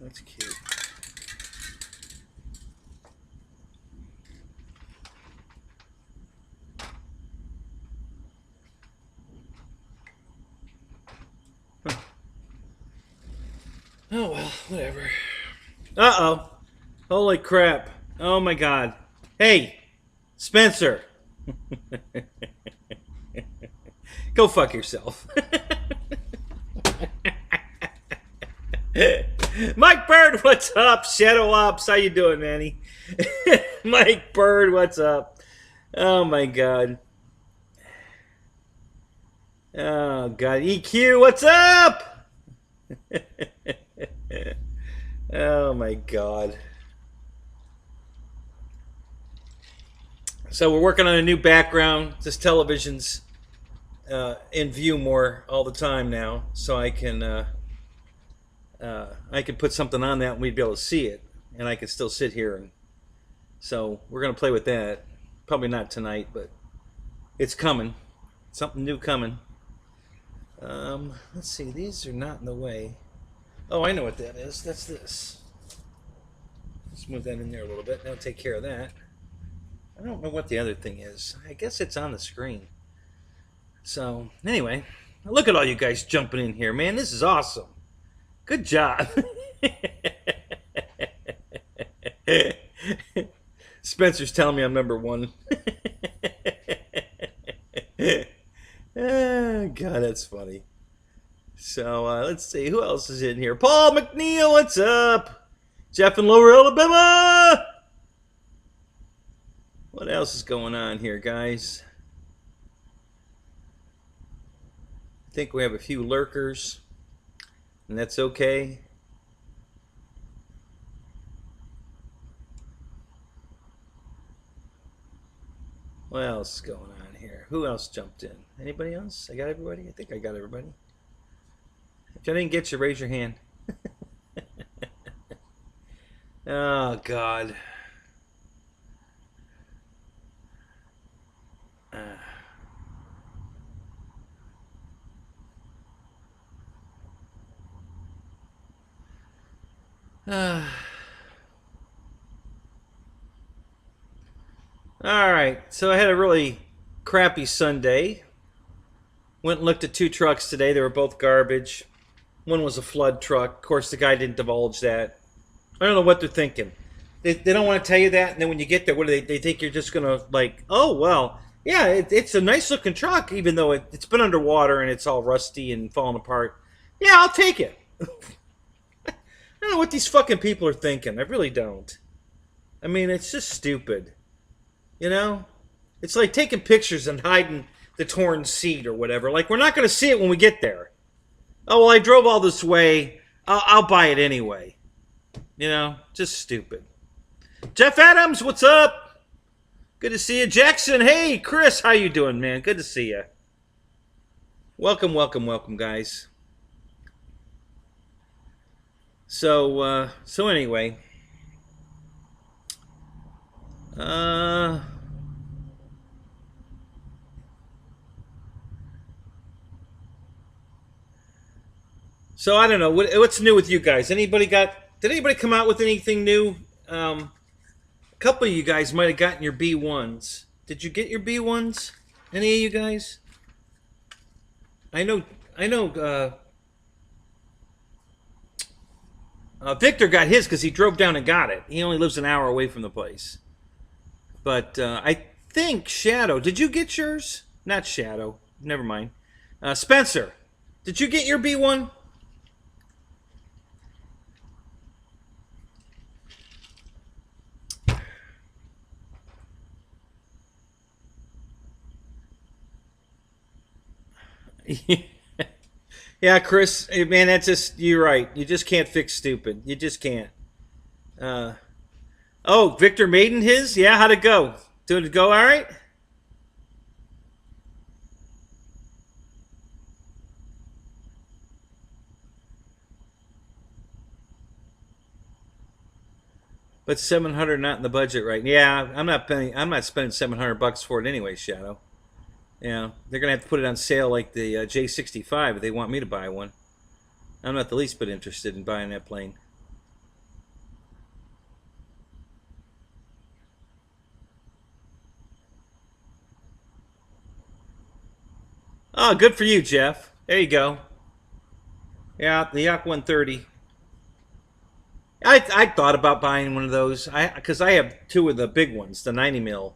That's cute. Oh, well, whatever. Uh-oh. Holy crap. Oh, my God. Hey, Spencer. Go fuck yourself. Mike Bird, what's up? Shadow Ops, how you doing, Manny? Mike Bird, what's up? Oh, my God. Oh, God. EQ, what's up? Oh, my God. So we're working on a new background. This television's in view more all the time now, so I can put something on that and we'd be able to see it, and I could still sit here. And so we're gonna play with that. Probably not tonight, but it's coming. Something new coming. Let's see. These are not in the way. Oh, I know what that is. That's this. Let's move that in there a little bit. That'll take care of that. I don't know what the other thing is. I guess it's on the screen. So, anyway, look at all you guys jumping in here, man. This is awesome. Good job. Spencer's telling me I'm #1. Oh, God, that's funny. So, let's see. Who else is in here? Paul McNeil, what's up? Jeff in Lower Alabama. What else is going on here, guys? I think we have a few lurkers, and that's okay. What else is going on here? Who else jumped in? Anybody else? I got everybody? I think I got everybody. If I didn't get you, raise your hand. Oh, God. Alright, so I had a really crappy Sunday. Went and looked at 2 trucks today. They were both garbage. One was a flood truck. Of course, the guy didn't divulge that. I don't know what they're thinking. They don't want to tell you that, and then when you get there, what do they think you're just going to, like, oh, well, yeah, it's a nice-looking truck, even though it's been underwater and it's all rusty and falling apart. Yeah, I'll take it. I don't know what these fucking people are thinking. I really don't. I mean, it's just stupid. You know? It's like taking pictures and hiding the torn seat or whatever. Like, we're not going to see it when we get there. Oh, well, I drove all this way. I'll buy it anyway. You know? Just stupid. Jeff Adams, what's up? Good to see you. Jackson, hey, Chris, how you doing, man? Good to see you. Welcome, welcome, welcome, guys. So anyway. So I don't know. What's new with you guys? Did anybody come out with anything new? A couple of you guys might have gotten your B1s. Did you get your B1s? Any of you guys? I know. Victor got his because he drove down and got it. He only lives an hour away from the place. But I think Shadow. Did you get yours? Not Shadow. Never mind. Spencer, did you get your B1? Yeah, Chris, man, that's just, you're right. You just can't fix stupid. You just can't. Oh, Victor Maiden his? Yeah, how'd it go? Did it go all right? But 700 not in the budget, right? Yeah, I'm not spending $700 for it anyway, Shadow. Yeah, they're gonna have to put it on sale like the J65 if they want me to buy one. I'm not the least bit interested in buying that plane. Oh, good for you, Jeff. There you go. Yeah, the Yak 130. I thought about buying one of those. Because I have two of the big ones, the 90 mil,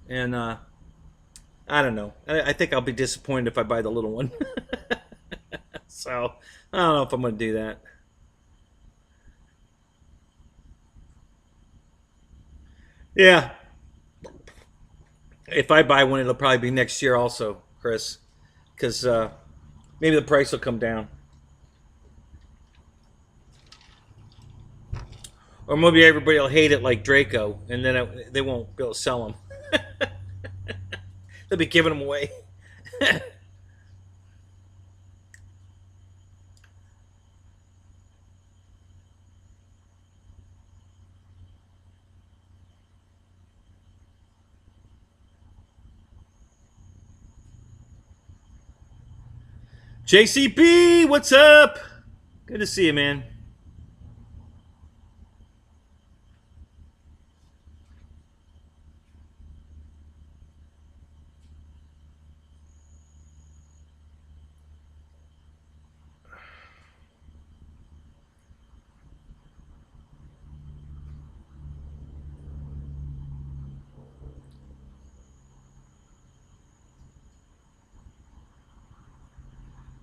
and I don't know. I think I'll be disappointed if I buy the little one. So I don't know if I'm going to do that. Yeah, if I buy one, it'll probably be next year also, Chris, because maybe the price will come down, or maybe everybody will hate it like Draco, and then they won't be able to sell them. They'll be giving them away. JCP, what's up? Good to see you, man.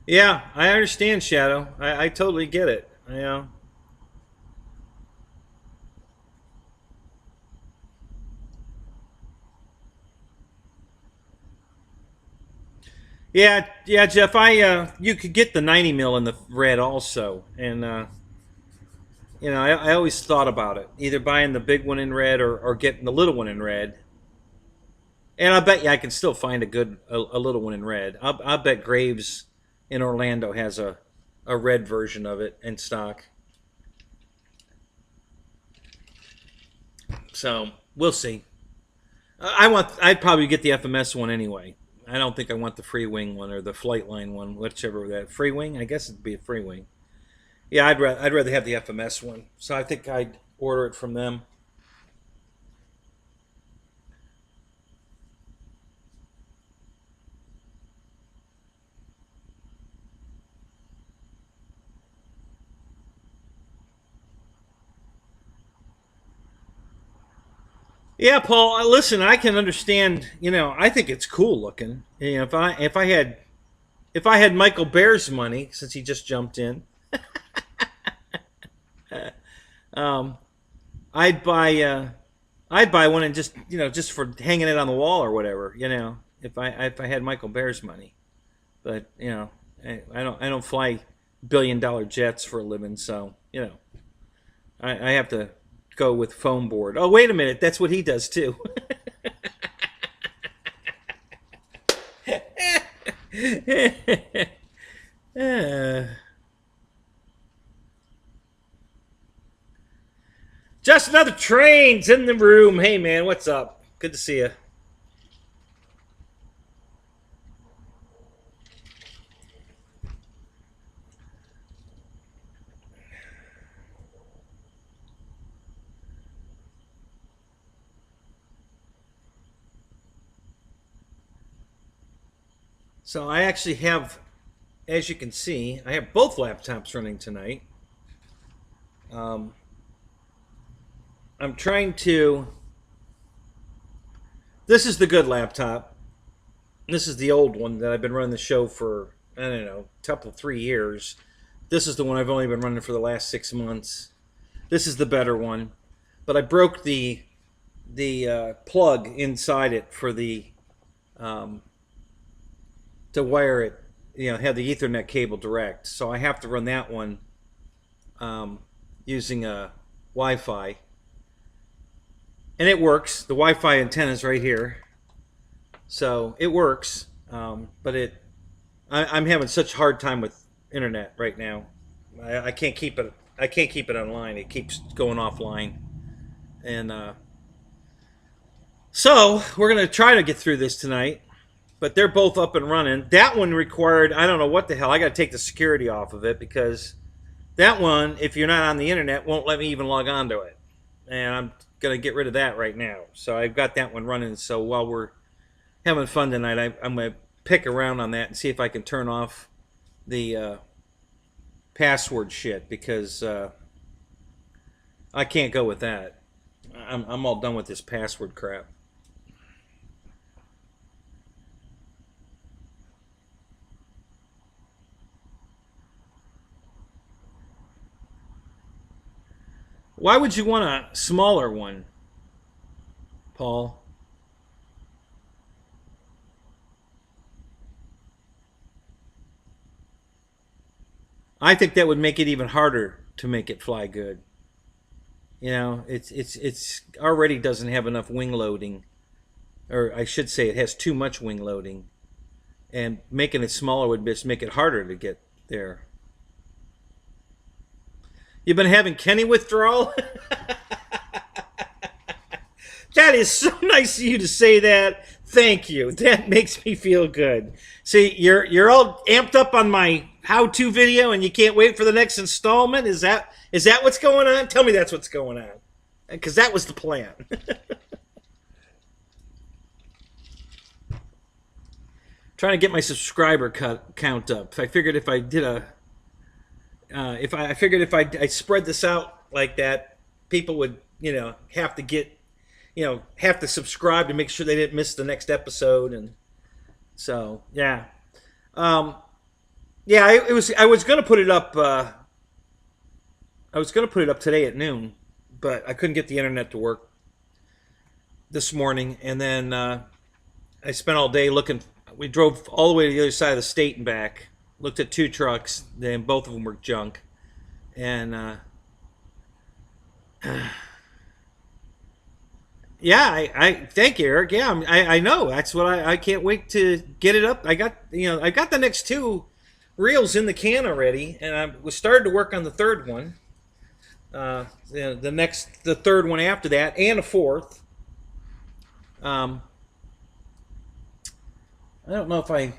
Yeah, I understand, Shadow. I totally get it. You know. Yeah, yeah, Jeff. You could get the 90 mil in the red also, and I always thought about it, either buying the big one in red or getting the little one in red. And I bet you I can still find a little one in red. I bet Graves in Orlando has a red version of it in stock. So we'll see. I'd probably get the FMS one anyway. I don't think I want the free wing one or the flight line one, whichever that free wing. I guess it'd be a free wing. Yeah, I'd rather have the FMS one. So I think I'd order it from them. Yeah, Paul. Listen, I can understand. I think it's cool looking. If I had Michael Bear's money, since he just jumped in, um, I'd buy I'd buy one and just for hanging it on the wall or whatever. If I had Michael Bear's money, but I don't fly $1 billion jets for a living, so I have to go with foam board. Oh, wait a minute, that's what he does too. Uh, just another train's in the room. Hey man, what's up? Good to see you. So I actually have, as you can see, I have both laptops running tonight. Um, I'm trying to. This is the good laptop. This is the old one that I've been running the show for, I don't know, a couple, 3 years. This is the one I've only been running for the last 6 months. This is the better one. But I broke the plug inside it for the um, to wire it, have the Ethernet cable direct. So I have to run that one um, using a Wi-Fi, and it works. The Wi-Fi antenna is right here, so it works. But I'm having such a hard time with internet right now. I can't keep it. I can't keep it online. It keeps going offline, and so we're gonna try to get through this tonight. But they're both up and running. That one required, I don't know what the hell. I got to take the security off of it because that one, if you're not on the internet, won't let me even log on to it. And I'm going to get rid of that right now. So I've got that one running. So while we're having fun tonight, I'm going to pick around on that and see if I can turn off the password shit, because I can't go with that. I'm all done with this password crap. Why would you want a smaller one, Paul? I think that would make it even harder to make it fly good. You know, it's already doesn't have enough wing loading, or I should say, it has too much wing loading, and making it smaller would just make it harder to get there. You've been having Kenny withdrawal? That is so nice of you to say that. Thank you. That makes me feel good. See, you're all amped up on my how-to video, and you can't wait for the next installment. Is that what's going on? Tell me that's what's going on, because that was the plan. Trying to get my subscriber count up. I figured if I did I spread this out like that, people would, have to get, have to subscribe to make sure they didn't miss the next episode. And so, yeah. Yeah, I was going to put it up, today at noon, but I couldn't get the internet to work this morning. And then I spent all day looking. We drove all the way to the other side of the state and back. Looked at 2 trucks. Then both of them were junk. And yeah, I thank you, Eric. Yeah, I know. That's what I can't wait to get it up. I got the next 2 reels in the can already, and I was started to work on the 3rd one. The 3rd one after that, and a 4th. I don't know if I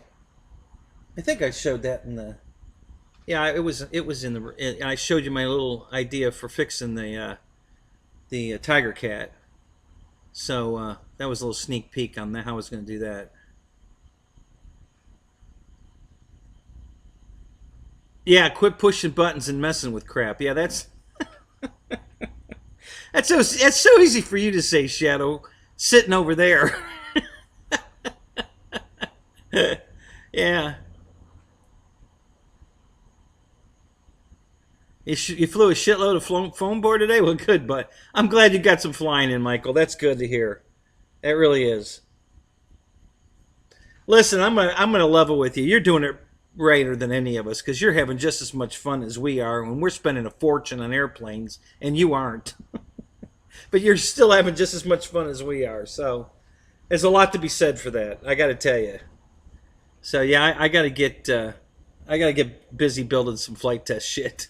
think I showed that in the. Yeah, it was in the. I showed you my little idea for fixing the Tiger Cat. So that was a little sneak peek on how I was going to do that. Yeah, quit pushing buttons and messing with crap. Yeah, that's that's so easy for you to say, Shadow, sitting over there. Yeah. You flew a shitload of foam board today? Well, good, but I'm glad you got some flying in, Michael. That's good to hear. It really is. Listen, I'm gonna level with you. You're doing it righter than any of us, because you're having just as much fun as we are when we're spending a fortune on airplanes, and you aren't. But you're still having just as much fun as we are. So there's a lot to be said for that, I got to tell you. So yeah, I got to get busy building some flight test shit.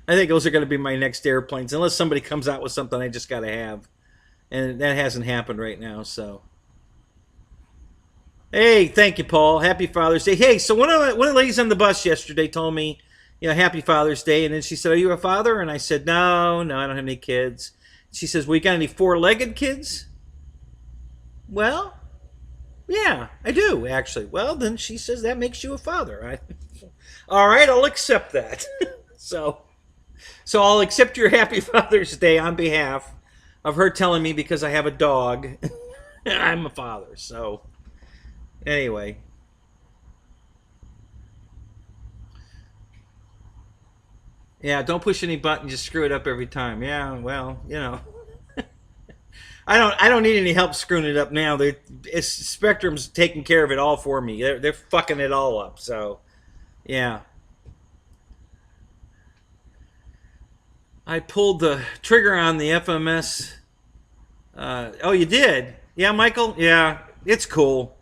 I think those are going to be my next airplanes, unless somebody comes out with something I just got to have, and that hasn't happened right now. So, hey, thank you, Paul. Happy Father's Day. Hey, so one of the ladies on the bus yesterday told me, Happy Father's Day, and then she said, "Are you a father?" And I said, "No, I don't have any kids." She says, "We got any 4-legged kids?" Well, yeah, I do, actually. Well, then she says that makes you a father. All right, I'll accept that. So I'll accept your Happy Father's Day on behalf of her telling me, because I have a dog, I'm a father. So anyway. Yeah, don't push any button, just screw it up every time. Yeah, well, I don't need any help screwing it up now. Spectrum's taking care of it all for me. They're fucking it all up. So, yeah. I pulled the trigger on the FMS. Oh, you did? Yeah, Michael? Yeah, it's cool.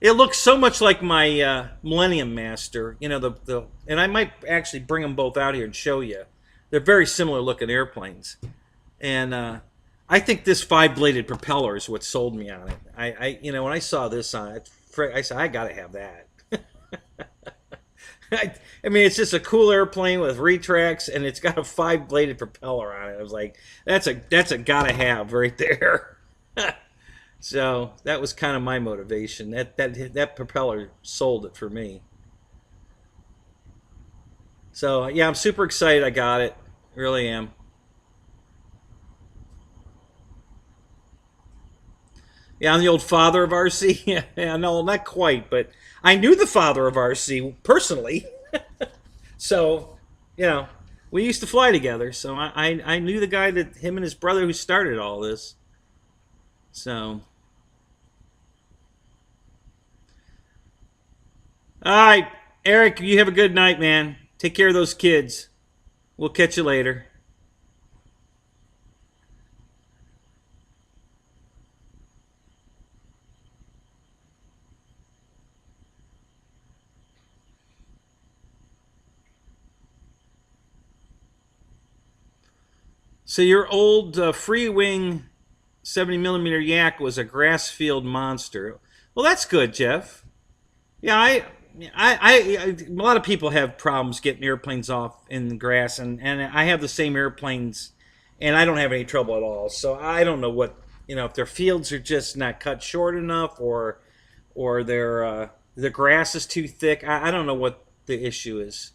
It looks so much like my Millennium Master. And I might actually bring them both out here and show you. They're very similar looking airplanes. And I think this 5-bladed propeller is what sold me on it. When I saw this on it, I said, I gotta have that. I mean, it's just a cool airplane with retracts, and it's got a 5-bladed propeller on it. I was like, that's a gotta have right there. So that was kind of my motivation. That propeller sold it for me. So yeah, I'm super excited. I got it. Really am. Yeah, I'm the old father of RC. Yeah, no, not quite, but I knew the father of RC personally. So, you know, we used to fly together. So I knew the guy that him and his brother who started all this. So, all right, Eric, you have a good night, man. Take care of those kids. We'll catch you later. So your old free wing 70 millimeter Yak was a grass field monster. Well, that's good, Jeff. Yeah, a lot of people have problems getting airplanes off in the grass, and I have the same airplanes, and I don't have any trouble at all. So I don't know what, if their fields are just not cut short enough, or the grass is too thick. I don't know what the issue is,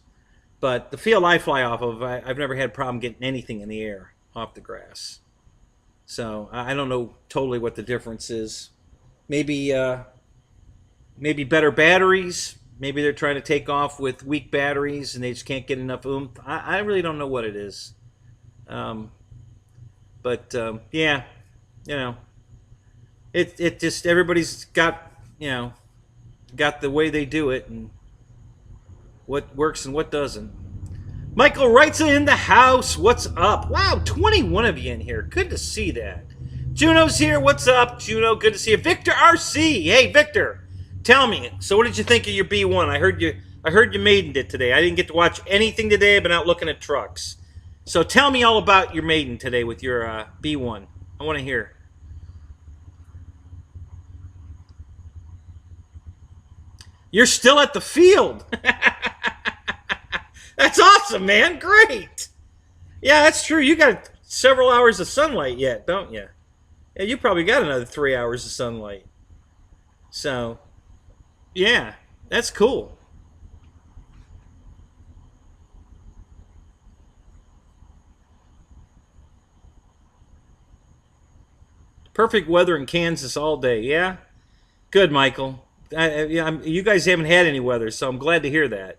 but the field I fly off of, I've never had a problem getting anything in the air off the grass. So I don't know totally what the difference is. Maybe maybe better batteries. Maybe they're trying to take off with weak batteries and they just can't get enough oomph. I really don't know what it is. Um, but yeah, you know, it just everybody's got got the way they do it and what works and what doesn't. Michael writes in the house. What's up? Wow, 21 of you in here. Good to see that. Juno's here. What's up, Juno? Good to see you. Victor RC. Hey, Victor. Tell me. So, what did you think of your B1? I heard you. Maidened it today. I didn't get to watch anything today. I've been out looking at trucks. So, tell me all about your maiden today with your B1. I want to hear. You're still at the field. That's awesome, man. Great. Yeah, that's true. You got several hours of sunlight yet, don't you? Yeah, you probably got another 3 hours of sunlight. So, yeah, that's cool. Perfect weather in Kansas all day. Yeah, good, Michael. You guys haven't had any weather, so I'm glad to hear that.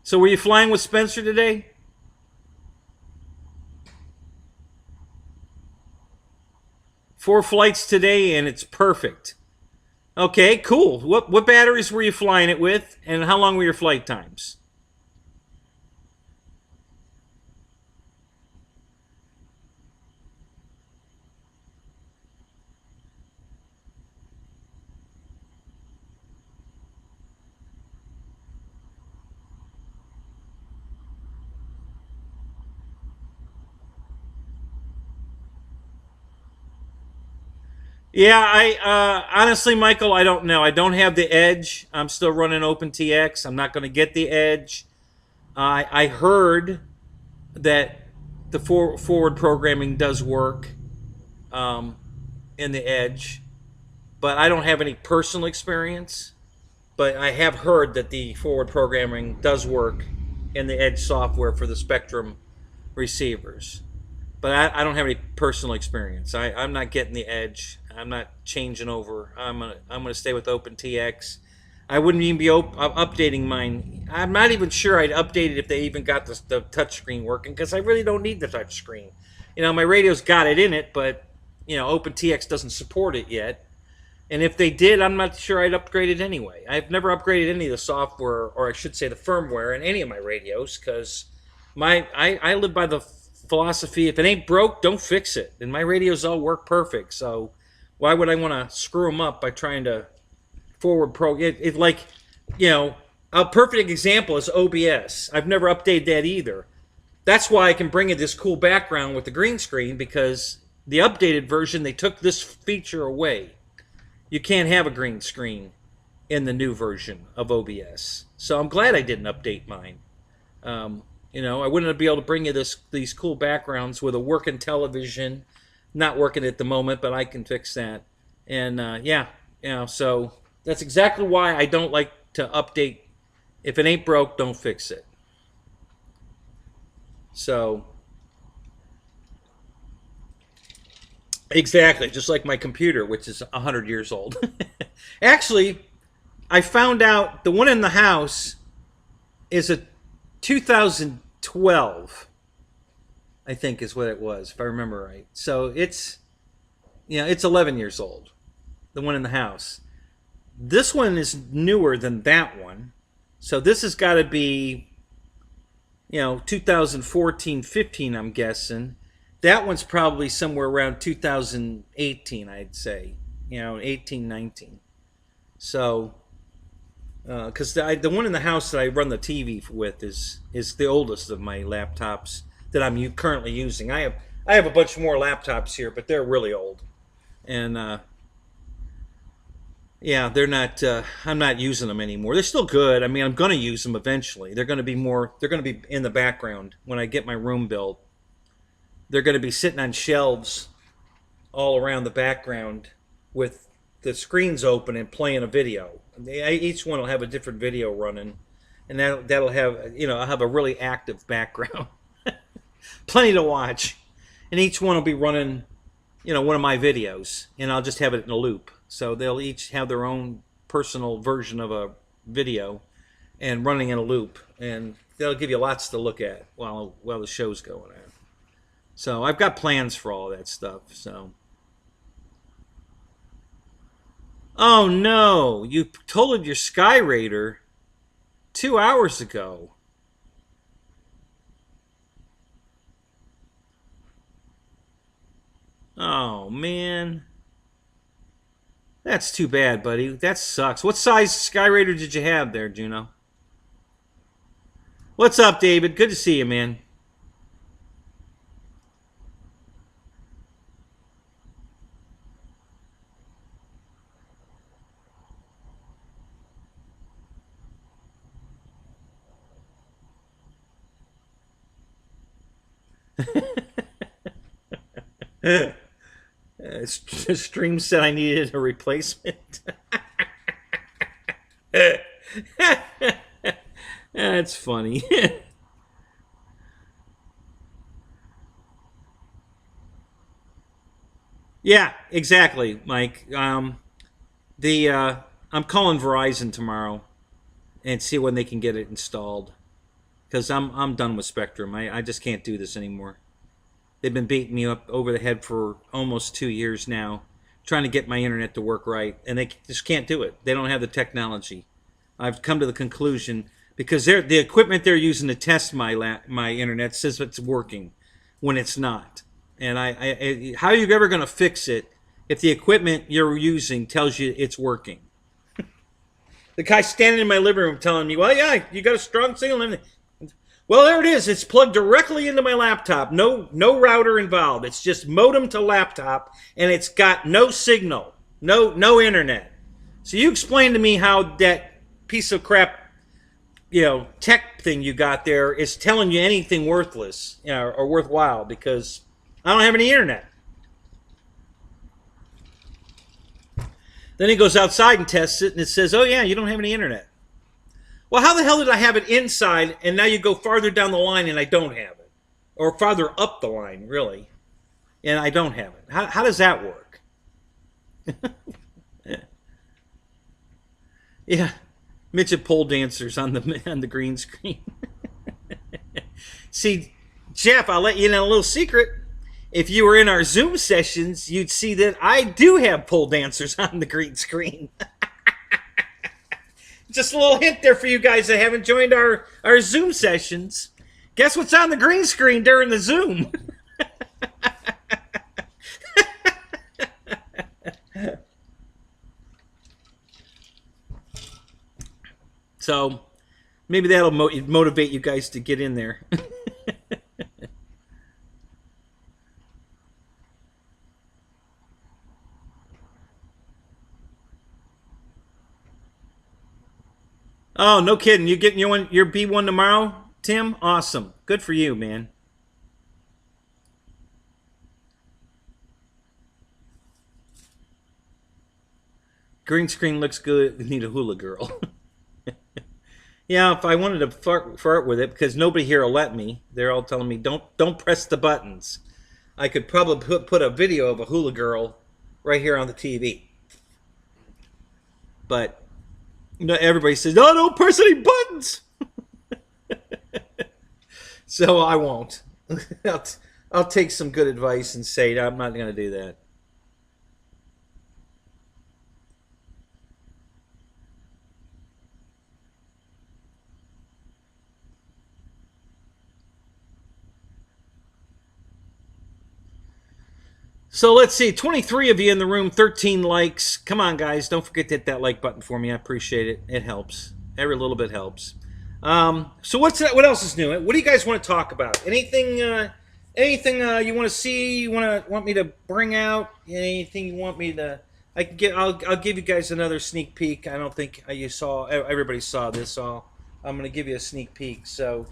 So, were you flying with Spencer today? 4 flights today, and it's perfect. Okay, cool. What batteries were you flying it with, and how long were your flight times? Yeah, I honestly, Michael, I don't know. I don't have the Edge. I'm still running OpenTX. I'm not going to get the Edge. I heard that the forward programming does work um, in the Edge, but I don't have any personal experience. But I have heard that the forward programming does work in the Edge software for the Spectrum receivers. But I don't have any personal experience. I'm not getting the Edge. I'm not changing over. I'm gonna stay with OpenTX. I wouldn't even be updating mine. I'm not even sure I'd update it if they even got the touchscreen working because I really don't need the touchscreen. My radio's got it in it, but OpenTX doesn't support it yet. And if they did, I'm not sure I'd upgrade it anyway. I've never upgraded any of the software, or I should say the firmware, in any of my radios because I live by the philosophy: if it ain't broke, don't fix it. And my radios all work perfect, so why would I want to screw them up by trying to forward pro? It like, a perfect example is OBS. I've never updated that either. That's why I can bring in this cool background with the green screen because the updated version they took this feature away. You can't have a green screen in the new version of OBS. So I'm glad I didn't update mine. You know, I wouldn't be able to bring you these cool backgrounds with a working television. Not working at the moment, but I can fix that. And yeah, you know, so that's exactly why I don't like to update. If it ain't broke, don't fix it. So exactly, just like my computer, which is 100 years old. Actually, I found out the one in the house is a 2012, I think is what it was, if I remember right. So it's, you know, it's 11 years old, the one in the house. This one is newer than that one. So this has got to be, you know, 2014, 15, I'm guessing. That one's probably somewhere around 2018, I'd say. You know, 18, 19. So, because the one in the house that I run the TV with is the oldest of my laptops that I'm currently using. I have a bunch more laptops here, but they're really old, and yeah, they're not. I'm not using them anymore. They're still good. I mean, I'm going to use them eventually. They're going to be more. They're going to be in the background when I get my room built. They're going to be sitting on shelves all around the background with the screens open and playing a video. Each one will have a different video running, and that'll have, you know, I'll have a really active background, plenty to watch, and each one will be running, you know, one of my videos, and I'll just have it in a loop. So they'll each have their own personal version of a video and running in a loop, and they'll give you lots to look at while the show's going on. So I've got plans for all that stuff. So, oh no, you totaled your Sky Raider 2 hours ago. Oh man, that's too bad, buddy. That sucks. What size Sky Raider did you have there, Juno? What's up, David? Good to see you, man. Stream said I needed a replacement. That's funny. Yeah, exactly, Mike. The I'm calling Verizon tomorrow and see when they can get it installed, because I'm done with Spectrum. I just can't do this anymore. They've been beating me up over the head for almost 2 years now, trying to get my internet to work right, and they just can't do it. They don't have the technology. I've come to the conclusion, because the equipment they're using to test my internet says it's working when it's not. And how are you ever going to fix it if the equipment you're using tells you it's working? The guy standing in my living room telling me, "Well, yeah, you got a strong signal." Well, there it is. It's plugged directly into my laptop. No router involved. It's just modem to laptop, and it's got no signal, no internet. So you explain to me how that piece of crap, you know, tech thing you got there is telling you anything worthless, you know, or worthwhile, because I don't have any internet. Then he goes outside and tests it, and it says, "Oh yeah, you don't have any internet." Well, how the hell did I have it inside, and now you go farther down the line and I don't have it? Or farther up the line, really, and I don't have it. How does that work? Yeah, midget pole dancers on the green screen. See, Jeff, I'll let you in on a little secret. If you were in our Zoom sessions, you'd see that I do have pole dancers on the green screen. Just a little hint there for you guys that haven't joined our Zoom sessions. Guess what's on the green screen during the Zoom? So maybe that'll motivate you guys to get in there. Oh, no kidding. You getting your B1 tomorrow, Tim? Awesome. Good for you, man. Green screen looks good. We need a hula girl. Yeah, if I wanted to fart with it, because nobody here will let me. They're all telling me, don't press the buttons. I could probably put a video of a hula girl right here on the TV. But everybody says, no, don't press any buttons. So I won't. I'll take some good advice and say, I'm not going to do that. So let's see, 23 of you in the room, 13 likes. Come on, guys, don't forget to hit that like button for me. I appreciate it. It helps. Every little bit helps. So what else is new? What do you guys want to talk about? Anything you want to see? You want me to bring out? Anything you want me to? I'll give you guys another sneak peek. I don't think everybody saw this. So I'm going to give you a sneak peek. So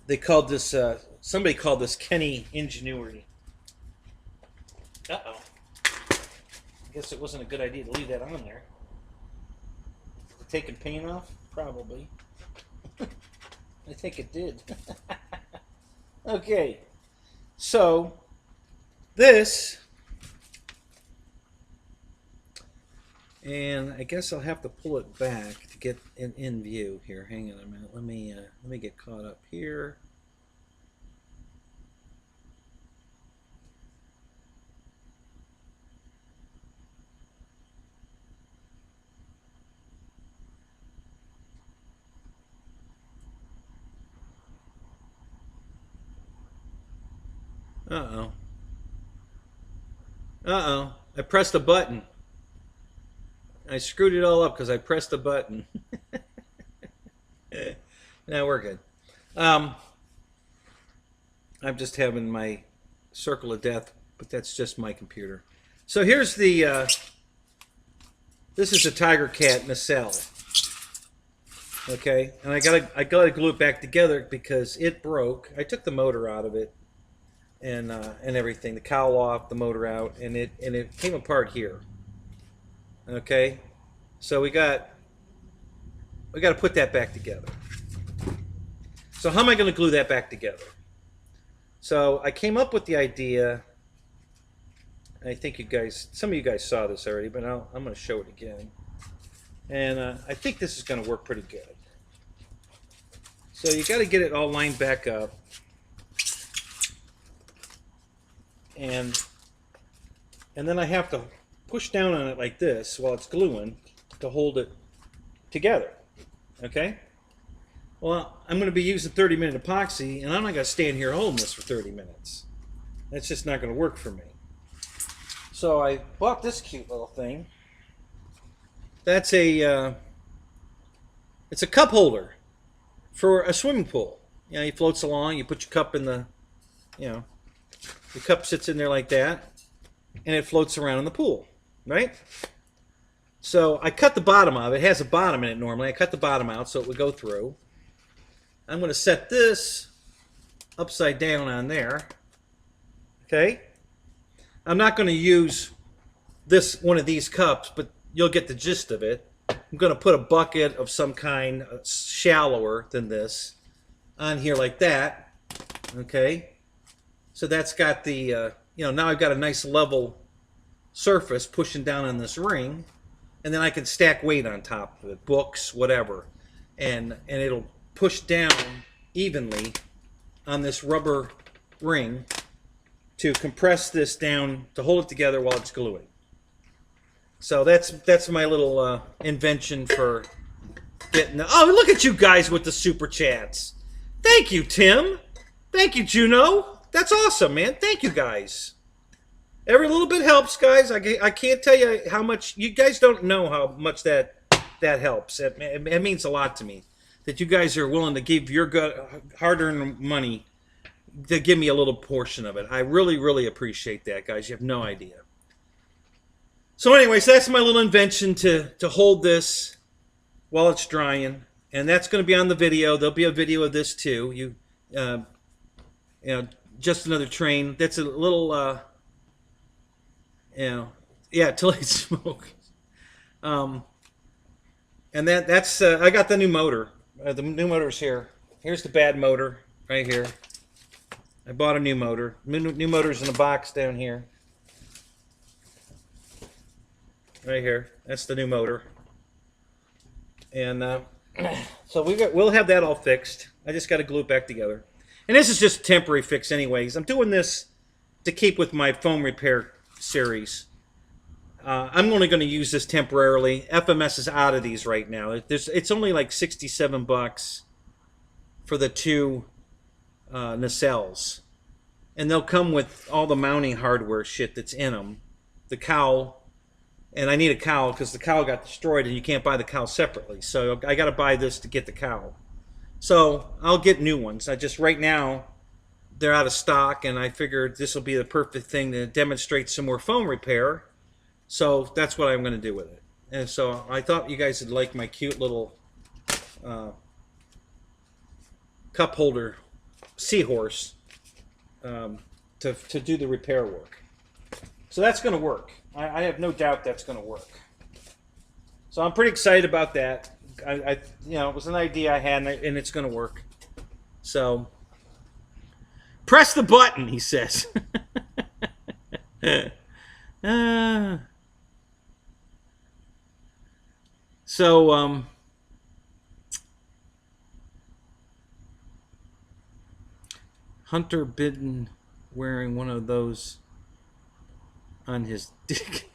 they called this. Somebody called this Kenny Ingenuity. Uh-oh. I guess it wasn't a good idea to leave that on there. Taking paint off? Probably. I think it did. Okay. So, this... And I guess I'll have to pull it back to get an in view here. Hang on a minute. Let me get caught up here. Uh-oh. Uh-oh. I pressed a button. I screwed it all up because I pressed a button. Now we're good. I'm just having my circle of death, but that's just my computer. So here's the... this is a tiger cat in a cell. Okay? And I gotta glue it back together because it broke. I took the motor out of it. And everything, the cowl off, the motor out, and it came apart here. Okay, so we got to put that back together. So how am I going to glue that back together? So I came up with the idea. I think some of you guys saw this already, but I'm going to show it again. And I think this is going to work pretty good. So you got to get it all lined back up. And then I have to push down on it like this while it's gluing to hold it together. Okay? Well, I'm going to be using 30-minute epoxy, and I'm not going to stand here holding this for 30 minutes. That's just not going to work for me. So I bought this cute little thing. That's it's a cup holder for a swimming pool. You know, he floats along, you put your cup in the, the cup sits in there like that, and it floats around in the pool, right? So I cut the bottom of it. It has a bottom in it normally. I cut the bottom out so it would go through. I'm going to set this upside down on there. Okay? I'm not going to use one of these cups, but you'll get the gist of it. I'm going to put a bucket of some kind shallower than this on here like that. Okay? So that's got the, now I've got a nice level surface pushing down on this ring. And then I can stack weight on top of it, books, whatever. And it'll push down evenly on this rubber ring to compress this down, to hold it together while it's gluing. So that's my little invention for getting... Oh, look at you guys with the super chats. Thank you, Tim. Thank you, Juno. That's awesome, man. Thank you, guys. Every little bit helps, guys. I can't tell you how much... You guys don't know how much that helps. It means a lot to me that you guys are willing to give your hard-earned money to give me a little portion of it. I really, really appreciate that, guys. You have no idea. So anyways, that's my little invention to hold this while it's drying. and that's going to be on the video. There'll be a video of this too. Uh, you know, just another train. That's a little, you know, yeah, till I smoke. Um, and that's I got the new motor. The new motor's here. Here's the bad motor right here. I bought a new motor. New motor's in a box down here. Right here. That's the new motor. And so we'll have that all fixed. I just got to glue it back together. And this is just a temporary fix anyways. I'm doing this to keep with my foam repair series. I'm only going to use this temporarily. FMS is out of these right now. It's only like 67 bucks for the two nacelles. And they'll come with all the mounting hardware shit that's in them. The cowl. And I need a cowl because the cowl got destroyed and you can't buy the cowl separately. So I got to buy this to get the cowl. So I'll get new ones. I just, right now, they're out of stock, and I figured this will be the perfect thing to demonstrate some more foam repair. So that's what I'm going to do with it. And so I thought you guys would like my cute little cup holder seahorse to do the repair work. So that's going to work. I have no doubt that's going to work. So I'm pretty excited about that. You know, it was an idea I had, and it's going to work. So press the button, he says. So Hunter Biden wearing one of those on his dick.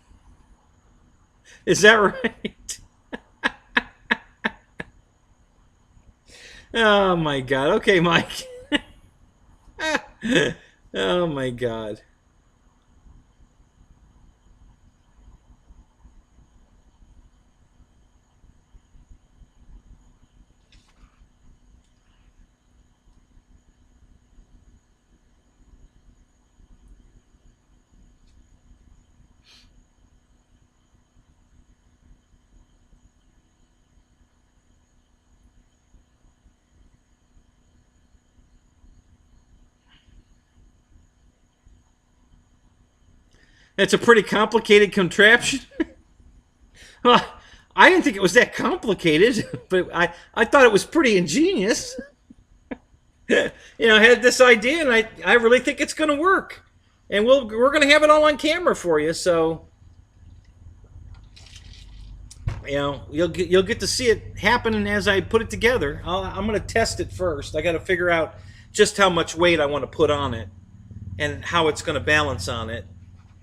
Is that right? Oh my God. Okay, Mike. Oh my God. It's a pretty complicated contraption. Well, I didn't think it was that complicated, but I thought it was pretty ingenious. You know, I had this idea, and I really think it's going to work. And we're going to have it all on camera for you, so you know you'll get to see it happening as I put it together. I'm going to test it first. I got to figure out just how much weight I want to put on it and how it's going to balance on it.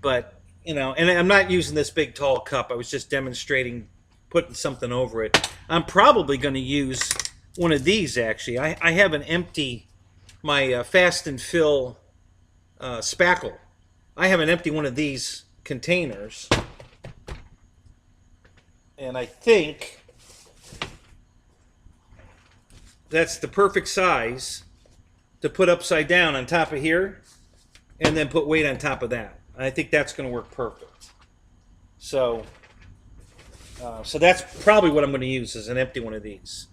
But, you know, and I'm not using this big tall cup. I was just demonstrating putting something over it. I'm probably going to use one of these, actually. I have an empty, my fast and fill spackle. I have an empty one of these containers. And I think that's the perfect size to put upside down on top of here and then put weight on top of that. I think that's going to work perfect. So that's probably what I'm going to use is an empty one of these.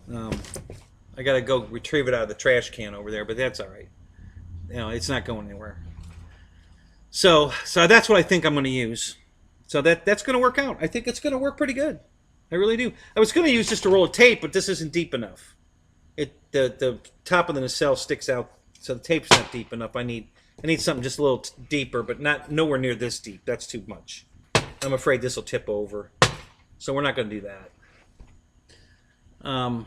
I got to go retrieve it out of the trash can over there, but that's all right. You know, it's not going anywhere. So that's what I think I'm going to use. So that's going to work out. I think it's going to work pretty good. I really do. I was going to use just a roll of tape, but this isn't deep enough. The top of the nacelle sticks out, so the tape's not deep enough. I need something just a little deeper, but nowhere near this deep. That's too much. I'm afraid this will tip over. So we're not going to do that.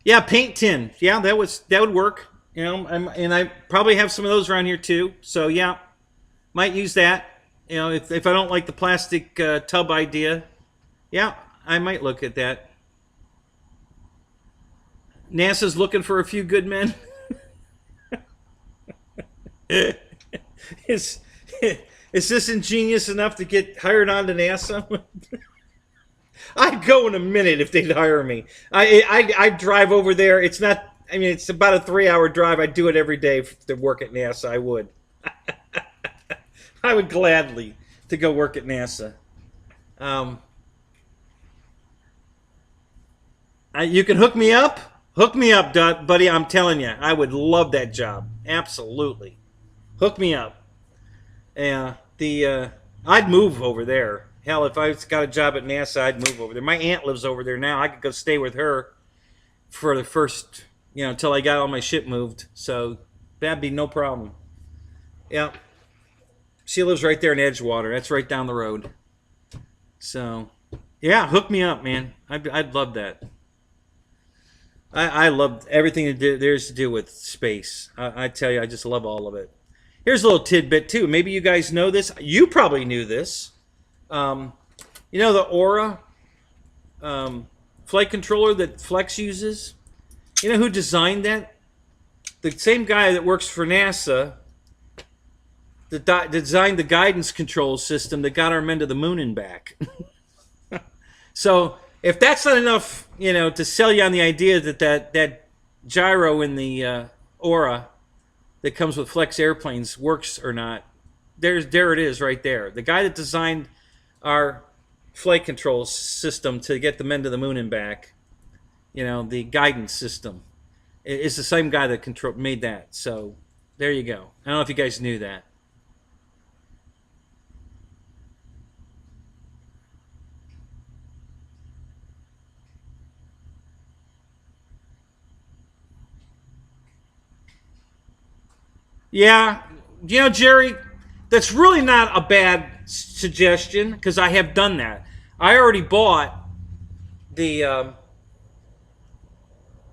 Yeah, paint tin. Yeah, that would work. You know, and I probably have some of those around here too. So yeah, might use that. You know, if I don't like the plastic tub idea, yeah, I might look at that. NASA's looking for a few good men. Is this ingenious enough to get hired on to NASA? I'd go in a minute if they'd hire me. I'd drive over there. It's not. I mean, it's about a 3-hour drive. I'd do it every day to work at NASA. I would. I would gladly to go work at NASA. You can hook me up. Hook me up, buddy. I'm telling you, I would love that job. Absolutely. Hook me up. Yeah. I'd move over there. Hell, if I got a job at NASA, I'd move over there. My aunt lives over there now. I could go stay with her for the first, until I got all my shit moved. So that'd be no problem. Yeah. She lives right there in Edgewater. That's right down the road. So, yeah, hook me up, man. I'd love that. I love everything there's to do with space. I tell you, I just love all of it. Here's a little tidbit, too. Maybe you guys know this. You probably knew this. The Aura flight controller that Flex uses? You know who designed that? The same guy that works for NASA that designed the guidance control system that got our men to the moon and back. So if that's not enough, to sell you on the idea that gyro in the Aura that comes with Flex airplanes works or not, there it is right there. The guy that designed our flight control system to get the men to the moon and back, the guidance system, is the same guy that made that. So there you go. I don't know if you guys knew that. Yeah, Jerry, that's really not a bad suggestion because I have done that. I already bought the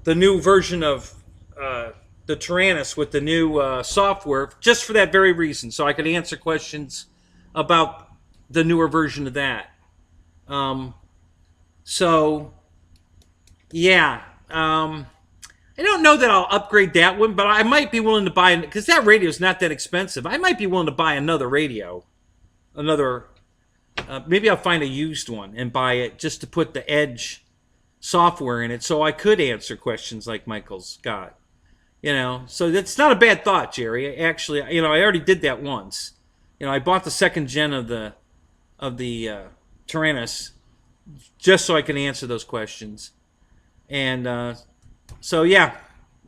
new version of the Tyrannus with the new software just for that very reason, so I could answer questions about the newer version of that. So, yeah. I don't know that I'll upgrade that one, but I might be willing to buy it because that radio is not that expensive. I might be willing to buy another radio, maybe I'll find a used one and buy it just to put the Edge software in it, so I could answer questions like Michael's got. So that's not a bad thought, Jerry. Actually, I already did that once. I bought the second gen of the Tyrannus just so I can answer those questions, and. So yeah,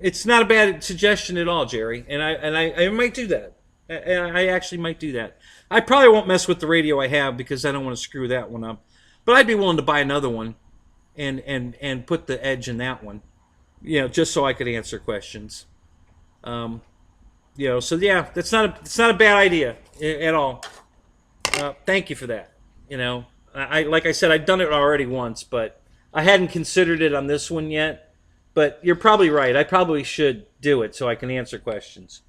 it's not a bad suggestion at all, Jerry. And I might do that. I actually might do that. I probably won't mess with the radio I have because I don't want to screw that one up. But I'd be willing to buy another one, and put the Edge in that one, just so I could answer questions. So yeah, it's not a bad idea at all. Thank you for that. I like I said, I've done it already once, but I hadn't considered it on this one yet. But you're probably right. I probably should do it so I can answer questions.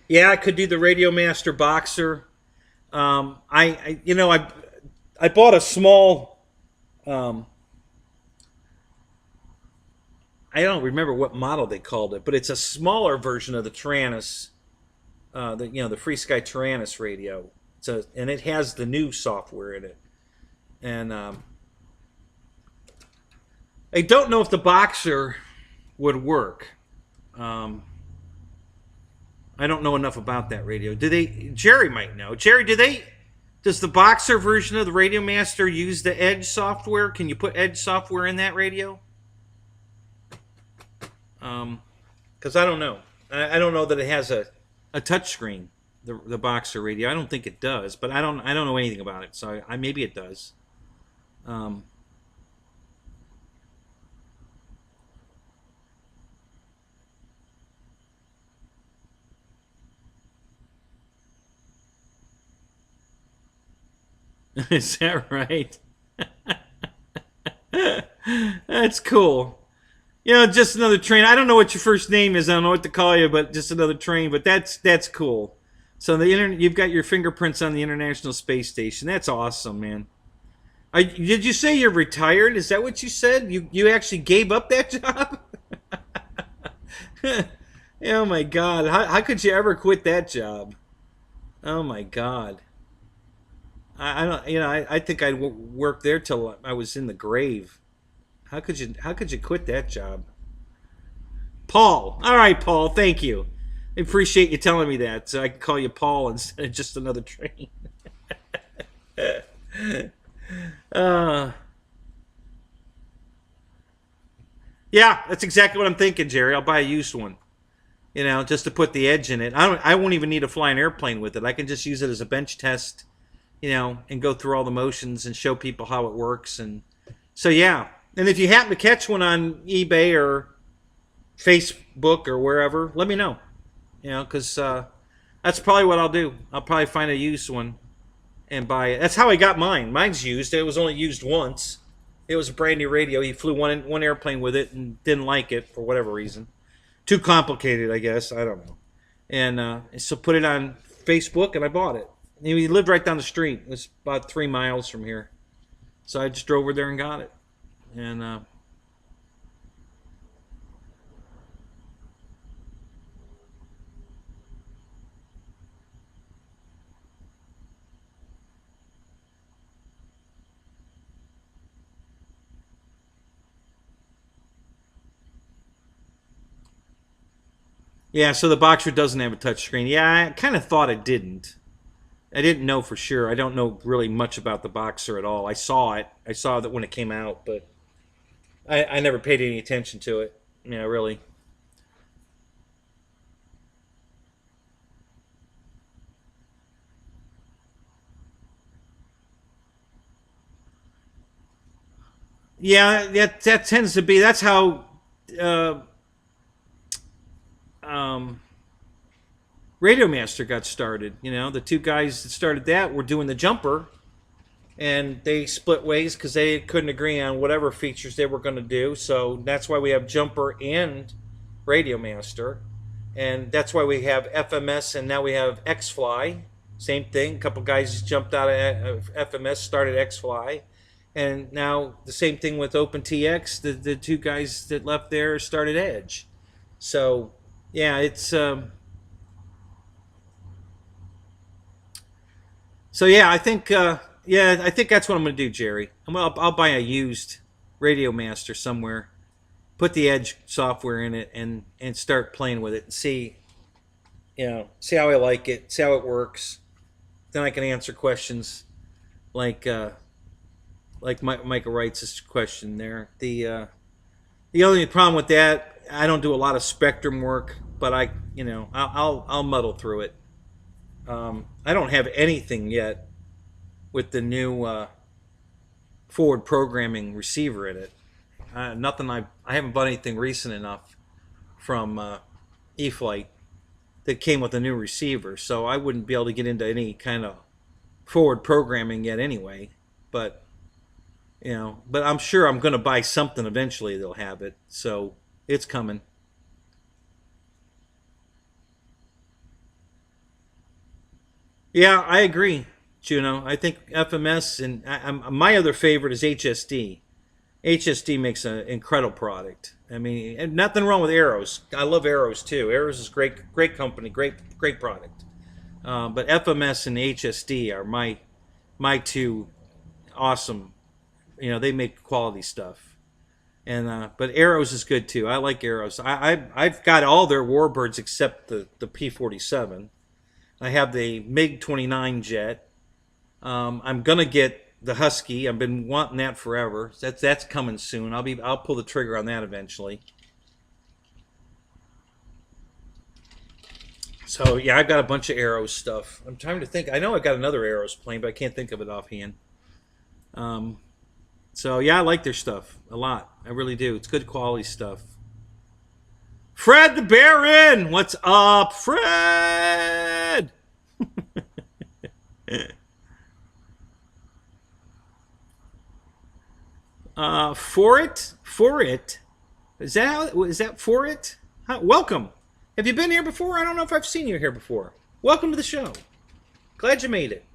Yeah, I could do the Radio Master Boxer. I bought a small. I don't remember what model they called it, but it's a smaller version of the Tyrannus. The Free Sky Tyrannus radio. And it has the new software in it, and. I don't know if the Boxer would work. I don't know enough about that radio. Jerry might know. Jerry, does the Boxer version of the Radio Master use the Edge software? Can you put Edge software in that radio? Because I don't know. I don't know that it has a touchscreen, the Boxer radio. I don't think it does, but I don't know anything about it. So maybe it does. Is that right? That's cool. Just another train. I don't know what your first name is. I don't know what to call you, but just another train. But that's cool. So you've got your fingerprints on the International Space Station. That's awesome, man. Did you say you're retired? Is that what you said? You actually gave up that job? Oh my God! How could you ever quit that job? Oh my God! I don't. I think I'd work there till I was in the grave. How could you quit that job? Paul. All right, Paul. Thank you. I appreciate you telling me that, so I can call you Paul instead of just another train. uh, yeah, that's exactly what I'm thinking, Jerry. I'll buy a used one. Just to put the edge in it. I won't even need to fly an airplane with it. I can just use it as a bench test, and go through all the motions and show people how it works. And so, yeah. And if you happen to catch one on eBay or Facebook or wherever, let me know. Because that's probably what I'll do. I'll probably find a used one and buy it. That's how I got mine. Mine's used. It was only used once. It was a brand new radio. He flew one airplane with it and didn't like it for whatever reason. Too complicated, I guess. I don't know. And so put it on Facebook, and I bought it. And he lived right down the street. It was about 3 miles from here. So I just drove over there and got it. And yeah, so the Boxer doesn't have a touchscreen. Yeah, I kind of thought it didn't. I didn't know for sure. I don't know really much about the Boxer at all. I saw it. I saw that when it came out, but I never paid any attention to it. Really. Yeah, that tends to be. That's how uh, um, Radio Master got started. The two guys that started that were doing the jumper, and they split ways because they couldn't agree on whatever features they were going to do. So that's why we have jumper and Radio Master, and that's why we have FMS, and now we have X-Fly. Same thing. A couple guys jumped out of FMS, started X-Fly, and now the same thing with OpenTX. The two guys that left there started Edge. So yeah, it's so yeah. I think that's what I'm going to do, Jerry. I'll buy a used Radio Master somewhere, put the Edge software in it, and start playing with it and see how I like it, see how it works. Then I can answer questions like Micah writes this question there. The only problem with that, I don't do a lot of spectrum work, but I'll muddle through it. I don't have anything yet with the new forward programming receiver in it. Nothing. I haven't bought anything recent enough from eFlight that came with a new receiver, so I wouldn't be able to get into any kind of forward programming yet anyway. But but I'm sure I'm going to buy something eventually. They'll have it, so it's coming. Yeah, I agree, Juno. I think FMS and my other favorite is HSD. HSD makes an incredible product. I mean, and nothing wrong with Arrows. I love Arrows too. Arrows is great company, great product. But FMS and HSD are my two awesome. They make quality stuff. And but Arrows is good too. I like Arrows. I've got all their Warbirds except the P-47. I have the MiG-29 jet. I'm gonna get the Husky. I've been wanting that forever. That's coming soon. I'll pull the trigger on that eventually. So yeah, I've got a bunch of Arrows stuff. I'm trying to think. I know I've got another Arrows plane, but I can't think of it offhand. Um, so yeah, I like their stuff a lot. I really do. It's good quality stuff. Fred the Baron, what's up, Fred? For it. Is that for it? Welcome. Have you been here before? I don't know if I've seen you here before. Welcome to the show. Glad you made it.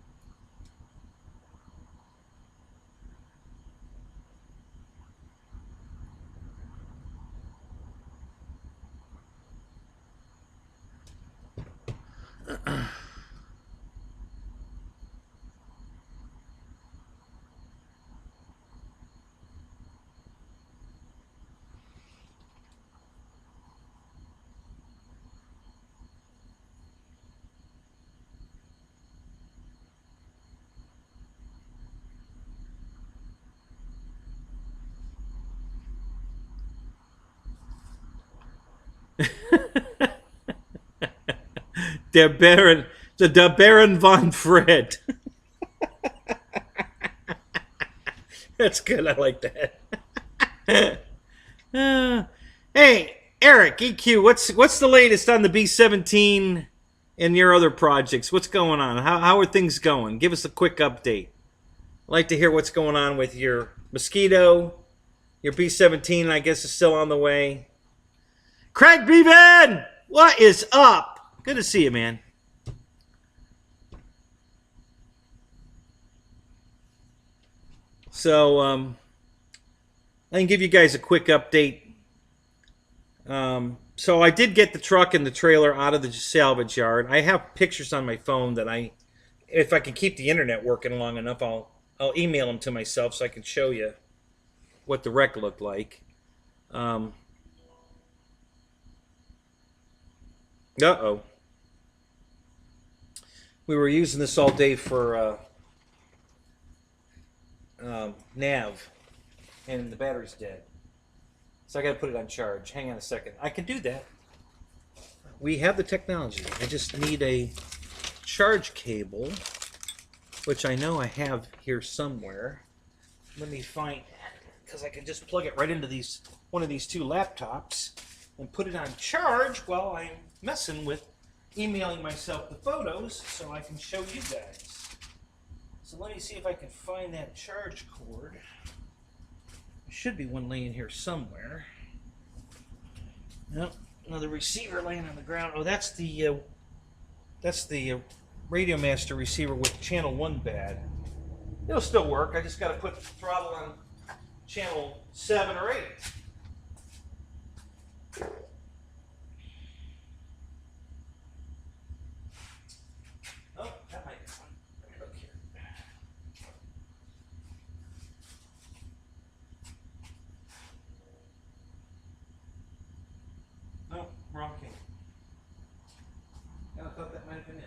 the Baron von Fred. That's good. I like that. Hey, Eric, EQ, what's the latest on the B-17 and your other projects? What's going on? How are things going? Give us a quick update. I'd like to hear what's going on with your Mosquito. Your B-17, I guess, is still on the way. Craig Bevan, what is up? Good to see you, man. So, I can give you guys a quick update. So I did get the truck and the trailer out of the salvage yard. I have pictures on my phone that if I can keep the internet working long enough, I'll email them to myself so I can show you what the wreck looked like. Uh-oh. We were using this all day for nav, and the battery's dead. So I got to put it on charge. Hang on a second. I can do that. We have the technology. I just need a charge cable, which I know I have here somewhere. Let me find, because I can just plug it right into one of these two laptops and put it on charge while I'm messing with emailing myself the photos so I can show you guys. So let me see if I can find that charge cord. There should be one laying here somewhere. Nope, another receiver laying on the ground. Oh, that's the Radio Master receiver with channel 1 bad. It'll still work. I just got to put the throttle on channel 7 or 8. Oh, that might be one. Let me look here. No, wrong cable. I thought that might have been it.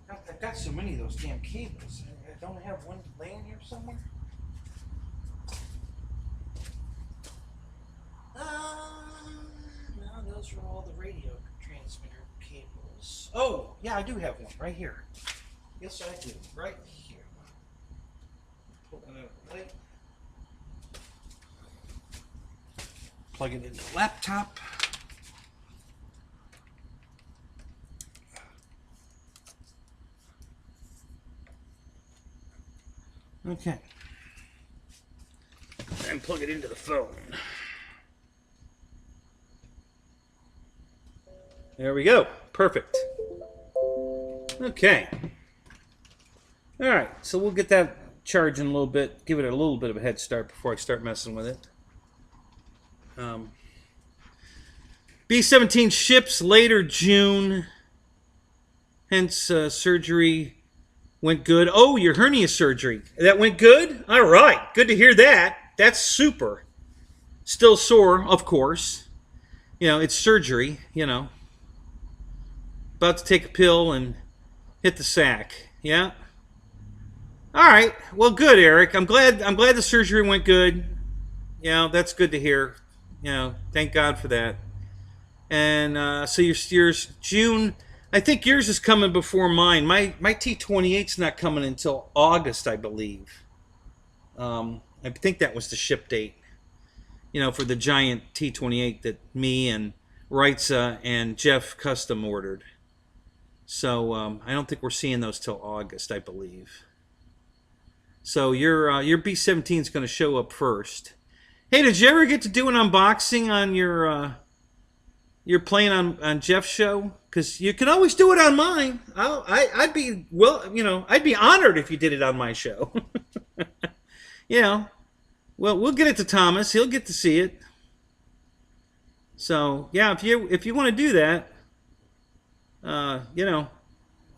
I've got so many of those damn cables. I don't have one laying here somewhere. No, those are all the radio transmitter cables. Oh, yeah, I do have one right here. Yes, I do. Right here. Pull that out of the light. Plug it into the laptop. Okay. And plug it into the phone. There we go. Perfect. Okay. All right. So we'll get that charging a little bit. Give it a little bit of a head start before I start messing with it. B-17 ships later June. Hence, surgery went good. Oh, your hernia surgery. That went good? All right. Good to hear that. That's super. Still sore, of course. You know, it's surgery, you know. About to take a pill and hit the sack. Yeah? All right. Well, good, Eric. I'm glad the surgery went good. You know, that's good to hear. You know, thank God for that. And so yours, June, I think yours is coming before mine. My T-28's not coming until August, I believe. I think that was the ship date, you know, for the giant T-28 that me and Reitza and Jeff custom ordered. So I don't think we're seeing those till August, I believe. So your B-17 is going to show up first. Hey, did you ever get to do an unboxing on your plane on Jeff's show? Because you can always do it on mine. I'd be I'd be honored if you did it on my show. You know, well, we'll get it to Thomas. He'll get to see it. So yeah, if you want to do that, you know,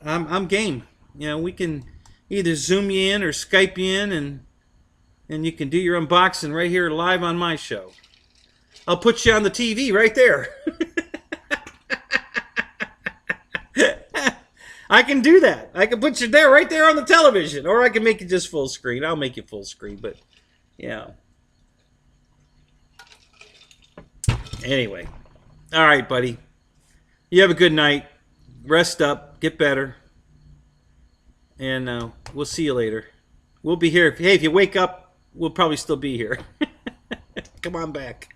I'm game. You know, we can either Zoom you in or Skype you in, and you can do your unboxing right here live on my show. I'll put you on the TV right there. I can do that. I can put you there, right there on the television, or I can make it just full screen. I'll make it full screen, but yeah. Anyway, all right, buddy. You have a good night. Rest up, get better, and we'll see you later. We'll be here. Hey, if you wake up, we'll probably still be here. Come on back.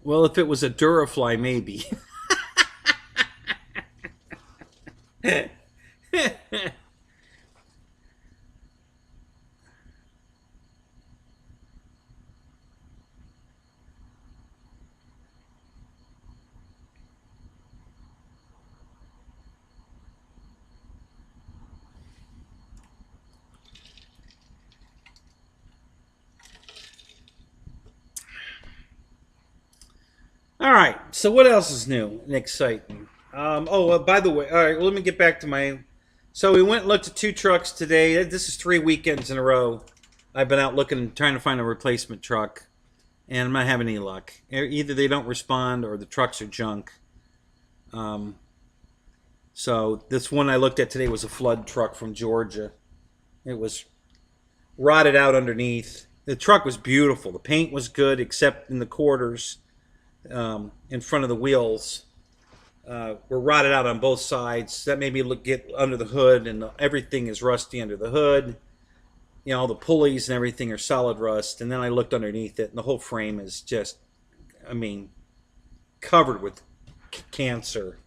Well, if it was a Durafly, maybe. All right. So what else is new and exciting? By the way, all right. Well, let me get back to my. So we went and looked at two trucks today. This is 3 weekends in a row. I've been out looking, trying to find a replacement truck, and I'm not having any luck. Either they don't respond or the trucks are junk. Um, so this one I looked at today was a flood truck from Georgia. It was rotted out underneath. The truck was beautiful. The paint was good, except in the quarters. In front of the wheels were rotted out on both sides. That made me get under the hood, and everything is rusty under the hood. You know, all the pulleys and everything are solid rust. And then I looked underneath it, and the whole frame is just, I mean, covered with cancer.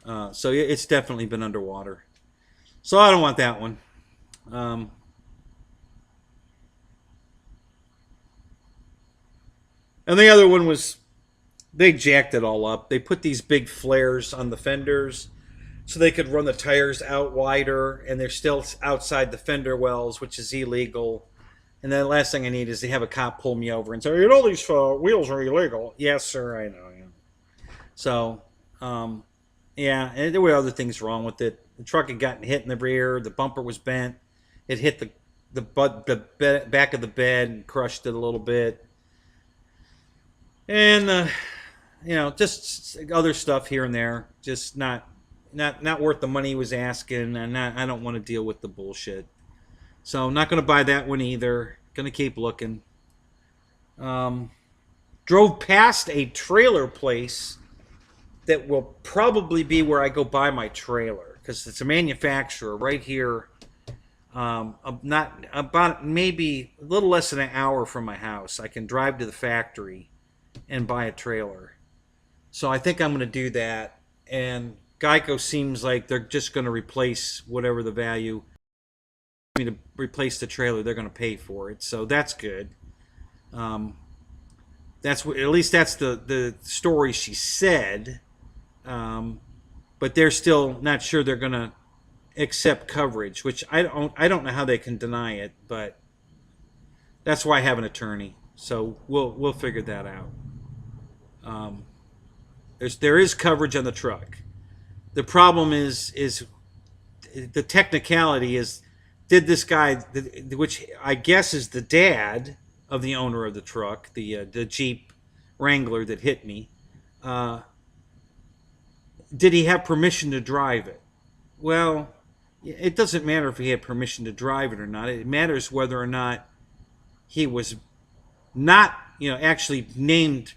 So it's definitely been underwater. So I don't want that one. And the other one was, they jacked it all up. They put these big flares on the fenders so they could run the tires out wider, and they're still outside the fender wells, which is illegal. And then the last thing I need is to have a cop pull me over and say, you know, these wheels are illegal. Yes, sir, I know. Yeah. So, yeah, and there were other things wrong with it. The truck had gotten hit in the rear. The bumper was bent. It hit the back of the bed and crushed it a little bit. And you know, just other stuff here and there, just not worth the money he was asking, and I don't want to deal with the bullshit. So I'm not going to buy that one either. Going to keep looking. Drove past a trailer place that will probably be where I go buy my trailer, because it's a manufacturer right here. Not about maybe a little less than an hour from my house. I can drive to the factory and buy a trailer. So I think I'm going to do that. And Geico seems like they're just going to replace whatever the value. I mean, to replace the trailer, they're going to pay for it. So that's good. That's at least that's the story she said. But they're still not sure they're going to accept coverage, which I don't know how they can deny it. But that's why I have an attorney. So we'll figure that out. There is coverage on the truck. The problem is the technicality is, did this guy, which I guess is the dad of the owner of the truck, the Jeep Wrangler that hit me, did he have permission to drive it? Well, it doesn't matter if he had permission to drive it or not. It matters whether or not he was not, actually named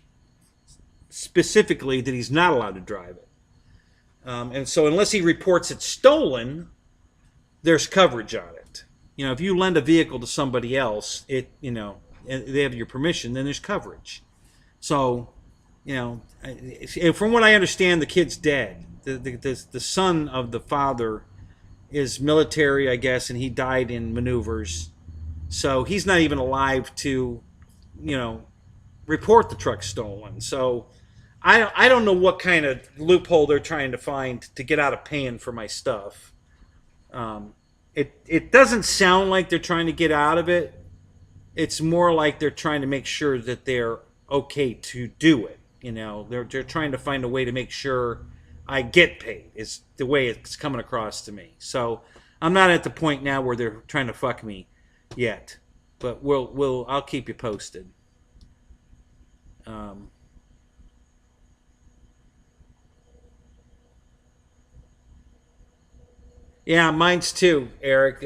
specifically that he's not allowed to drive it. And so unless he reports it stolen, there's coverage on it. If you lend a vehicle to somebody else, and they have your permission, then there's coverage. So, from what I understand, the kid's dead. The son of the father is military, I guess, and he died in maneuvers. So he's not even alive to, report the truck stolen. So I don't know what kind of loophole they're trying to find to get out of paying for my stuff. It doesn't sound like they're trying to get out of it. It's more like they're trying to make sure that they're okay to do it. They're trying to find a way to make sure I get paid. Is the way it's coming across to me. So I'm not at the point now where they're trying to fuck me yet, but I'll keep you posted. Um, yeah, mine's too, Eric.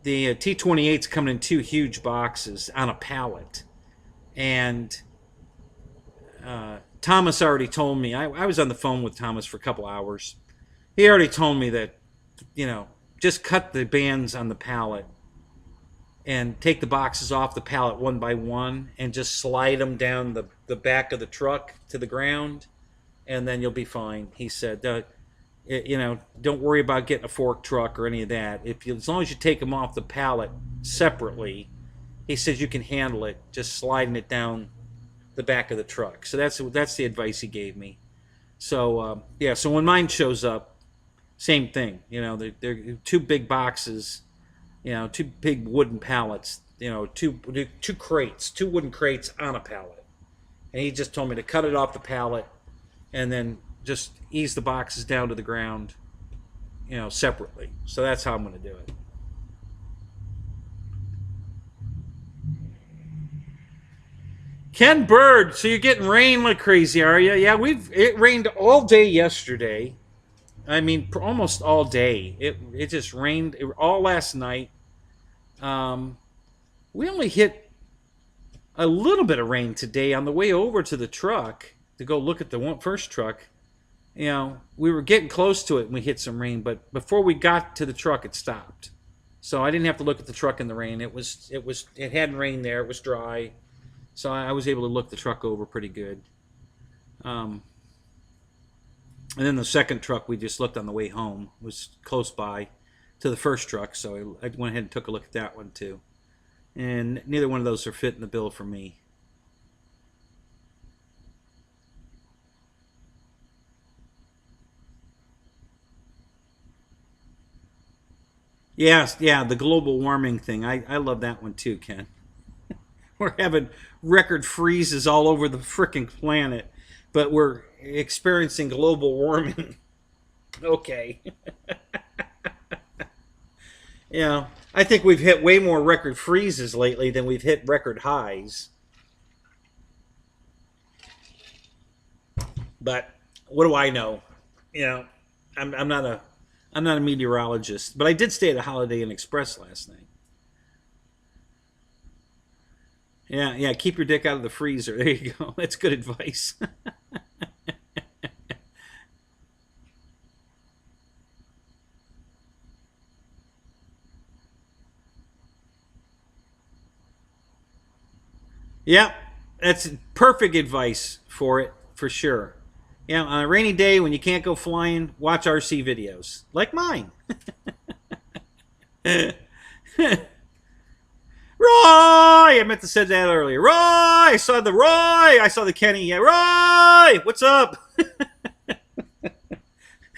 The T-28's coming in two huge boxes on a pallet, and Thomas already told me. I was on the phone with Thomas for a couple hours. He already told me that, just cut the bands on the pallet and take the boxes off the pallet one by one and just slide them down the back of the truck to the ground, and then you'll be fine. He said, don't worry about getting a fork truck or any of that. As long as you take them off the pallet separately, he says you can handle it, just sliding it down the back of the truck. So that's the advice he gave me. So so when mine shows up, same thing. They're two big boxes, two big wooden pallets. Two crates, two wooden crates on a pallet. And he just told me to cut it off the pallet and then just ease the boxes down to the ground, separately. So that's how I'm going to do it. Ken Bird, so you're getting rain like crazy, are you? Yeah, it rained all day yesterday. I mean, almost all day. It just rained all last night. We only hit a little bit of rain today on the way over to the truck to go look at the first truck. We were getting close to it and we hit some rain, but before we got to the truck, it stopped. So I didn't have to look at the truck in the rain. It hadn't rained there. It was dry. So I was able to look the truck over pretty good. And then the second truck we just looked on the way home. It was close by to the first truck, so I went ahead and took a look at that one too. And neither one of those are fitting the bill for me. Yeah, the global warming thing. I love that one too, Ken. We're having record freezes all over the frickin' planet, but we're experiencing global warming. Okay. I think we've hit way more record freezes lately than we've hit record highs. But what do I know? I'm not a meteorologist, but I did stay at a Holiday Inn Express last night. Yeah, keep your dick out of the freezer. There you go. That's good advice. Yeah, that's perfect advice for it, for sure. On a rainy day when you can't go flying, watch RC videos. Like mine. Roy! I meant to say that earlier. Roy! I saw the Kenny. Yeah, Roy! What's up?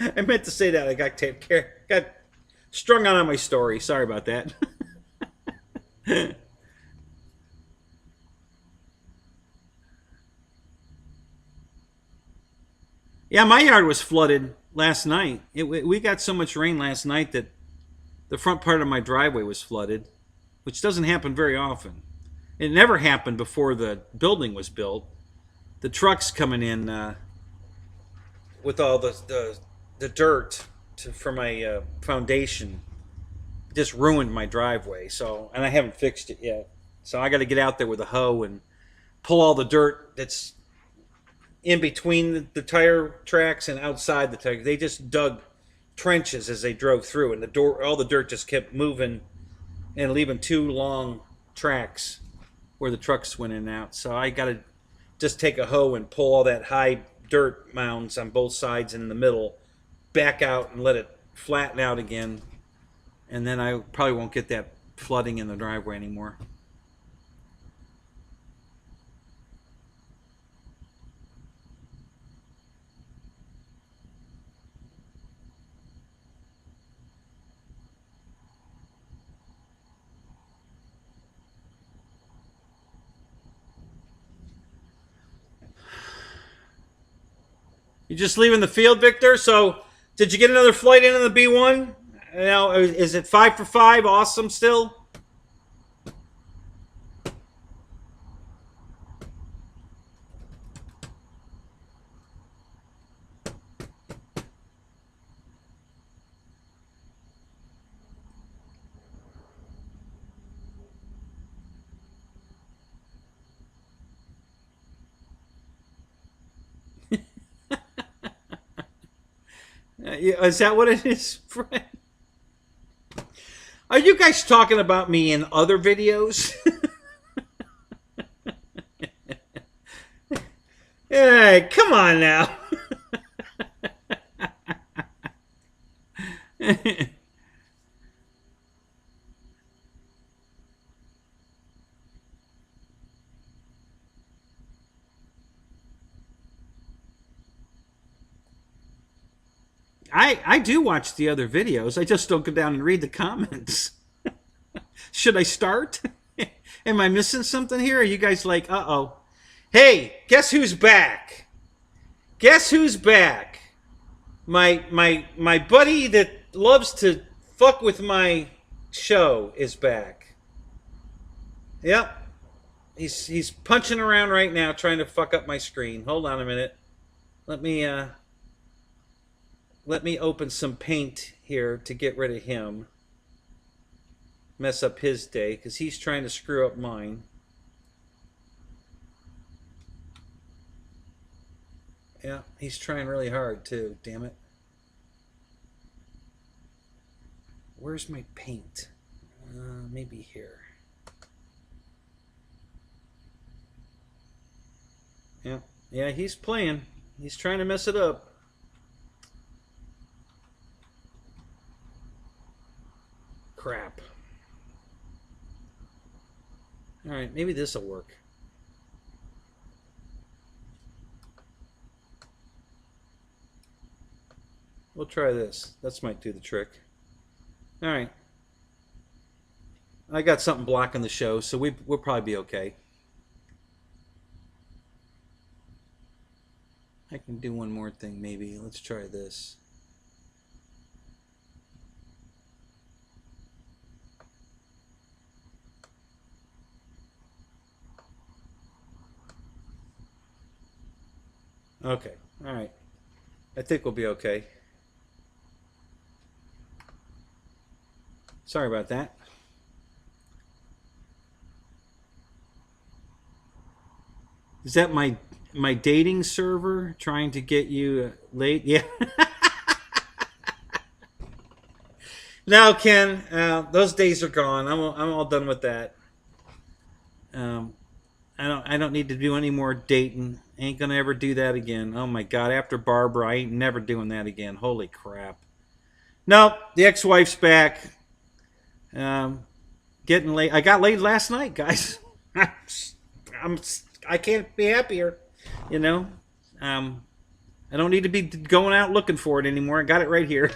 I meant to say that. I got strung on my story. Sorry about that. Yeah, my yard was flooded last night. We got so much rain last night that the front part of my driveway was flooded, which doesn't happen very often. It never happened before the building was built. The trucks coming in with all the dirt for my foundation just ruined my driveway. And I haven't fixed it yet. So I got to get out there with a hoe and pull all the dirt that's in between the tire tracks and outside the tire. They just dug trenches as they drove through, and all the dirt just kept moving and leaving two long tracks where the trucks went in and out. So I got to just take a hoe and pull all that high dirt mounds on both sides and in the middle back out and let it flatten out again. And then I probably won't get that flooding in the driveway anymore. You just leaving the field, Victor? So, did you get another flight in on the B1? Now, is it 5 for 5? Awesome still? Is that what it is, Fred? Are you guys talking about me in other videos? Hey, come on now. I do watch the other videos. I just don't go down and read the comments. Should I start? Am I missing something here? Are you guys like, uh-oh. Hey, guess who's back? Guess who's back? My buddy that loves to fuck with my show is back. Yep. He's punching around right now trying to fuck up my screen. Hold on a minute. Let me open some paint here to get rid of him. Mess up his day because he's trying to screw up mine. Yeah, he's trying really hard too, damn it. Where's my paint? Maybe here. Yeah, he's playing. He's trying to mess it up. Crap. Alright, maybe this will work. We'll try this. This might do the trick. Alright. I got something blocking the show, so we'll probably be okay. I can do one more thing maybe. Let's try this. Okay, all right. I think we'll be okay. Sorry about that. Is that my dating server trying to get you late? Yeah. No, Ken. Those days are gone. I'm all done with that. I don't need to do any more dating. Ain't gonna ever do that again. Oh my God! After Barbara, I ain't never doing that again. Holy crap! Nope, the ex-wife's back. Getting late. I got laid last night, guys. I can't be happier. You know, I don't need to be going out looking for it anymore. I got it right here.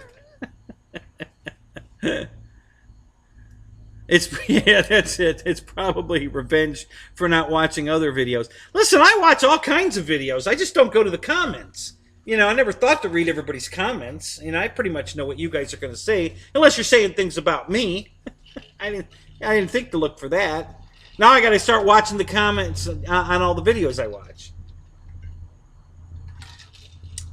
Yeah, that's it. It's probably revenge for not watching other videos. Listen, I watch all kinds of videos. I just don't go to the comments. You know, I never thought to read everybody's comments. You know, I pretty much know what you guys are going to say, unless you're saying things about me. I didn't think to look for that. Now I got to start watching the comments on all the videos I watch.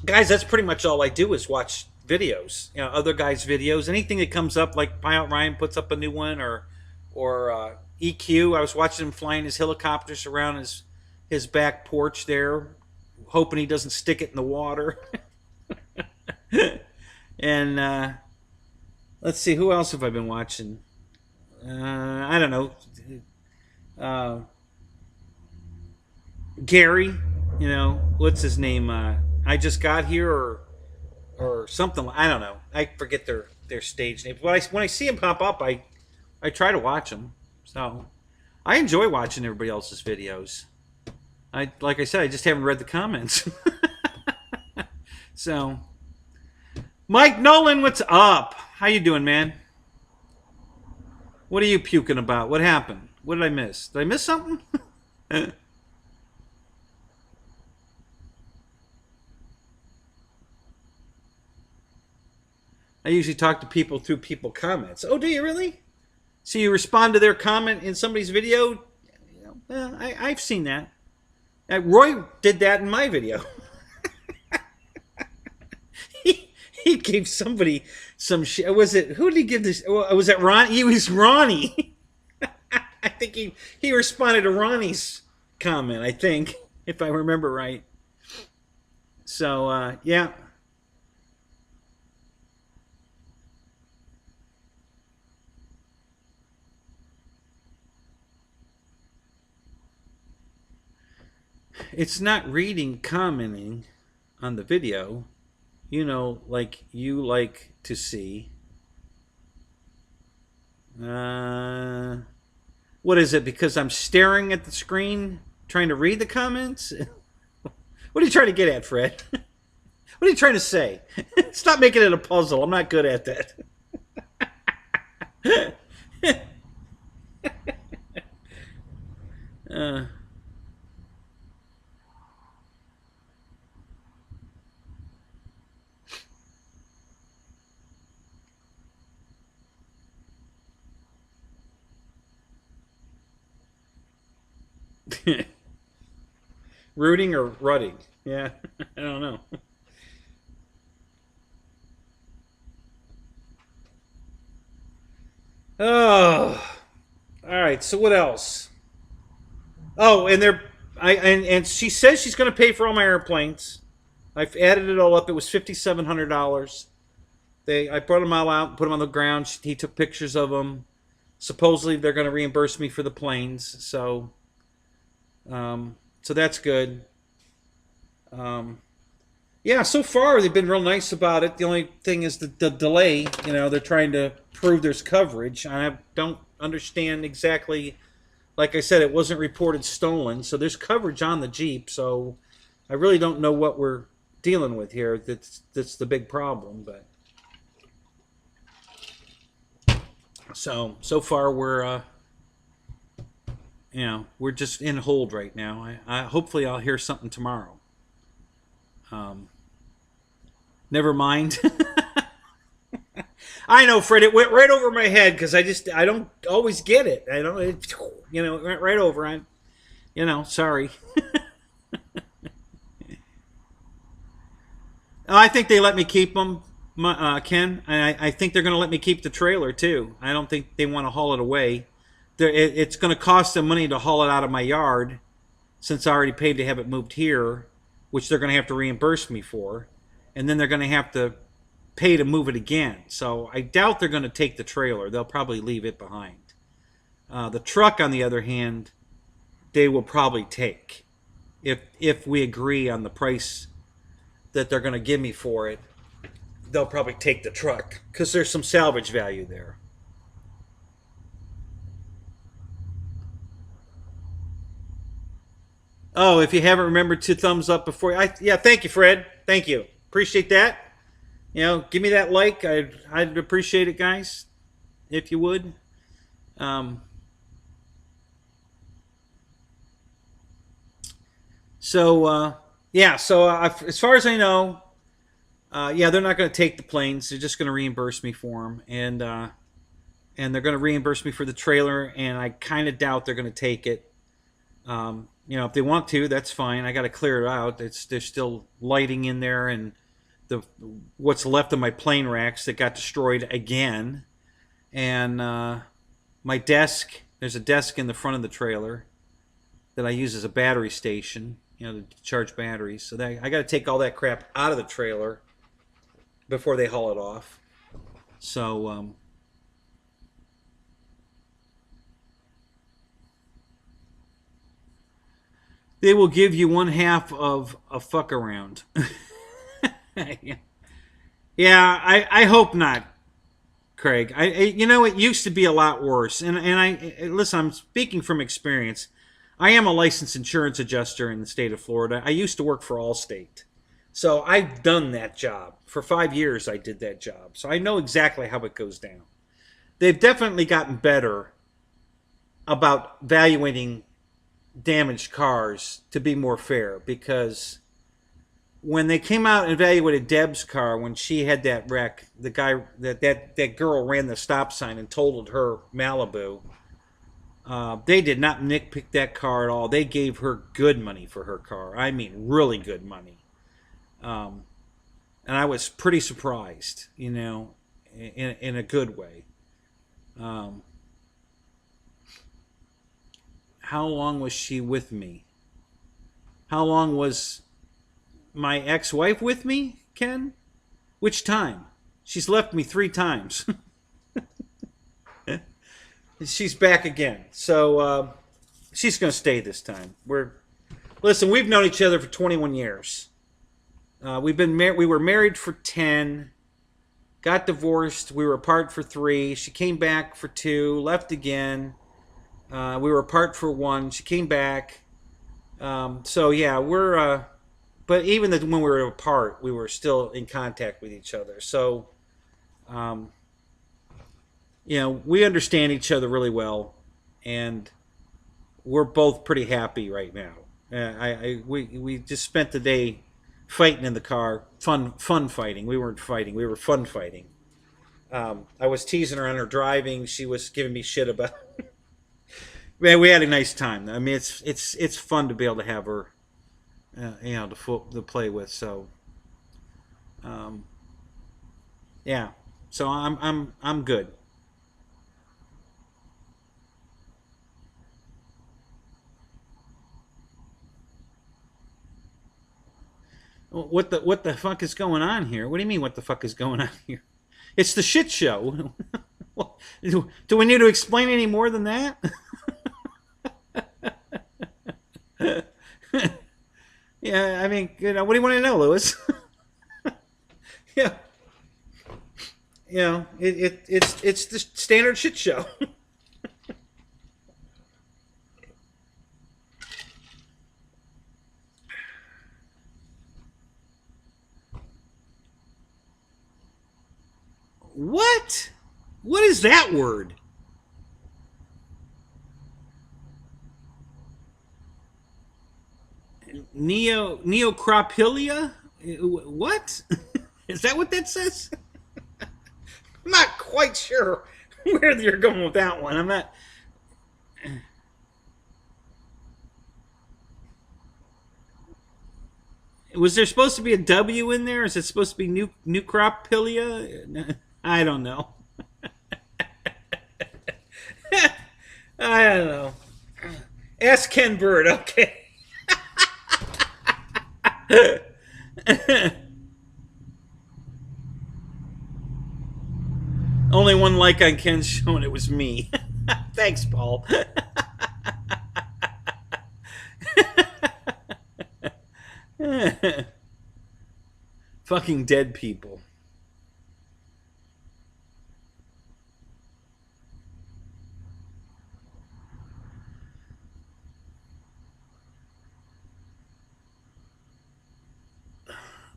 Guys, that's pretty much all I do is watch videos, you know, other guys' videos, anything that comes up, like Pilot Ryan puts up a new one, or EQ. I was watching him flying his helicopters around his back porch there, hoping he doesn't stick it in the water. And let's see, who else have I been watching? I don't know. Gary, you know, what's his name? I Just Got Here, or something. I don't know. I forget their stage names. When I see them pop up, I try to watch them. So I enjoy watching everybody else's videos. Like I said, I just haven't read the comments. So, Mike Nolan, what's up? How you doing, man? What are you puking about? What happened? What did I miss? Did I miss something? I usually talk to people through people comments. Oh, do you really? So you respond to their comment in somebody's video? Well, I've seen that. Roy did that in my video. he gave somebody some shit. Was it, who did he give this? Was it Ron? He was Ronnie. I think he responded to Ronnie's comment, I think, if I remember right. So, yeah. It's not reading, commenting on the video, like you like to see. What is it? Because I'm staring at the screen trying to read the comments? What are you trying to get at, Fred? What are you trying to say? Stop making it a puzzle. I'm not good at that. uh, Rooting or rutting? Yeah, I don't know. Oh, all right. So what else? Oh, and and she says she's going to pay for all my airplanes. I've added it all up. It was $5,700. I brought them all out, put them on the ground. He took pictures of them. Supposedly they're going to reimburse me for the planes. So that's good. Um, yeah, so far they've been real nice about it. The only thing is the delay. They're trying to prove there's coverage. I don't understand exactly. Like I said, it wasn't reported stolen, so there's coverage on the Jeep. So I really don't know what we're dealing with here. That's the big problem. But so far we're just in hold right now. Hopefully I'll hear something tomorrow. Never mind. I know, Fred. It went right over my head because I don't always get it. I don't. It went right over. Sorry. I think they let me keep them, Ken. I think they're going to let me keep the trailer too. I don't think they want to haul it away. It's going to cost them money to haul it out of my yard, since I already paid to have it moved here, which they're going to have to reimburse me for, and then they're going to have to pay to move it again. So I doubt they're going to take the trailer. They'll probably leave it behind. The truck, on the other hand, they will probably take if we agree on the price that they're going to give me for it. They'll probably take the truck because there's some salvage value there. Oh, if you haven't remembered to thumbs up before, yeah, thank you, Fred. Thank you. Appreciate that. Give me that like. I'd appreciate it, guys, if you would. Um, yeah. So as far as I know, yeah, they're not going to take the planes. They're just going to reimburse me for them, and they're going to reimburse me for the trailer. And I kind of doubt they're going to take it. If they want to, that's fine. I got to clear it out. There's still lighting in there, and what's left of my plane racks that got destroyed again, and my desk. There's a desk in the front of the trailer that I use as a battery station, to charge batteries. So I got to take all that crap out of the trailer before they haul it off. So they will give you one half of a fuck around. Yeah, I hope not, Craig. It used to be a lot worse. And listen, I'm speaking from experience. I am a licensed insurance adjuster in the state of Florida. I used to work for Allstate. So I've done that job. For 5 years I did that job. So I know exactly how it goes down. They've definitely gotten better about valuing damaged cars to be more fair, because when they came out and evaluated Deb's car when she had that wreck, the guy that girl ran the stop sign and totaled her Malibu. They did not nitpick that car at all. They gave her good money for her car. I mean, really good money. And I was pretty surprised, you know, in a good way. How long was she with me? How long was my ex-wife with me, Ken? Which time? She's left me 3 times. She's back again. So she's going to stay this time. Listen, we've known each other for 21 years. We were married for 10. Got divorced. We were apart for 3. She came back for 2. Left again. We were apart for 1. She came back. So yeah, but even when we were apart, we were still in contact with each other. So, you know, we understand each other really well, and we're both pretty happy right now. We just spent the day fighting in the car, fun fighting. We weren't fighting, we were fun fighting. I was teasing her on her driving. She was giving me shit about. Man, we had a nice time. I mean, it's fun to be able to have her, you know, to play with. So, yeah. So I'm good. What the fuck is going on here? What do you mean? What the fuck is going on here? It's the shit show. Do we need to explain any more than that? Yeah, I mean, you know, what do you want to know, Lewis? Yeah, you know, it's the standard shit show. What? What is that word? Neocropilia? What? Is that what that says? I'm not quite sure where you're going with that one. I'm not. Was there supposed to be a W in there? Is it supposed to be Nucropilia? I don't know. I don't know. Ask Ken Bird, okay. Only one like on Ken's show, and it was me. Thanks, Paul. Fucking dead people.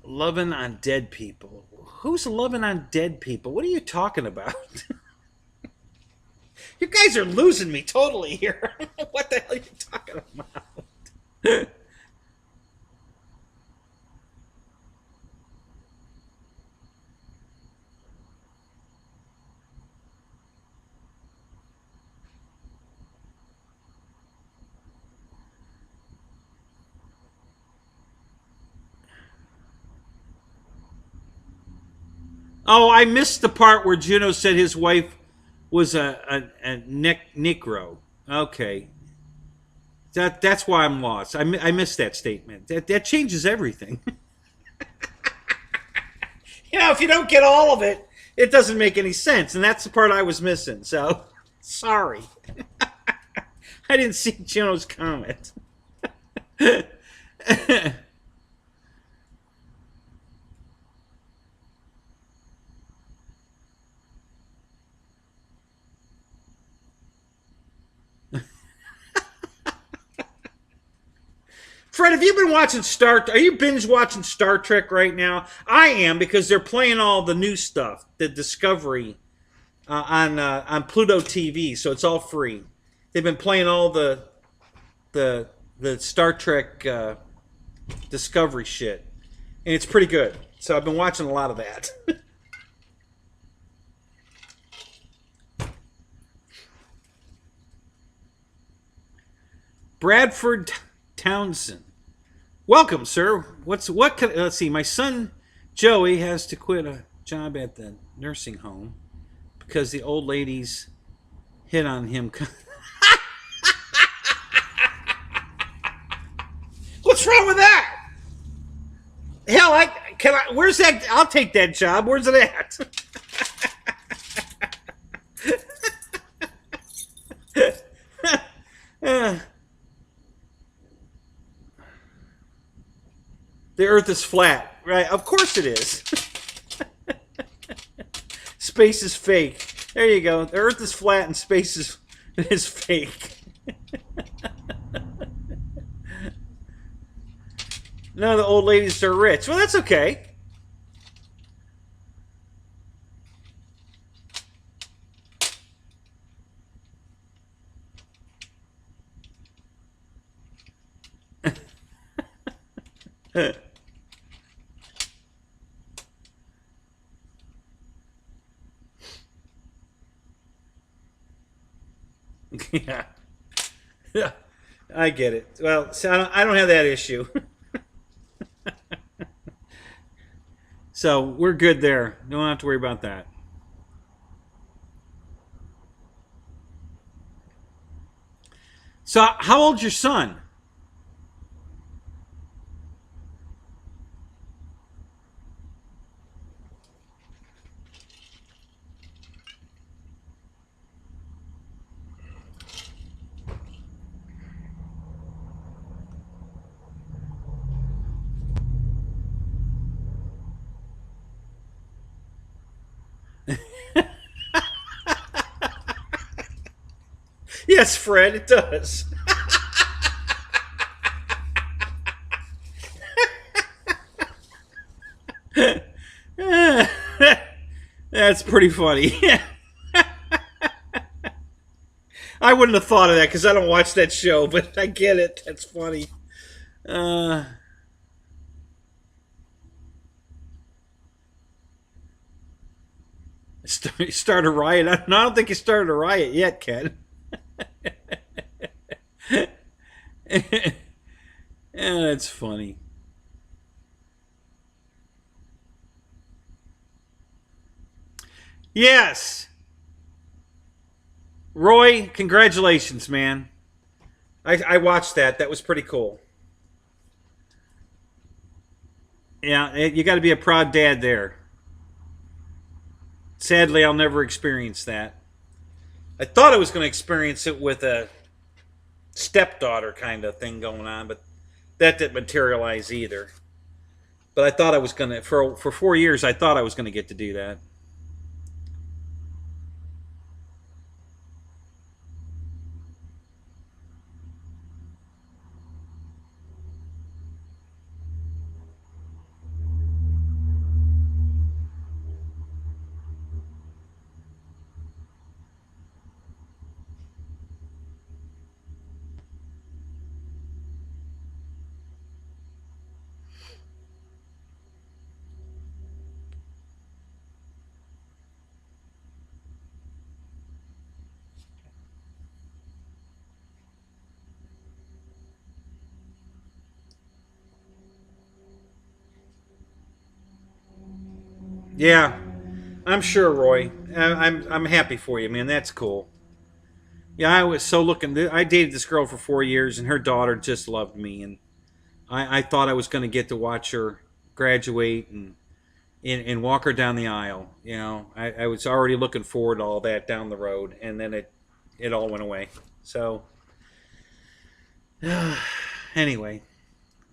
Loving on dead people. Who's loving on dead people? What are you talking about? You guys are losing me totally here. What the hell are you talking about? Oh, I missed the part where Juno said his wife was a Necro. Okay. That's why I'm lost. I missed that statement. That changes everything. You know, if you don't get all of it, it doesn't make any sense. And that's the part I was missing. So, sorry. I didn't see Juno's comment. Fred, have you been watching Are you binge watching Star Trek right now? I am, because they're playing all the new stuff, the Discovery, on Pluto TV, so it's all free. They've been playing all the Star Trek Discovery shit, and it's pretty good. So I've been watching a lot of that. Bradford Townsend. Welcome, sir. Let's see. My son Joey has to quit a job at the nursing home because the old ladies hit on him. What's wrong with that? Hell, where's that? I'll take that job. Where's it at? The Earth is flat, right? Of course it is. Space is fake. There you go. The Earth is flat and space is fake. None of the old ladies are rich. Well, that's okay. Yeah. Yeah. I get it. Well, so I don't have that issue. So we're good there. Don't have to worry about that. So how old's your son? Yes, Fred, it does. That's pretty funny. I wouldn't have thought of that because I don't watch that show, but I get it. That's funny. Start a riot? I don't think you started a riot yet, Ken. Yeah, that's funny. Yes. Roy, congratulations, man. I watched that. That was pretty cool. Yeah, you got to be a proud dad there. Sadly, I'll never experience that. I thought I was going to experience it with a stepdaughter kind of thing going on, but that didn't materialize either. But I thought I was going to, for 4 years, I thought I was going to get to do that. Yeah, I'm sure, Roy. I'm happy for you, man. That's cool. Yeah, I was so looking. I dated this girl for 4 years, and her daughter just loved me, and I thought I was going to get to watch her graduate and walk her down the aisle. You know, I was already looking forward to all that down the road, and then it all went away. So anyway,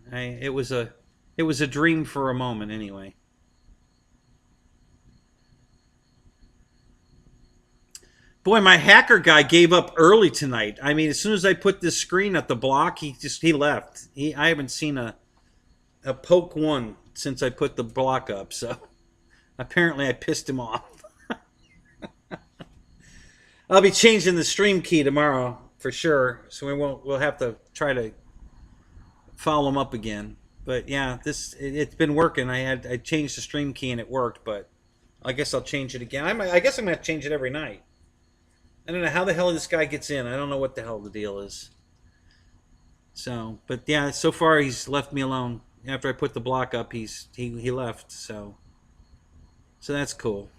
it was a dream for a moment. Anyway. Boy, my hacker guy gave up early tonight. I mean, as soon as I put this screen at the block, he left. I haven't seen a poke one since I put the block up. So apparently, I pissed him off. I'll be changing the stream key tomorrow for sure. So we'll have to try to follow him up again. But yeah, it's been working. I changed the stream key and it worked, but I guess I'll change it again. I guess I'm gonna change it every night. I don't know how the hell this guy gets in. I don't know what the hell the deal is. So, but yeah, so far he's left me alone. After I put the block up, he left. So that's cool.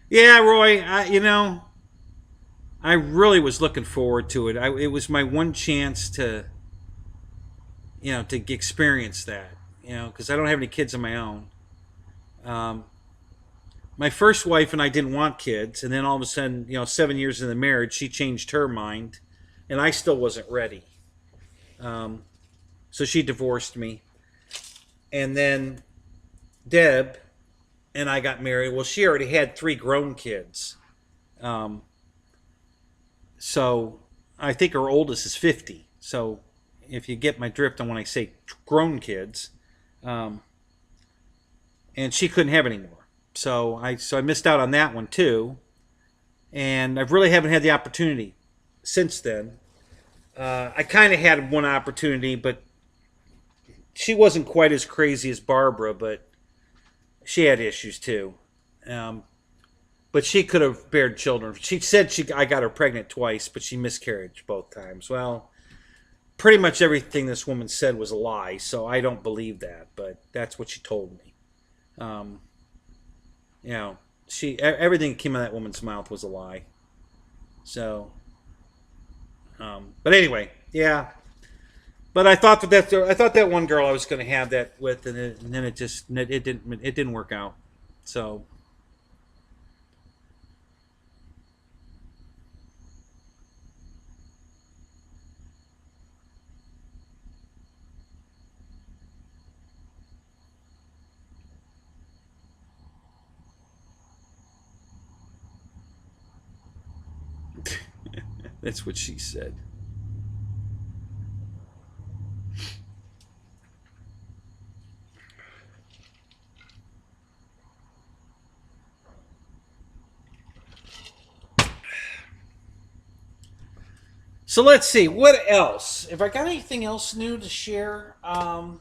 Yeah, Roy. I really was looking forward to it. It was my one chance to to experience that. Because I don't have any kids of my own. Um, my first wife and I didn't want kids, and then all of a sudden, 7 years in the marriage, she changed her mind, and I still wasn't ready. Um, so she divorced me, and then Deb and I got married. Well, she already had three grown kids, um, so I think her oldest is 50. So if you get my drift on when I say grown kids, um, and she couldn't have any more. So I missed out on that one too, and I really haven't had the opportunity since then. I kind of had one opportunity, but she wasn't quite as crazy as Barbara, but she had issues too. Um, but she could have bared children. She said I got her pregnant twice, but she miscarried both times. Well, pretty much everything this woman said was a lie, so I don't believe that. But that's what she told me. Um, you know, everything that came out of that woman's mouth was a lie. So, but anyway, yeah. But I thought that one girl I was going to have that with, and then it didn't work out. So that's what she said. So let's see what else. If I got anything else new to share, I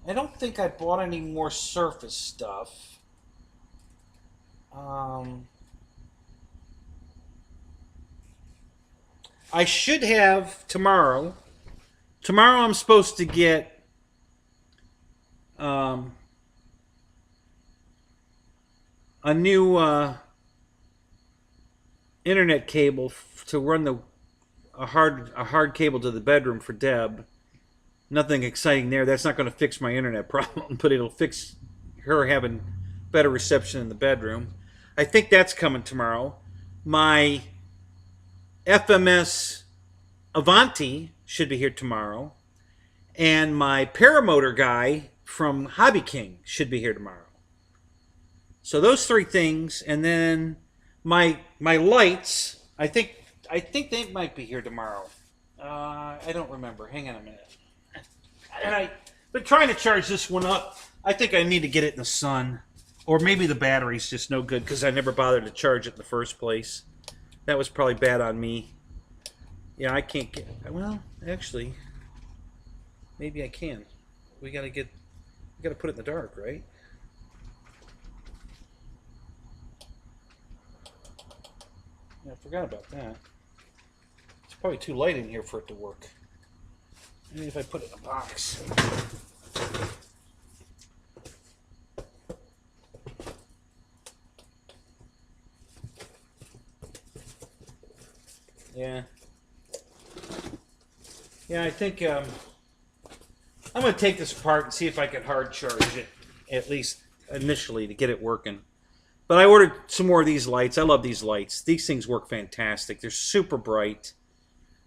don't think I bought any more Surface stuff. Um, I should have tomorrow. Tomorrow I'm supposed to get um, a new internet cable to run a hard cable to the bedroom for Deb. Nothing exciting there. That's not going to fix my internet problem, but it'll fix her having better reception in the bedroom. I think that's coming tomorrow. My FMS Avanti should be here tomorrow, and my paramotor guy from Hobby King should be here tomorrow. So those three things, and then my lights. I think they might be here tomorrow. I don't remember. Hang on a minute. And I've been trying to charge this one up. I think I need to get it in the sun, or maybe the battery's just no good because I never bothered to charge it in the first place. That was probably bad on me. Yeah, I can't get. Well, actually, maybe I can. We gotta put it in the dark, right? Yeah, I forgot about that. It's probably too light in here for it to work. Maybe if I put it in a box. Yeah. Yeah, I think I'm going to take this apart and see if I can hard charge it, at least initially, to get it working. But I ordered some more of these lights. I love these lights. These things work fantastic. They're super bright.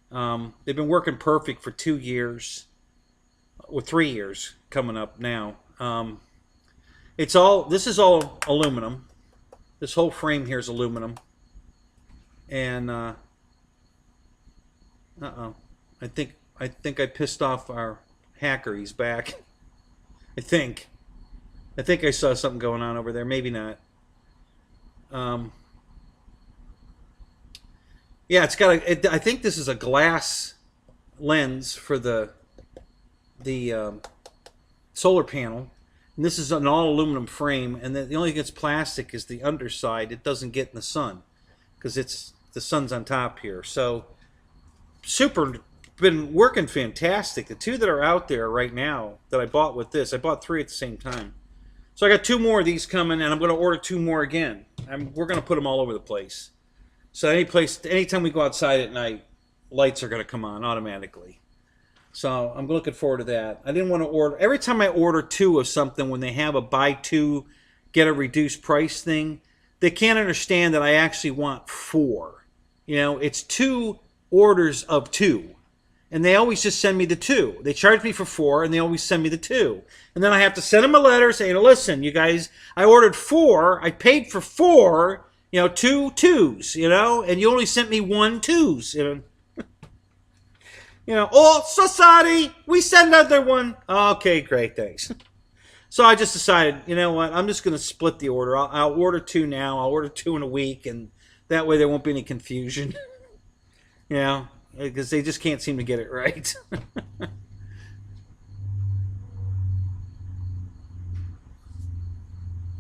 They've been working perfect for 2 years, or 3 years coming up now. This is all aluminum. This whole frame here is aluminum. And uh-oh, I think I pissed off our hacker. He's back. I think I saw something going on over there. Maybe not. Um, Yeah, it's got a. I think this is a glass lens for the solar panel, and this is an all aluminum frame. And the only thing that's plastic is the underside. It doesn't get in the sun because it's the sun's on top here. So super, been working fantastic. The two that are out there right now that I bought with this, I bought three at the same time. So I got two more of these coming, and I'm going to order two more again. We're going to put them all over the place. So anytime we go outside at night, lights are going to come on automatically. So I'm looking forward to that. I didn't want to order. Every time I order two of something, when they have a buy two, get a reduced price thing, they can't understand that I actually want four. You know, it's two orders of two. And they always just send me the two. They charge me for four, and they always send me the two. And then I have to send them a letter saying, listen, you guys, I ordered four. I paid for four, two twos, and you only sent me one twos. Oh, so sorry. We sent another one. Okay, great, thanks. So I just decided, you know what, I'm just going to split the order. I'll order two now. I'll order two in a week, and that way there won't be any confusion. Because they just can't seem to get it right.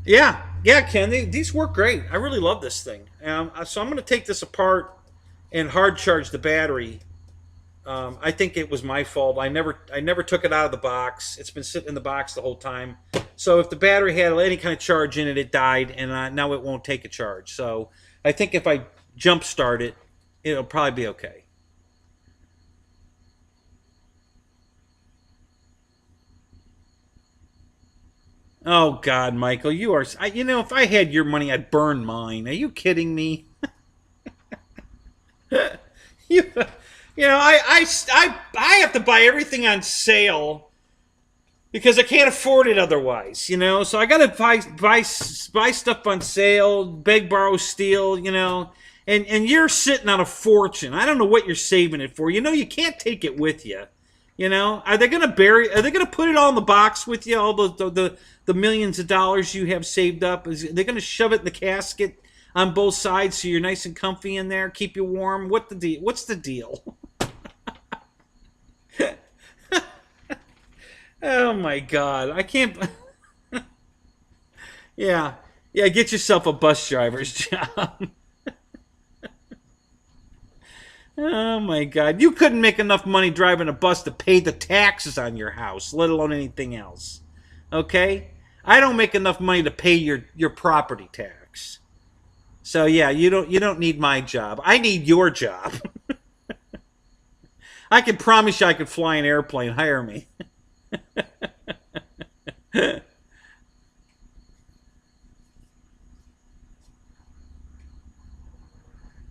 Yeah, Ken, these work great. I really love this thing. So I'm going to take this apart and hard charge the battery. I think it was my fault. I never took it out of the box. It's been sitting in the box the whole time. So if the battery had any kind of charge in it, it died, and now it won't take a charge. So I think if I jump start it, it'll probably be okay. Oh God, Michael, you are. If I had your money, I'd burn mine. Are you kidding me? you, I have to buy everything on sale because I can't afford it otherwise. So I gotta buy stuff on sale, beg, borrow, steal. And you're sitting on a fortune. I don't know what you're saving it for. You can't take it with you. Are they gonna put it all in the box with you? All the millions of dollars you have saved up? Are they gonna shove it in the casket on both sides so you're nice and comfy in there, keep you warm? What's the deal? Oh my God, I can't. Yeah, get yourself a bus driver's job. Oh my God. You couldn't make enough money driving a bus to pay the taxes on your house, let alone anything else. Okay? I don't make enough money to pay your property tax. So yeah, you don't need my job. I need your job. I can promise you I could fly an airplane. Hire me.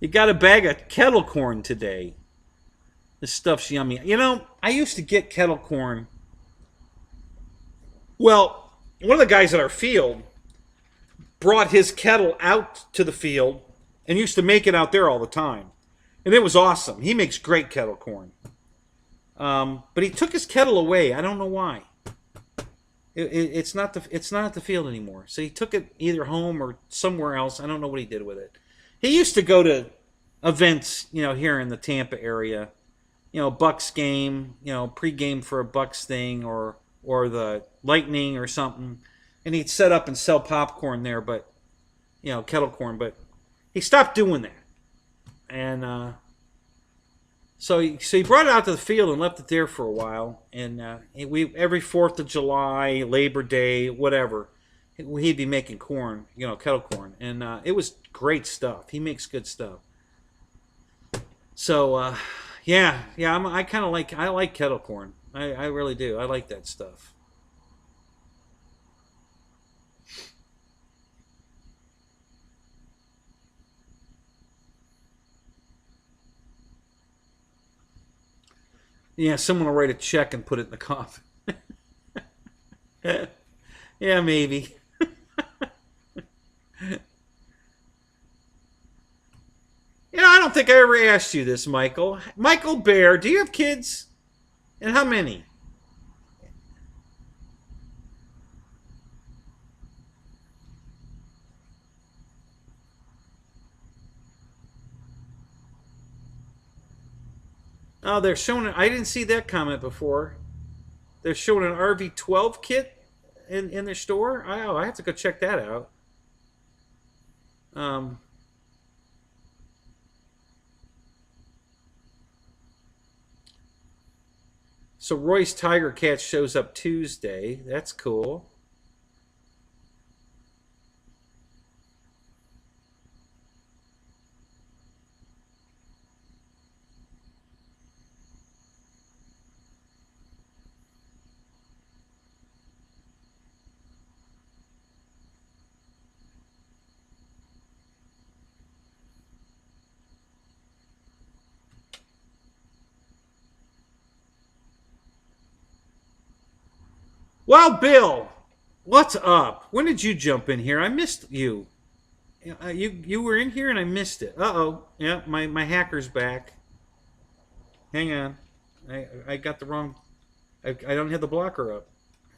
You got a bag of kettle corn today. This stuff's yummy. I used to get kettle corn. Well, one of the guys at our field brought his kettle out to the field and used to make it out there all the time. And it was awesome. He makes great kettle corn. But he took his kettle away. I don't know why. It's not at the field anymore. So he took it either home or somewhere else. I don't know what he did with it. He used to go to events, here in the Tampa area, Bucks game, pregame for a Bucks thing or the Lightning or something, and he'd set up and sell popcorn there, but kettle corn. But he stopped doing that, and so he brought it out to the field and left it there for a while. And we every 4th of July, Labor Day, whatever, he'd be making corn, kettle corn, and it was great stuff. He makes good stuff. So yeah, I like kettle corn. I really do. I like that stuff. Yeah, someone will write a check and put it in the coffin. Yeah, maybe. I don't think I ever asked you this, Michael. Michael Bear, do you have kids? And how many? Oh, they're showing it. I didn't see that comment before. They're showing an RV12 kit in their store. Oh, I have to go check that out. Um, so Roy's Tiger Cat shows up Tuesday. That's cool. Well, Bill, what's up? When did you jump in here? I missed you. You were in here and I missed it. Uh oh. Yeah, my hacker's back. Hang on. I got the wrong. I don't have the blocker up.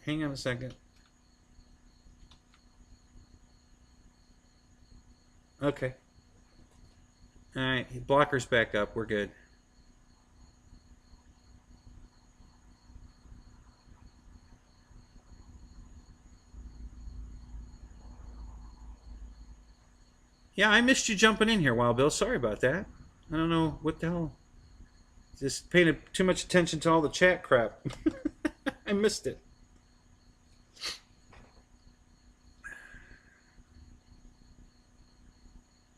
Hang on a second. Okay. All right. Blocker's back up. We're good. Yeah, I missed you jumping in here, Wild Bill. Sorry about that. I don't know what the hell. Just paying too much attention to all the chat crap. I missed it.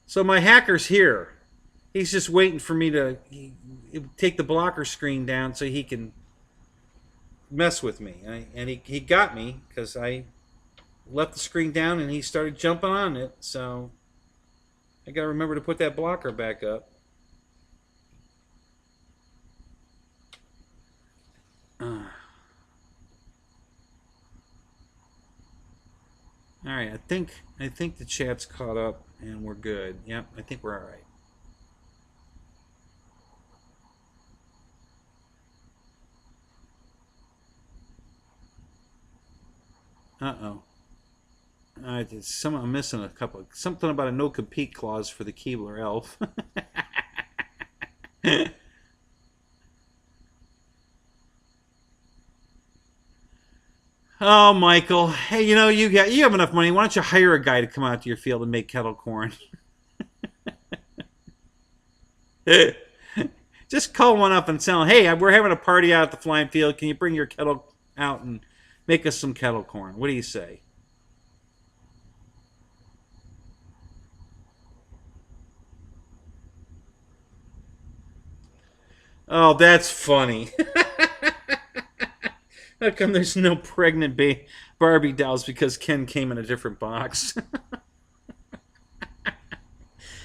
So my hacker's here. He's just waiting for me to take the blocker screen down so he can mess with me. And he got me because I left the screen down and he started jumping on it. So I got to remember to put that blocker back up. All right, I think the chat's caught up and we're good. Yep, I think we're all right. Uh-oh. I'm missing a couple. Something about a no-compete clause for the Keebler elf. Oh, Michael. Hey, you have enough money. Why don't you hire a guy to come out to your field and make kettle corn? Just call one up and tell him, hey, we're having a party out at the flying field. Can you bring your kettle out and make us some kettle corn? What do you say? Oh, that's funny. How come there's no pregnant Barbie dolls? Because Ken came in a different box.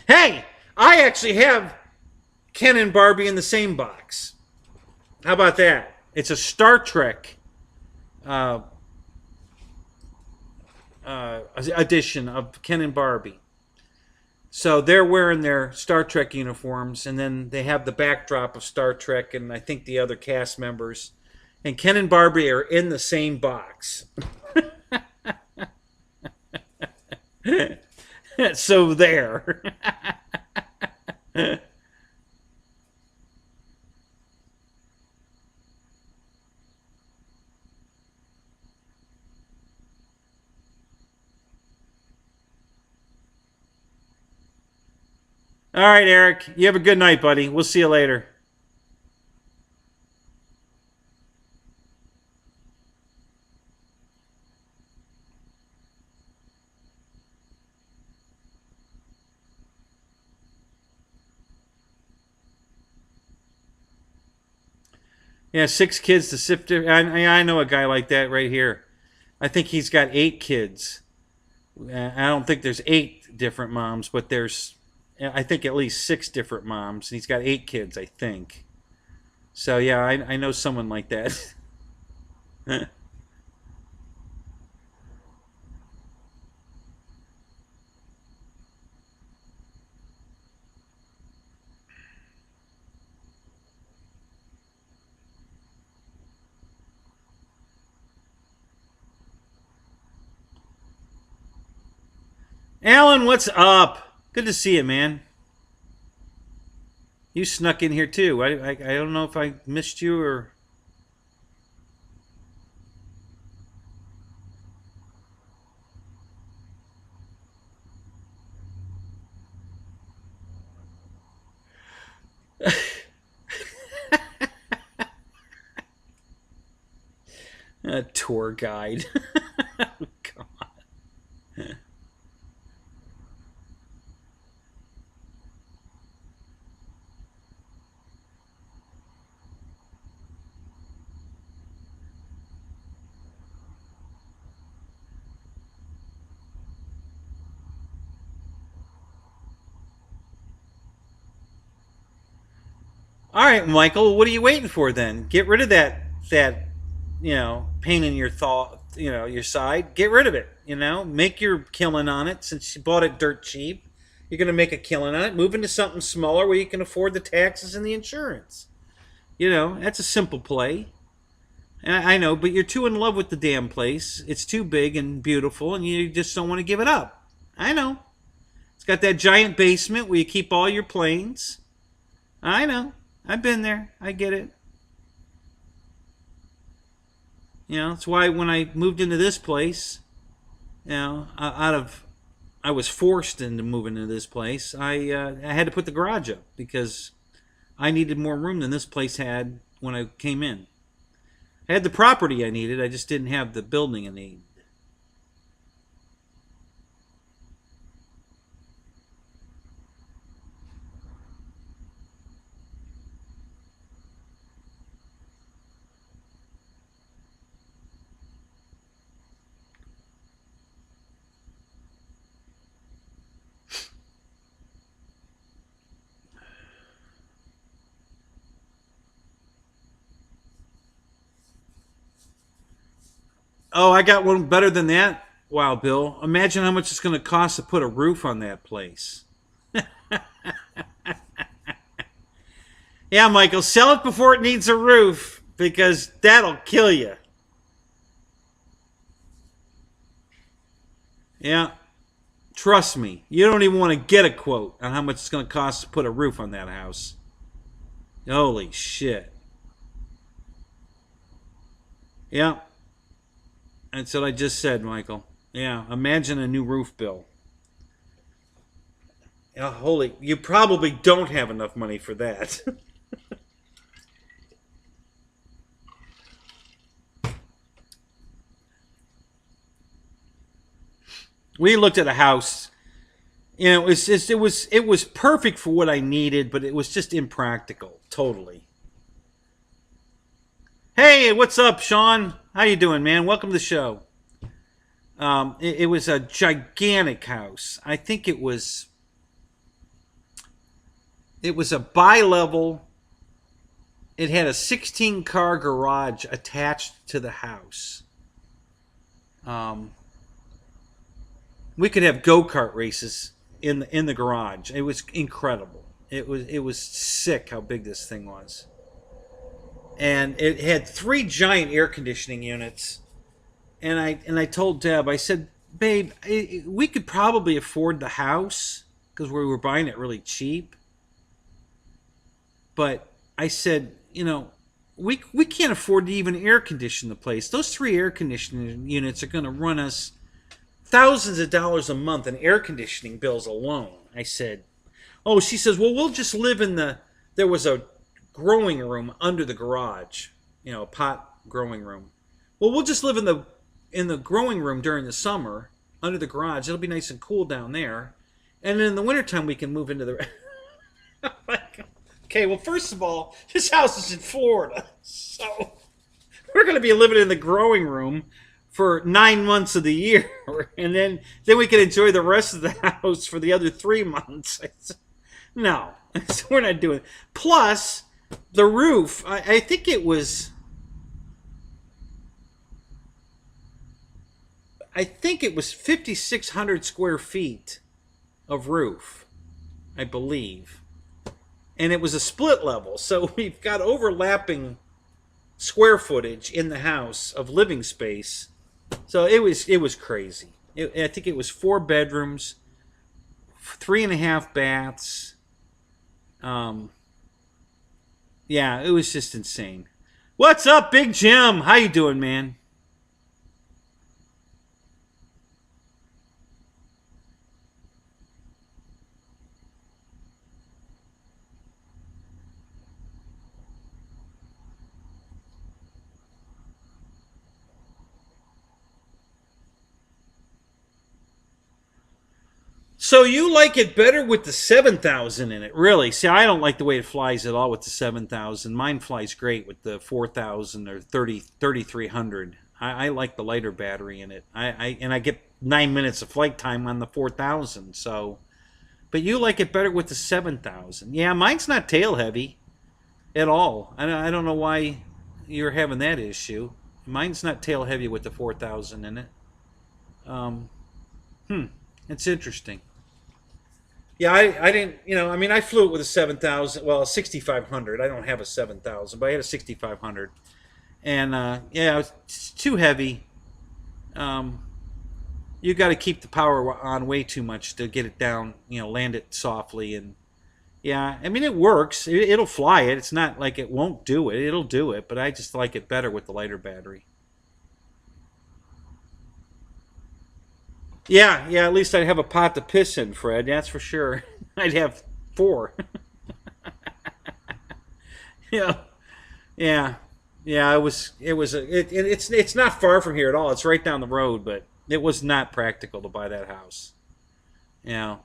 Hey, I actually have Ken and Barbie in the same box. How about that? It's a Star Trek edition of Ken and Barbie. So they're wearing their Star Trek uniforms, and then they have the backdrop of Star Trek and I think the other cast members. And Ken and Barbie are in the same box. So there. All right, Eric. You have a good night, buddy. We'll see you later. Yeah, 6 kids to sift through. I know a guy like that right here. I think he's got 8 kids. I don't think there's 8 different moms, but there's, I think, at least 6 different moms. He's got 8 kids, I think. So yeah, I know someone like that. Alan, what's up? Good to see you, man. You snuck in here too. I don't know if I missed you or. A tour guide. Come on. All right, Michael. What are you waiting for then? Get rid of that pain in your thought, your side. Get rid of it. Make your killing on it since you bought it dirt cheap. You're gonna make a killing on it. Move into something smaller where you can afford the taxes and the insurance. That's a simple play. I know, but you're too in love with the damn place. It's too big and beautiful, and you just don't want to give it up. I know. It's got that giant basement where you keep all your planes. I know. I've been there. I get it. That's why when I moved into this place, I was forced into moving into this place. I had to put the garage up because I needed more room than this place had when I came in. I had the property I needed. I just didn't have the building I needed. Oh, I got one better than that. Wow, Bill. Imagine how much it's going to cost to put a roof on that place. Yeah, Michael, sell it before it needs a roof because that'll kill you. Yeah, trust me. You don't even want to get a quote on how much it's going to cost to put a roof on that house. Holy shit. Yeah. That's what I just said, Michael. Yeah, imagine a new roof bill. Yeah, holy, you probably don't have enough money for that. We looked at a house. It was perfect for what I needed, but it was just impractical, totally. Hey, what's up, Sean? How you doing, man? Welcome to the show. It was a gigantic house. I think it was a bi-level. It had a 16-car garage attached to the house. We could have go-kart races in the garage. It was incredible. It was sick how big this thing was. And it had 3 giant air conditioning units. And I told Deb, I said, babe, we could probably afford the house because we were buying it really cheap. But I said, we can't afford to even air condition the place. Those 3 air conditioning units are going to run us thousands of dollars a month in air conditioning bills alone. I said, oh, she says, well, we'll just live there was a growing room under the garage, a pot growing room. Well, we'll just live in the growing room during the summer under the garage. It'll be nice and cool down there. And then in the wintertime, we can move into the... Okay, well, first of all, this house is in Florida. So we're going to be living in the growing room for 9 months of the year. And then we can enjoy the rest of the house for the other 3 months. No, so we're not doing it. Plus, the roof, I think it was... I think it was 5,600 square feet of roof, I believe. And it was a split level. So we've got overlapping square footage in the house of living space. So it was crazy. I think it was 4 bedrooms, 3.5 baths. Yeah, it was just insane. What's up, Big Jim? How you doing, man? So you like it better with the 7,000 in it, really? See, I don't like the way it flies at all with the 7,000. Mine flies great with the 4,000 or 3,300. I like the lighter battery in it. And I get 9 minutes of flight time on the 4,000. So, but you like it better with the 7,000. Yeah, mine's not tail heavy at all. I don't know why you're having that issue. Mine's not tail heavy with the 4,000 in it. Um, hmm, it's interesting. Yeah, I didn't, I mean, I flew it with a 7,000, well, a 6,500. I don't have a 7,000, but I had a 6,500. And yeah, it's too heavy. Um, you got to keep the power on way too much to get it down, land it softly. And yeah, I mean, it works. It'll fly it. It's not like it won't do it. It'll do it, but I just like it better with the lighter battery. Yeah, yeah, at least I'd have a pot to piss in, Fred. That's for sure. I'd have four. Yeah, yeah, yeah. It's not far from here at all. It's right down the road, but it was not practical to buy that house.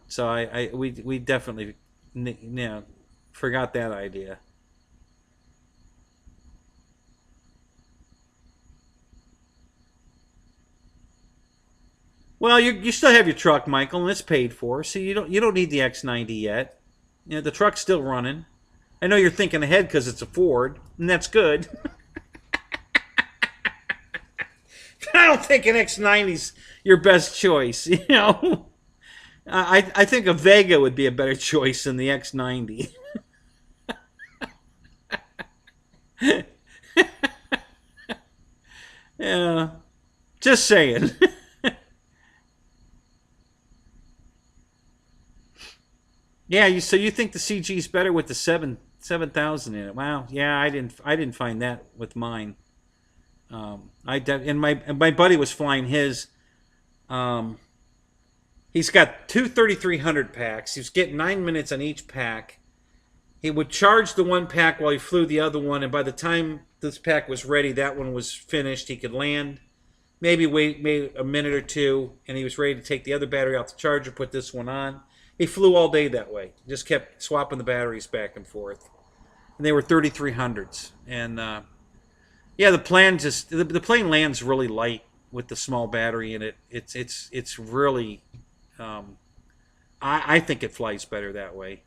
So we definitely, forgot that idea. Well, you still have your truck, Michael, and it's paid for, so you don't need the X90 yet. The truck's still running. I know you're thinking ahead because it's a Ford, and that's good. I don't think an X90's your best choice. I think a Vega would be a better choice than the X90. Yeah, just saying. Yeah, so you think the CG's better with the 7,000 in it? Wow. Yeah, I didn't find that with mine. And my buddy was flying his. Um, he's got two 3,300 packs. He was getting 9 minutes on each pack. He would charge the one pack while he flew the other one, and by the time this pack was ready, that one was finished. He could land, maybe wait maybe a minute or two, and he was ready to take the other battery out the charger, put this one on. He flew all day that way. Just kept swapping the batteries back and forth. And they were 3,300s. And yeah, the plane lands really light with the small battery in it. It's really um, I think it flies better that way.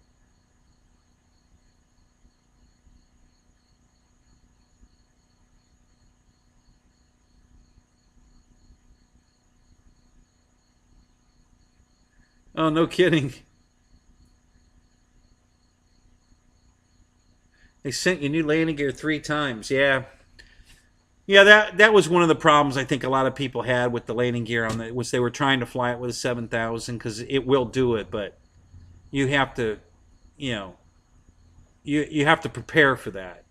Oh, no kidding. They sent you new landing gear 3 times. Yeah, yeah. That was one of the problems I think a lot of people had with the landing gear on it was they were trying to fly it with a 7,000 because it will do it, but you have to, you know, you have to prepare for that.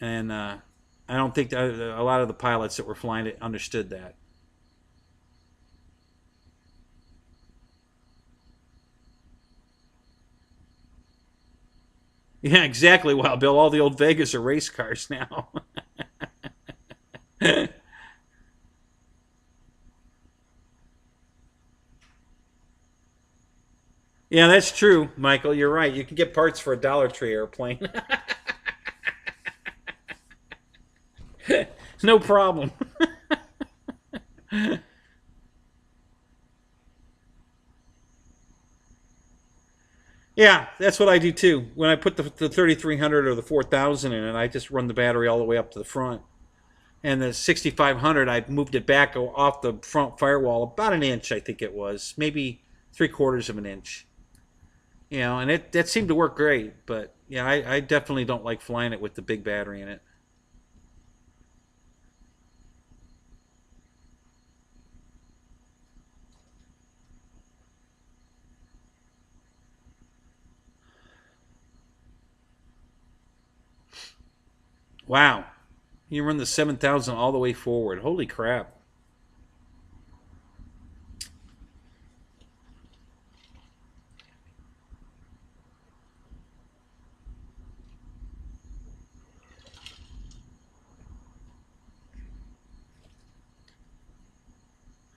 And I don't think that a lot of the pilots that were flying it understood that. Yeah, exactly. Wow, Bill, all the old Vegas are race cars now. Yeah, that's true, Michael. You're right. You can get parts for a Dollar Tree airplane. No problem. Yeah, that's what I do too. When I put the 3,300 or the 4,000 in it, I just run the battery all the way up to the front. And the 6,500, I moved it back off the front firewall about an inch, I think it was, maybe 3/4 of an inch. And that seemed to work great. But yeah, I definitely don't like flying it with the big battery in it. Wow. You run the 7,000 all the way forward. Holy crap.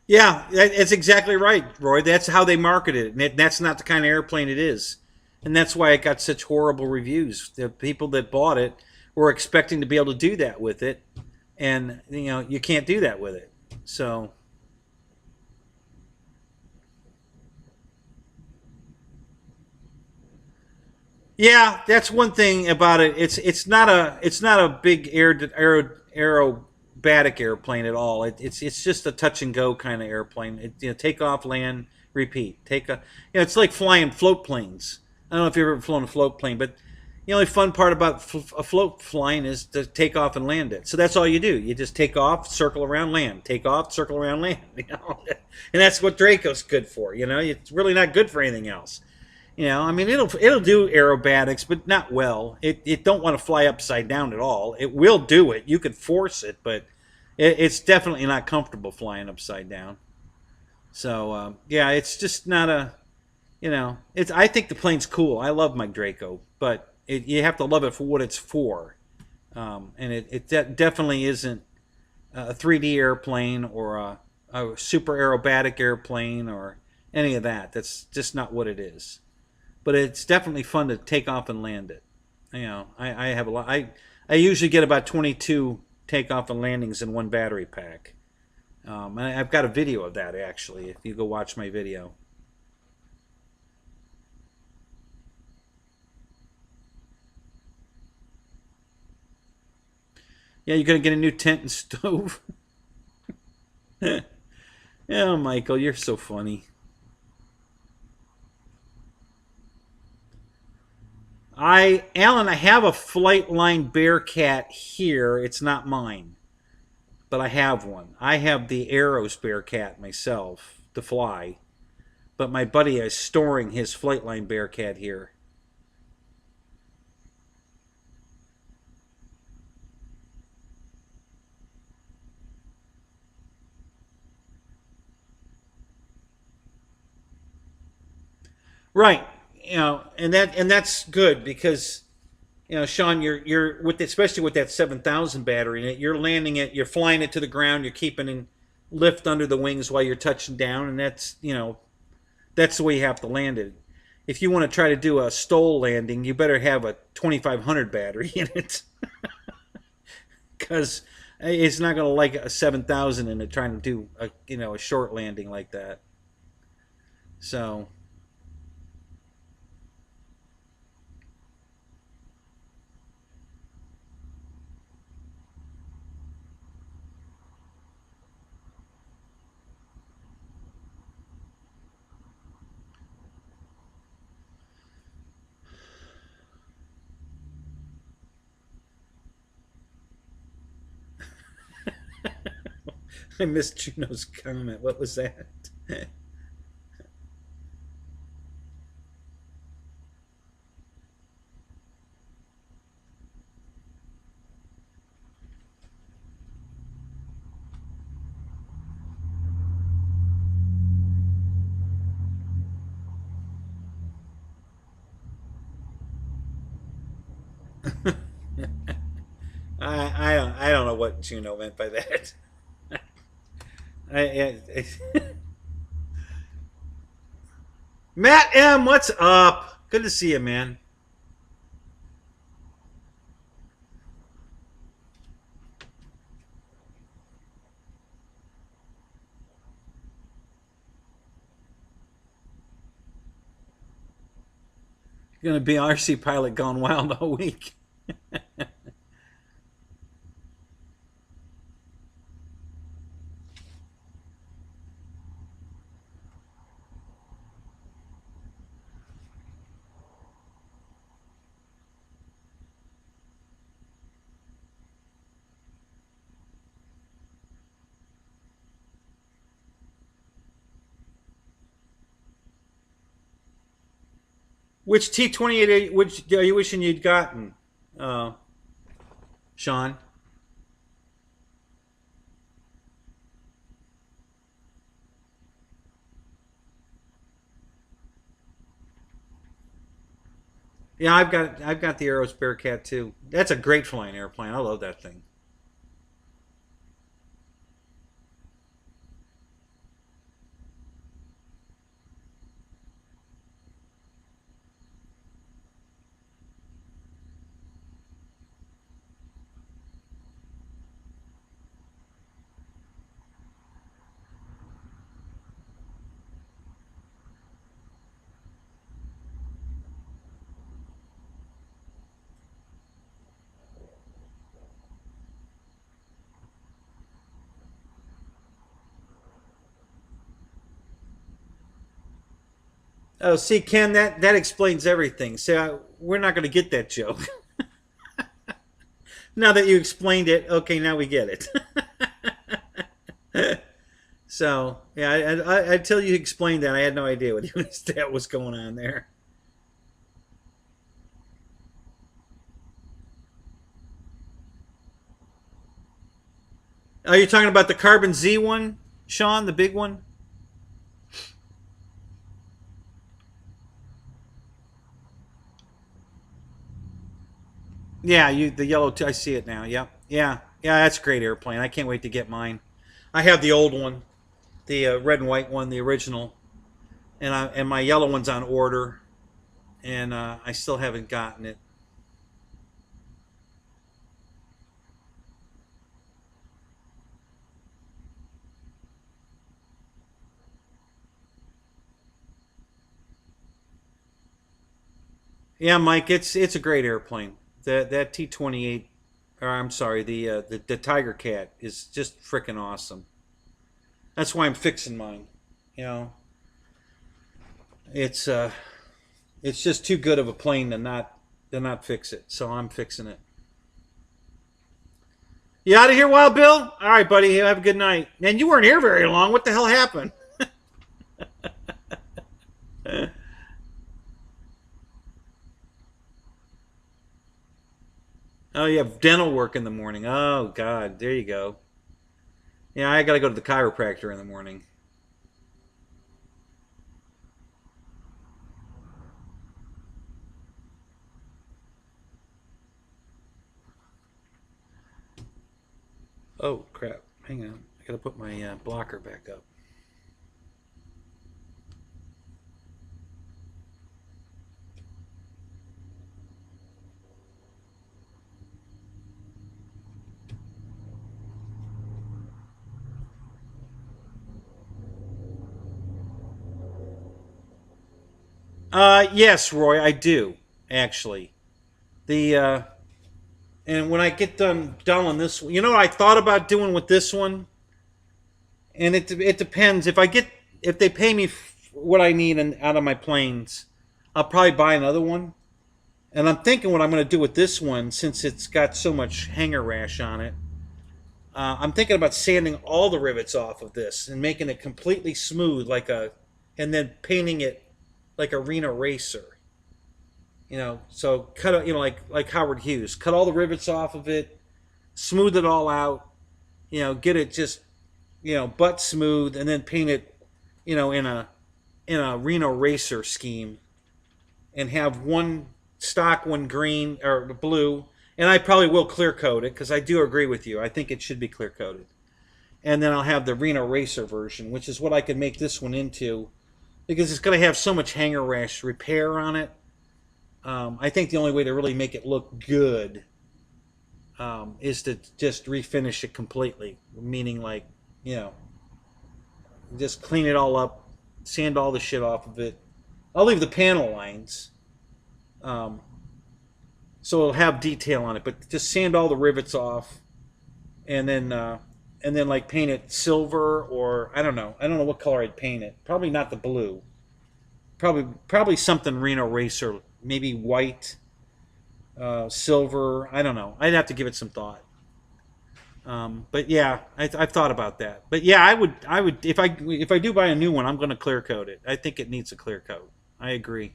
Yeah, that's exactly right, Roy. That's how they marketed it. And that's not the kind of airplane it is. And that's why it got such horrible reviews. The people that bought it were expecting to be able to do that with it. And, you can't do that with it. So, yeah, that's one thing about it. It's not a big aerobatic airplane at all. It's just a touch and go kind of airplane. Take off, land, repeat. It's like flying float planes. I don't know if you've ever flown a float plane, but the only fun part about a float flying is to take off and land it. So that's all you do. You just take off, circle around, land. Take off, circle around, land. And that's what Draco's good for. It's really not good for anything else. I mean, it'll do aerobatics, but not well. It don't want to fly upside down at all. It will do it. You could force it, but it's definitely not comfortable flying upside down. So yeah, it's just not a. It's. I think the plane's cool. I love my Draco, but you have to love it for what it's for. And it definitely isn't a 3D airplane or a super aerobatic airplane or any of that. That's just not what it is. But it's definitely fun to take off and land it. I have a lot. I usually get about 22 takeoff and landings in one battery pack. And I've got a video of that actually. If you go watch my video. Yeah, you're gonna get a new tent and stove. Yeah, Michael, you're so funny. Alan, I have a Flightline Bearcat here. It's not mine, but I have one. I have the Arrows Bearcat myself to fly, but my buddy is storing his Flightline Bearcat here. Right. And that's good because Sean, you're with especially with that 7,000 battery in it. You're landing it, you're flying it to the ground, you're keeping in lift under the wings while you're touching down, and that's the way you have to land it. If you want to try to do a stole landing, you better have a 2,500 battery in it because it's not going to like a 7,000 in it trying to do a short landing like that. So I missed Juno's comment. What was that? I don't know what Juno meant by that. I Matt M, what's up? Good to see you, man. You're gonna be RC pilot gone wild all week. Which T28? Which are you wishing you'd gotten? Uh, Sean? Yeah, I've got the Aeros Bearcat too. That's a great flying airplane. I love that thing. Oh, see, Ken, that explains everything. See, we're not going to get that joke. Now that you explained it, okay, now we get it. So, yeah, until you explained that, I had no idea what that was going on there. Are you talking about the Carbon Z one, Sean, the big one? Yeah, the yellow. I see it now. Yep. Yeah. Yeah. That's a great airplane. I can't wait to get mine. I have the old one, the red and white one, the original, and my yellow one's on order, and I still haven't gotten it. Yeah, Mike, it's a great airplane. That T-28, or I'm sorry, the Tiger Cat is just freaking awesome. That's why I'm fixing mine. You know, it's uh, it's just too good of a plane to not fix it. So I'm fixing it. You out of here, Wild Bill? All right, buddy. Have a good night. Man, you weren't here very long. What the hell happened? Oh, you have dental work in the morning. Oh God, there you go. Yeah, I got to go to the chiropractor in the morning. Oh crap! Hang on, I got to put my blocker back up. Yes, Roy, I do actually. The and when I get done on this, you know what I thought about doing with this one, and it depends. If they pay me what I need out of my planes, I'll probably buy another one. And I'm thinking what I'm going to do with this one, since it's got so much hanger rash on it. I'm thinking about sanding all the rivets off of this and making it completely smooth, and then painting it like a Reno racer. So cut it, like Howard Hughes, cut all the rivets off of it, smooth it all out, get it just, butt smooth, and then paint it, in a Reno racer scheme, and have one stock, one green or blue, and I probably will clear coat it because I do agree with you. I think it should be clear coated, and then I'll have the Reno racer version, which is what I can make this one into, because it's going to have so much hanger rash repair on it. I think the only way to really make it look good is to just refinish it completely, meaning like, you know, just clean it all up, sand all the shit off of it. I'll leave the panel lines, um, so it'll have detail on it, but just sand all the rivets off, and then like paint it silver, or I don't know what color I'd paint it. Probably not the blue. Probably something Reno Racer, maybe white, silver. I don't know. I'd have to give it some thought. But yeah, I've thought about that. But yeah, I would if I do buy a new one, I'm going to clear coat it. I think it needs a clear coat. I agree.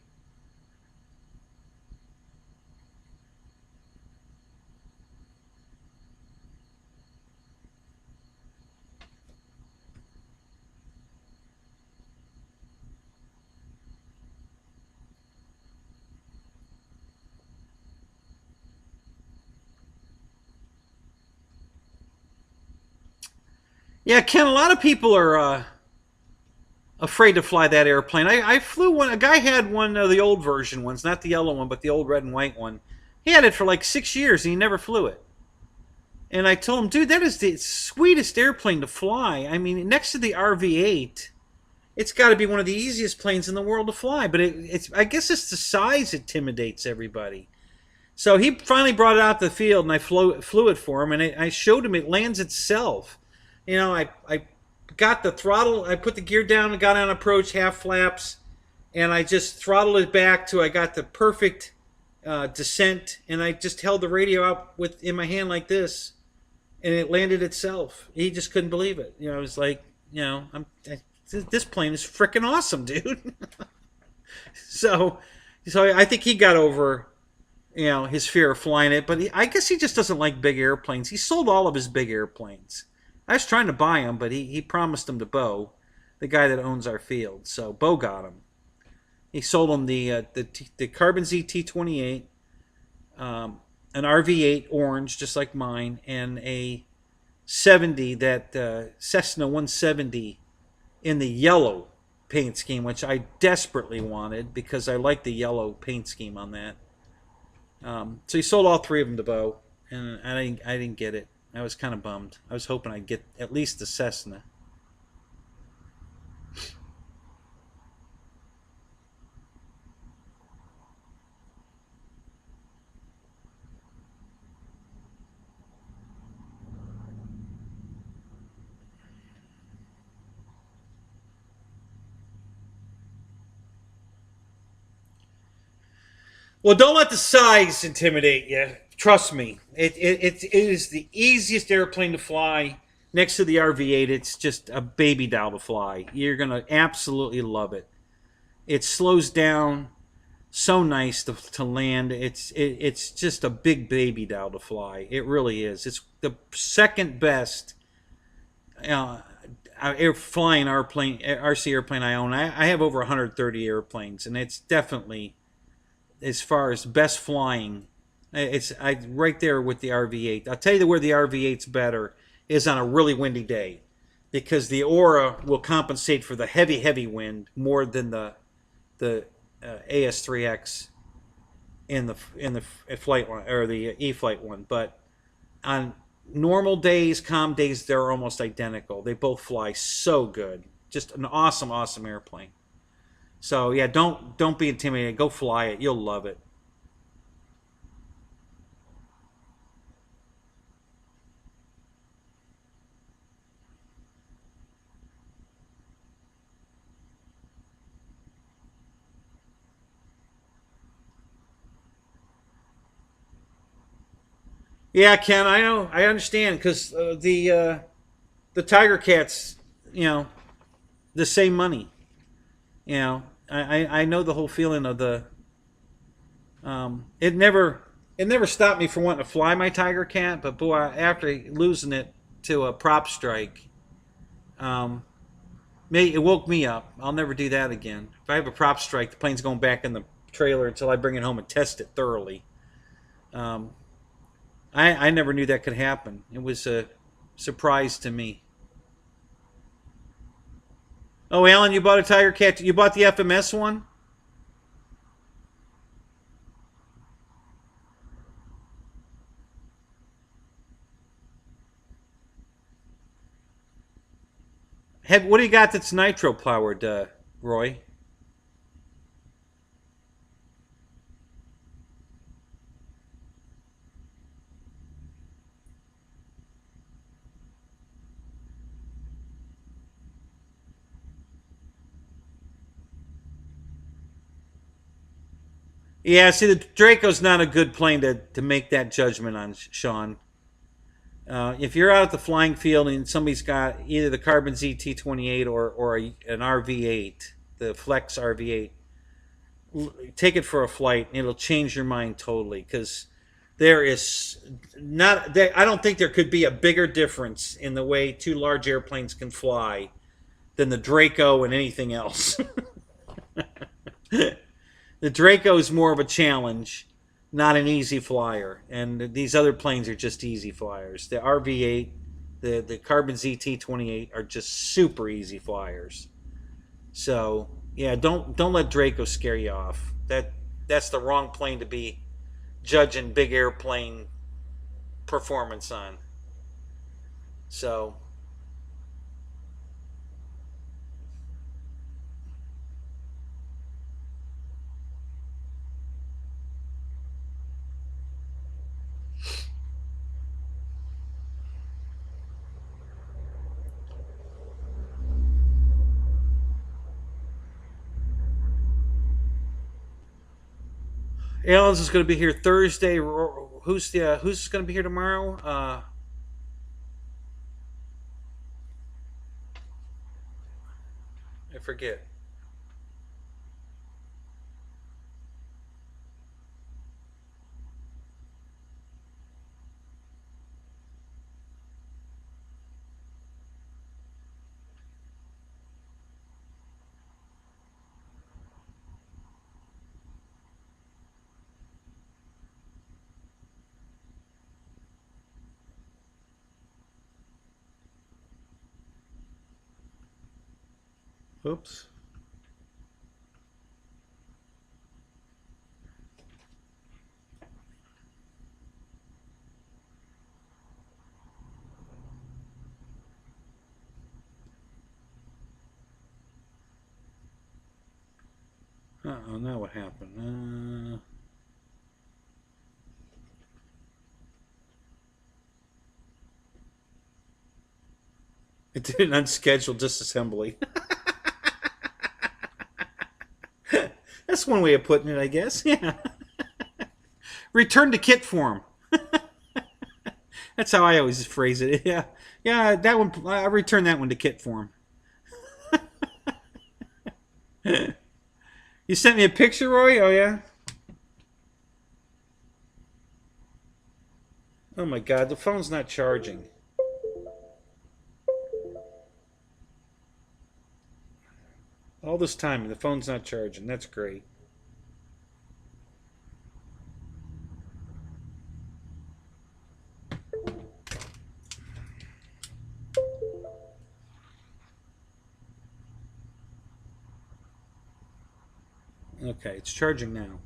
Yeah, Ken, a lot of people are afraid to fly that airplane. I flew one. A guy had one of the old version ones, not the yellow one, but the old red and white one. He had it for like 6 years and he never flew it. And I told him, dude, that is the sweetest airplane to fly. I mean, next to the RV-8, it's got to be one of the easiest planes in the world to fly. But it's I guess it's the size intimidates everybody. So he finally brought it out to the field, and I flew it for him, and I showed him it lands itself. I got the throttle, I put the gear down and got on approach, half flaps, and I just throttled it back till I got the perfect descent, and I just held the radio out in my hand like this, and it landed itself. He just couldn't believe it. It was like, this plane is freaking awesome, dude. so, so I think he got over his fear of flying it, but I guess he just doesn't like big airplanes. He sold all of his big airplanes. I was trying to buy them, but he promised them to Bo, the guy that owns our field. So Bo got them. He sold him the Carbon Z T28, an RV-8 orange, just like mine, and a 70, that Cessna 170 in the yellow paint scheme, which I desperately wanted because I like the yellow paint scheme on that. So he sold all three of them to Bo, and I didn't get it. I was kind of bummed. I was hoping I'd get at least the Cessna. Well, don't let the size intimidate you. Trust me, it is the easiest airplane to fly. Next to the RV-8, it's just a baby doll to fly. You're gonna absolutely love it. It slows down so nice to land. It's just a big baby doll to fly. It really is. It's the second best uh, flying airplane, RC airplane I own. I have over 130 airplanes, and it's definitely, as far as best flying, it's right there with the RV-8. I'll tell you where the RV-8's better is on a really windy day, because the Aura will compensate for the heavy wind more than the AS3X in the flight one, or the E-Flight one. But on normal days, calm days, they're almost identical. They both fly so good. Just an awesome airplane. So yeah, don't be intimidated. Go fly it. You'll love it. Yeah, Ken, I know. I understand, because the Tiger Cats, you know, the same money. I know the whole feeling of the. It never stopped me from wanting to fly my Tiger Cat, but boy, after losing it to a prop strike, um, it woke me up. I'll never do that again. If I have a prop strike, the plane's going back in the trailer until I bring it home and test it thoroughly. Um, I never knew that could happen. It was a surprise to me. Oh, Alan, you bought a Tiger Cat. You bought the FMS one? What do you got that's nitro powered, Roy? Yeah, see, the Draco's not a good plane to make that judgment on, Sean. If you're out at the flying field and somebody's got either the Carbon ZT28 or an RV-8, the Flex RV-8, take it for a flight and it'll change your mind totally, because there is not there, I don't think there could be a bigger difference in the way two large airplanes can fly than the Draco and anything else. The Draco is more of a challenge, not an easy flyer, and these other planes are just easy flyers. The RV-8, The Carbon ZT-28 are just super easy flyers. So yeah, don't let Draco scare you off. That's the wrong plane to be judging big airplane performance on. So Alan's is going to be here Thursday. Who's going to be here tomorrow? I forget. Oops. Uh-oh, now what happened? It did an unscheduled disassembly. That's one way of putting it, I guess. Yeah. Return to kit form. That's how I always phrase it. Yeah. Yeah, that one, I return that one to kit form. You sent me a picture, Roy? Oh, yeah? Oh, my God. The phone's not charging. All this time, and the phone's not charging. That's great. Okay, it's charging now.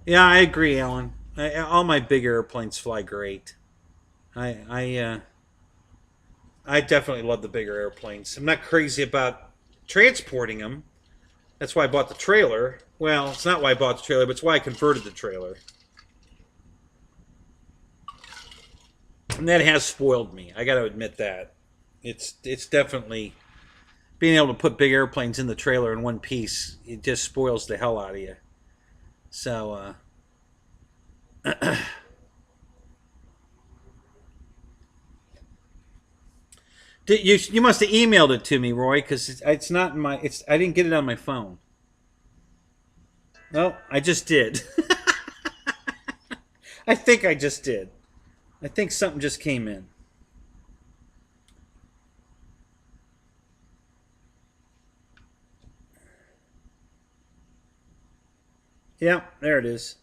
Yeah, I agree, Alan. All my big airplanes fly great. I I uh, I definitely love the bigger airplanes. I'm not crazy about transporting them. That's why I bought the trailer. Well, it's not why I bought the trailer, but it's why I converted the trailer. And that has spoiled me. I got to admit that. It's definitely being able to put big airplanes in the trailer in one piece. It just spoils the hell out of you. So you must have emailed it to me, Roy, because it's not in my. It's I didn't get it on my phone. No, I just did. I think I just did. I think something just came in. Yeah, there it is.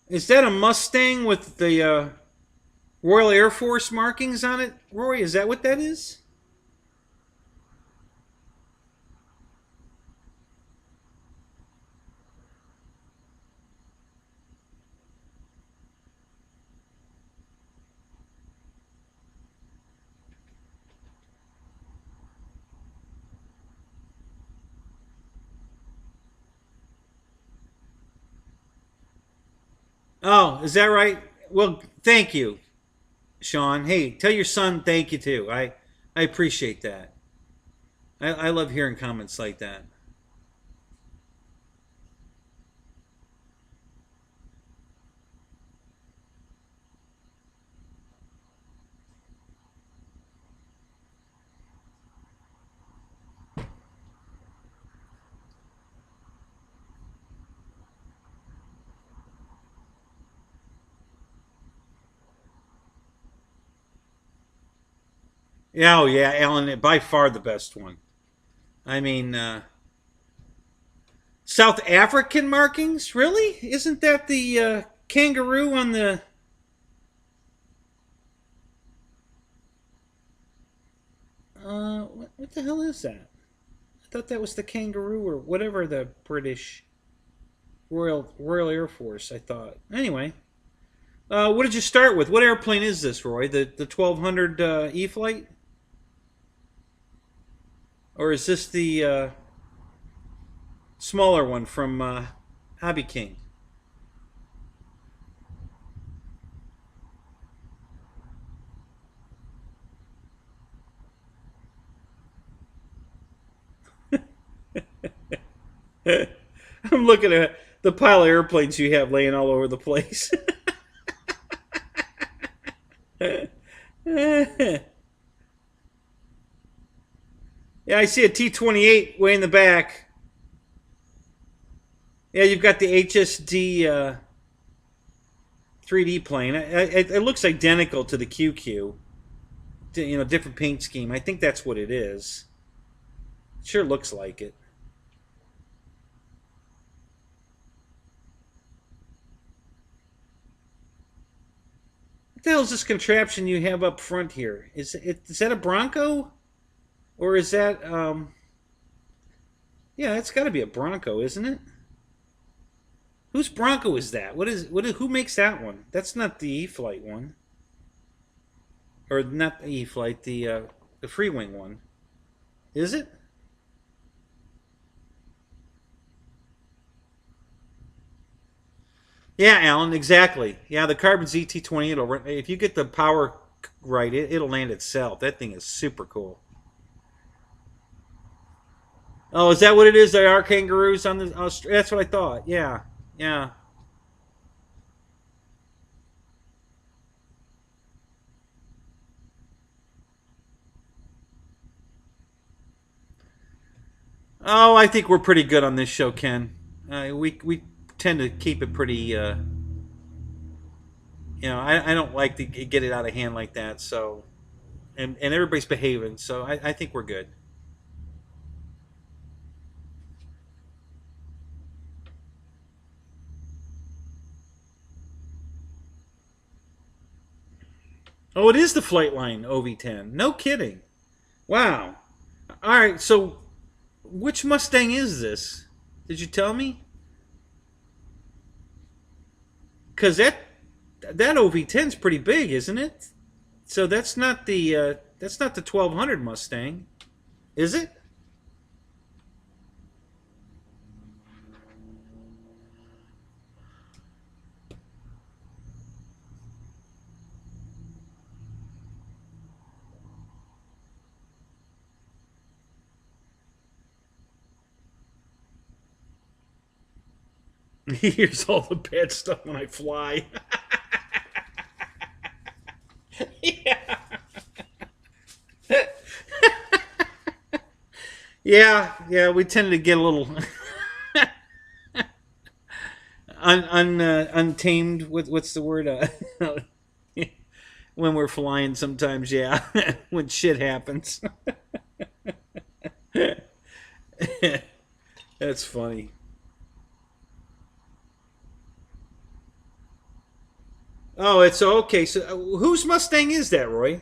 Is that a Mustang with the Royal Air Force markings on it, Roy? Is that what that is? Oh, is that right? Well, thank you, Sean. Hey, tell your son thank you too. I appreciate that. I love hearing comments like that. Yeah, oh yeah, Alan, by far the best one. I mean, South African markings, really? Isn't that the kangaroo on the? What the hell is that? I thought that was the kangaroo or whatever the British Royal Air Force. I thought. Anyway, what did you start with? What airplane is this, Roy? The 1200 E flight, or is this the smaller one from Hobby King? I'm looking at the pile of airplanes you have laying all over the place. Yeah, I see a T-28 way in the back. Yeah, you've got the HSD 3D plane. It looks identical to the QQ. You know, different paint scheme. I think that's what it is. It sure looks like it. What the hell is this contraption you have up front here? Is that a Bronco, or is that Yeah, it's got to be a Bronco, isn't it? Whose Bronco is that? Who makes that one? That's not the E Flight one, or not the E Flight, the Free Wing one, is it? Yeah, Alan, exactly. Yeah, the Carbon ZT-28 will. If you get the power right, it'll land itself. That thing is super cool. Oh, is that what it is? There are kangaroos on the. Oh, that's what I thought. Yeah, yeah. Oh, I think we're pretty good on this show, Ken. We tend to keep it pretty. I don't like to get it out of hand like that. So, and everybody's behaving. So I think we're good. Oh, it is the Flightline OV10. No kidding. Wow. All right. So, which Mustang is this? Did you tell me? Because that OV10 is pretty big, isn't it? So that's not the 1200 Mustang, is it? Here's all the bad stuff when I fly. Yeah. Yeah. We tend to get a little untamed. What's the word? When we're flying, sometimes, yeah. When shit happens. That's funny. Oh, it's okay. So, whose Mustang is that, Roy?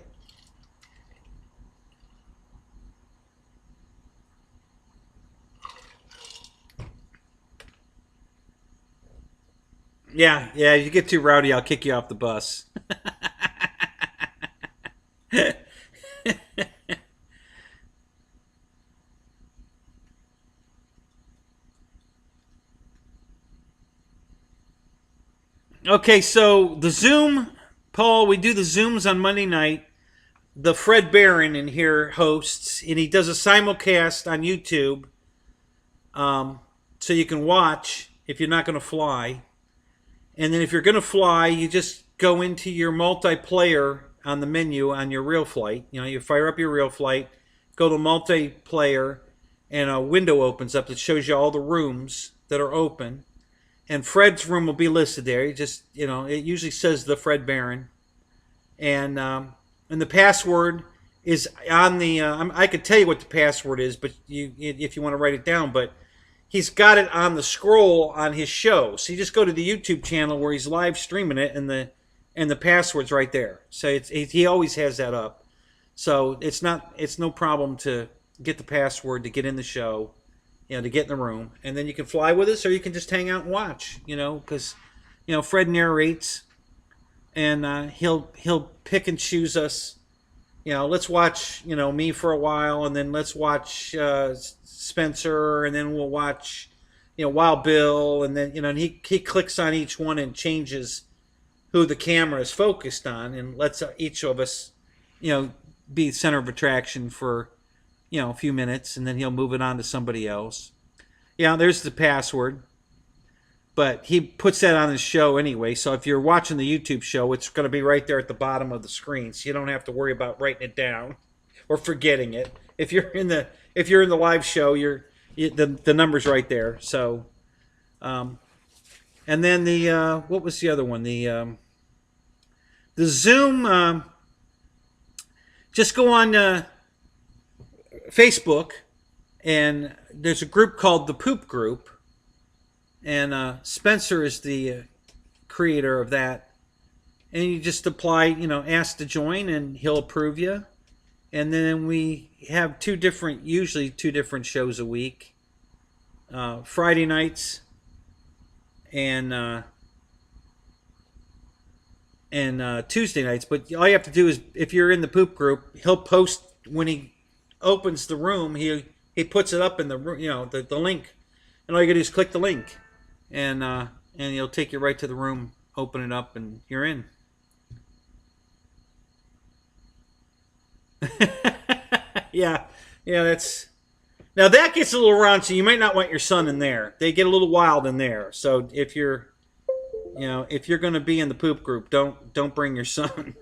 Yeah. If you get too rowdy, I'll kick you off the bus. Okay, so the Zoom, Paul, we do the Zooms on Monday night. The Fred Barron in here hosts, and he does a simulcast on YouTube, so you can watch if you're not going to fly. And then if you're going to fly, you just go into your multiplayer on the menu on your real flight. You fire up your real flight, go to multiplayer, and a window opens up that shows you all the rooms that are open. And Fred's room will be listed there. It usually says the Fred Barron, and the password is on the. I could tell you what the password is, but if you want to write it down, but he's got it on the scroll on his show. So you just go to the YouTube channel where he's live streaming it, and the password's right there. So he always has that up. So it's no problem to get the password to get in the show, to get in the room, and then you can fly with us, or you can just hang out and watch. Because Fred narrates, and he'll pick and choose us. Let's watch me for a while, and then let's watch Spencer, and then we'll watch Wild Bill, and then and he clicks on each one and changes who the camera is focused on, and lets each of us be center of attraction for a few minutes, and then he'll move it on to somebody else. There's the password, but he puts that on his show anyway. So if you're watching the YouTube show, it's going to be right there at the bottom of the screen, so you don't have to worry about writing it down or forgetting it. If you're in the live show, the number's right there. So, and then the what was the other one? The Zoom. Just go on Facebook, and there's a group called the Poop Group, and Spencer is the creator of that. And you just apply, ask to join, and he'll approve you. And then we have usually two different shows a week, Friday nights and Tuesday nights. But all you have to do is, if you're in the Poop Group, he'll post when he opens the room. He puts it up in the the link, and all you gotta do is click the link, and he'll take you right to the room. Open it up, and you're in. yeah, that's now that gets a little raunchy. You might not want your son in there. They get a little wild in there. So if you're going to be in the Poop Group, don't bring your son.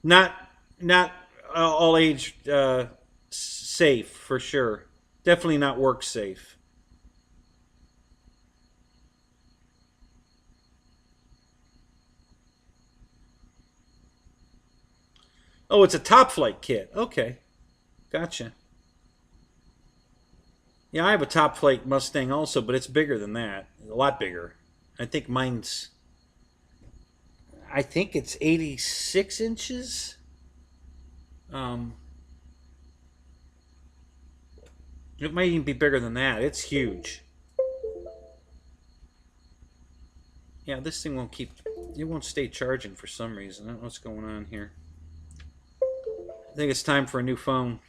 not all age safe for sure. Definitely not work safe. Oh, it's a Top Flight kit. Okay, gotcha. Yeah, I have a Top Flight Mustang also, but it's bigger than that. A lot bigger. I think mine's. I think it's 86 inches. It might even be bigger than that. It's huge. Yeah, this thing won't keep. It won't stay charging for some reason. I don't know what's going on here. I think it's time for a new phone.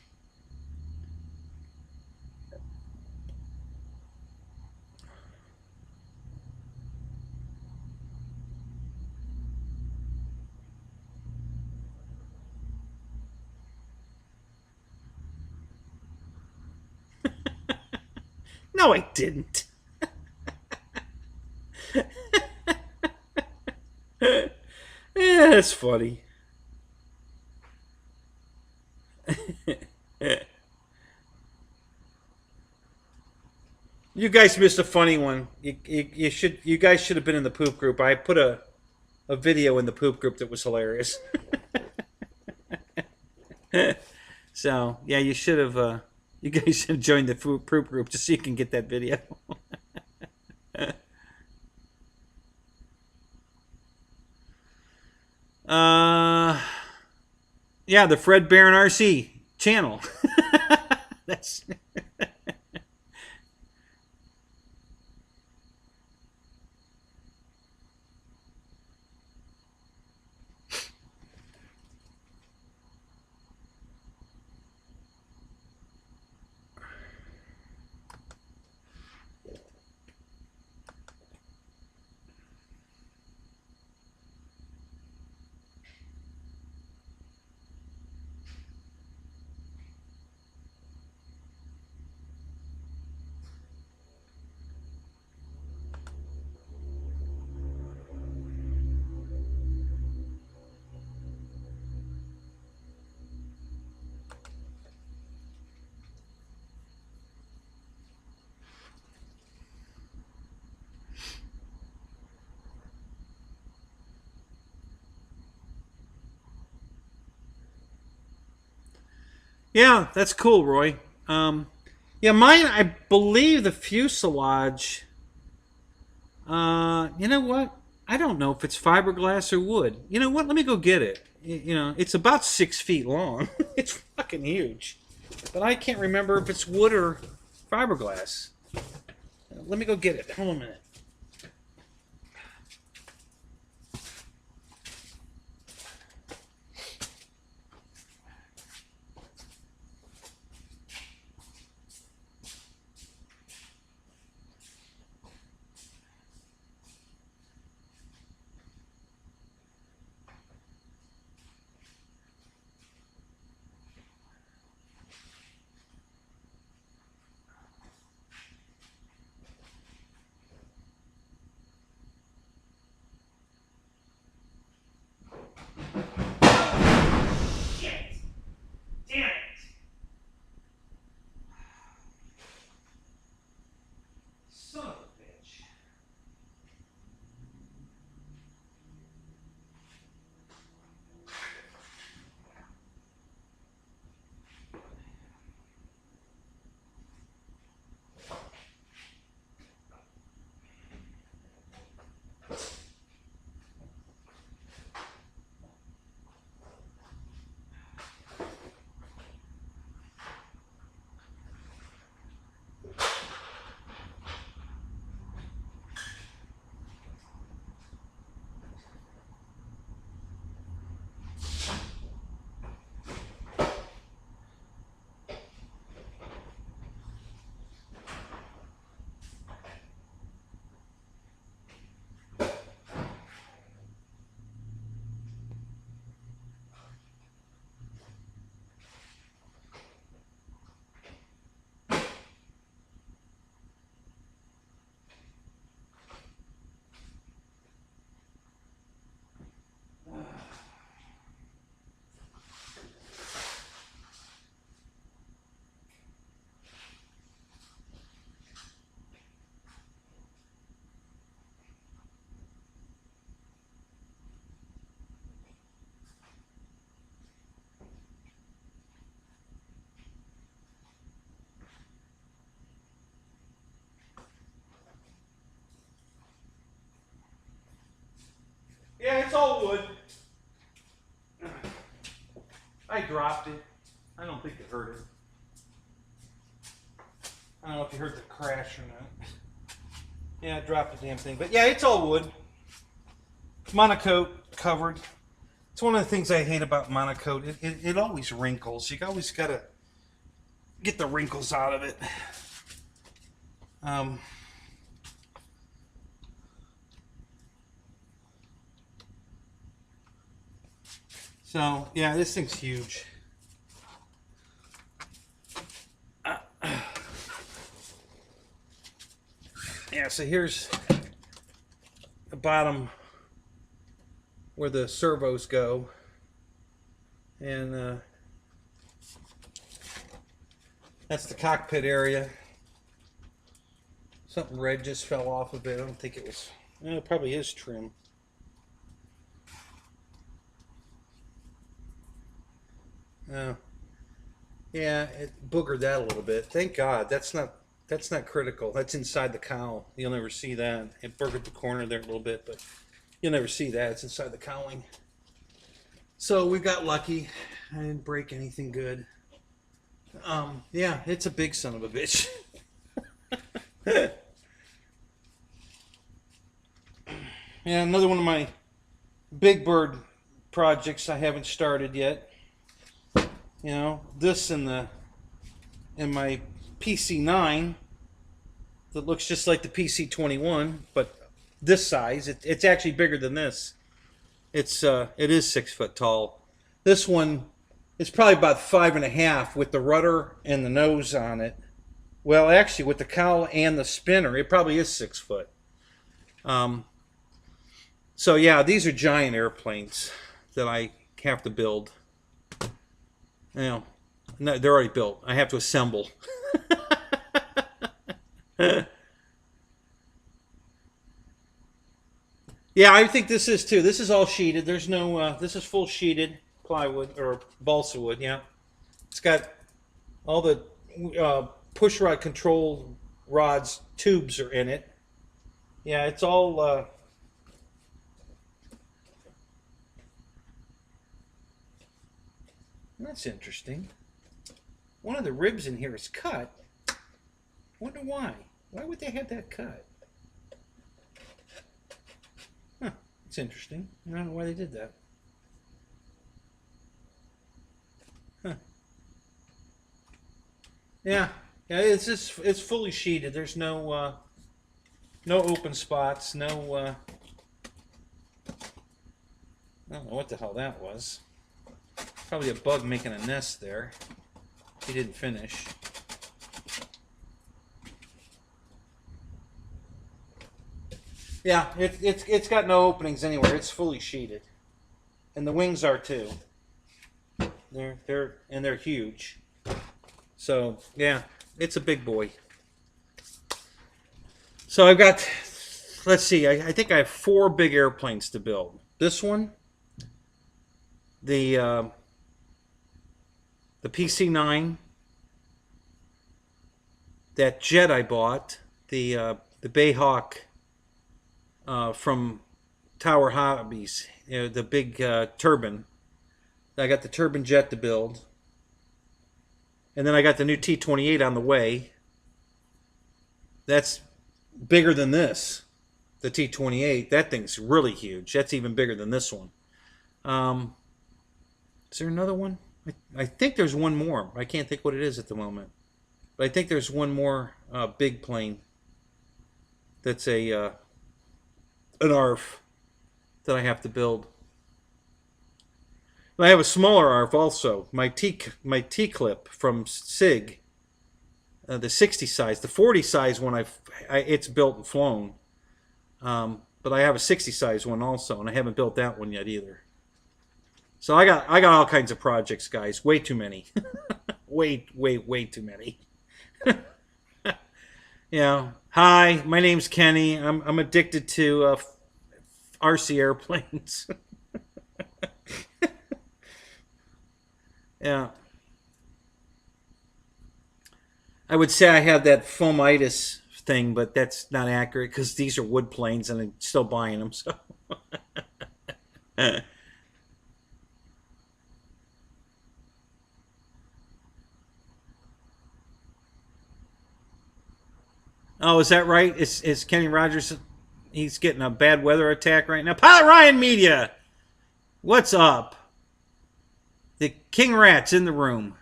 No, I didn't. Yeah, that's funny. You guys missed a funny one. You guys should have been in the Poop Group. I put a video in the Poop Group that was hilarious. So yeah, you should have. You guys should have joined the Poop Group just so you can get that video. Yeah, the Fred Barron RC channel. That's. Yeah, that's cool, Roy. Yeah, mine, I believe the fuselage. You know what? I don't know if it's fiberglass or wood. You know what? Let me go get it. You know, it's about 6 feet long. It's fucking huge. But I can't remember if it's wood or fiberglass. Let me go get it. Hold on a minute. Shit! Damn it! Son of a bitch. Yeah, it's all wood. I dropped it. I don't think it hurt it. I don't know if you heard the crash or not. Yeah, I dropped the damn thing. But yeah, it's all wood. Monocoat covered. It's one of the things I hate about monocoat. It always wrinkles. You always got to get the wrinkles out of it. So, yeah, this thing's huge. Yeah, so here's the bottom where the servos go. And that's the cockpit area. Something red just fell off of it. I don't think it was... it probably is trim. Yeah, it boogered that a little bit. Thank God. That's not critical. That's inside the cowl. You'll never see that. It boogered the corner there a little bit, but you'll never see that. It's inside the cowling. So we got lucky. I didn't break anything good. Yeah, it's a big son of a bitch. Yeah, another one of my big bird projects I haven't started yet. You know, this in my PC9 that looks just like the PC21, but this size. It's actually bigger than this. It is 6 foot tall. This one is probably about 5.5 with the rudder and the nose on it. Well, actually, with the cowl and the spinner, it probably is 6 foot. So yeah, these are giant airplanes that I have to build. You know, no, they're already built. I have to assemble. Yeah, I think this is too. This is all sheeted. There's no. This is full sheeted plywood or balsa wood. Yeah, it's got All the push rod control rods tubes are in it. Yeah, it's all that's interesting. One of the ribs in here is cut. Wonder why. Why would they have that cut? Huh, it's interesting. I don't know why they did that. Huh. Yeah, yeah, it's fully sheeted. There's no no open spots, no I don't know what the hell that was. Probably a bug making a nest there. He didn't finish. Yeah, it's got no openings anywhere. It's fully sheeted, and the wings are too. They're huge. So yeah, it's a big boy. So I've got, let's see, I think I have 4 big airplanes to build. This one, the PC-9, that jet I bought, the Bayhawk from Tower Hobbies, you know, the big turbine. I got the turbine jet to build. And then I got the new T-28 on the way. That's bigger than this, the T-28. That thing's really huge. That's even bigger than this one. Is there another one? I think there's one more. I can't think what it is at the moment. But I think there's one more big plane that's an ARF that I have to build. And I have a smaller ARF also. My T-clip from SIG, the 60 size. The 40 size one it's built and flown. But I have a 60 size one also, and I haven't built that one yet either. So I got all kinds of projects, guys. Way too many. way too many. Yeah. Hi, my name's Kenny. I'm addicted to RC airplanes. Yeah. I would say I have that foamitis thing, but that's not accurate because these are wood planes and I'm still buying them. So. Oh, is that right? Is Kenny Rogers? He's getting a bad weather attack right now. Pilot Ryan Media, what's up? The King Rat's in the room.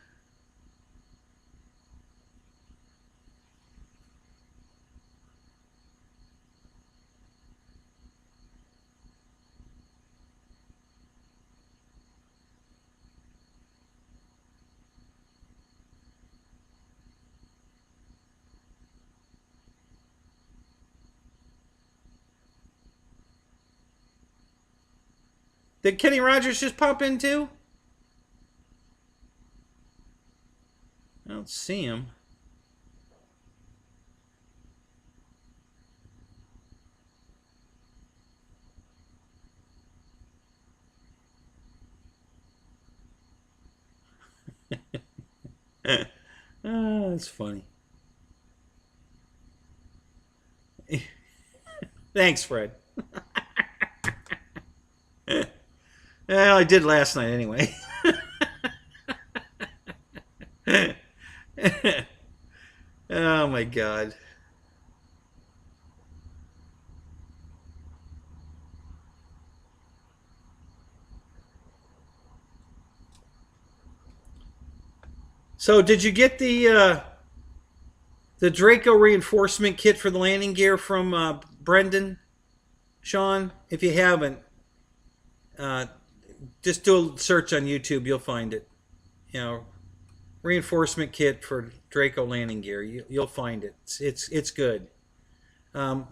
Did Kenny Rogers just pop in too? I don't see him. Oh, that's funny. Thanks, Fred. Well, I did last night anyway. Oh my God. So did you get the Draco reinforcement kit for the landing gear from Brendan, Sean? If you haven't, just do a search on YouTube. You'll find it. You know, reinforcement kit for Draco landing gear. You'll find it. It's good. I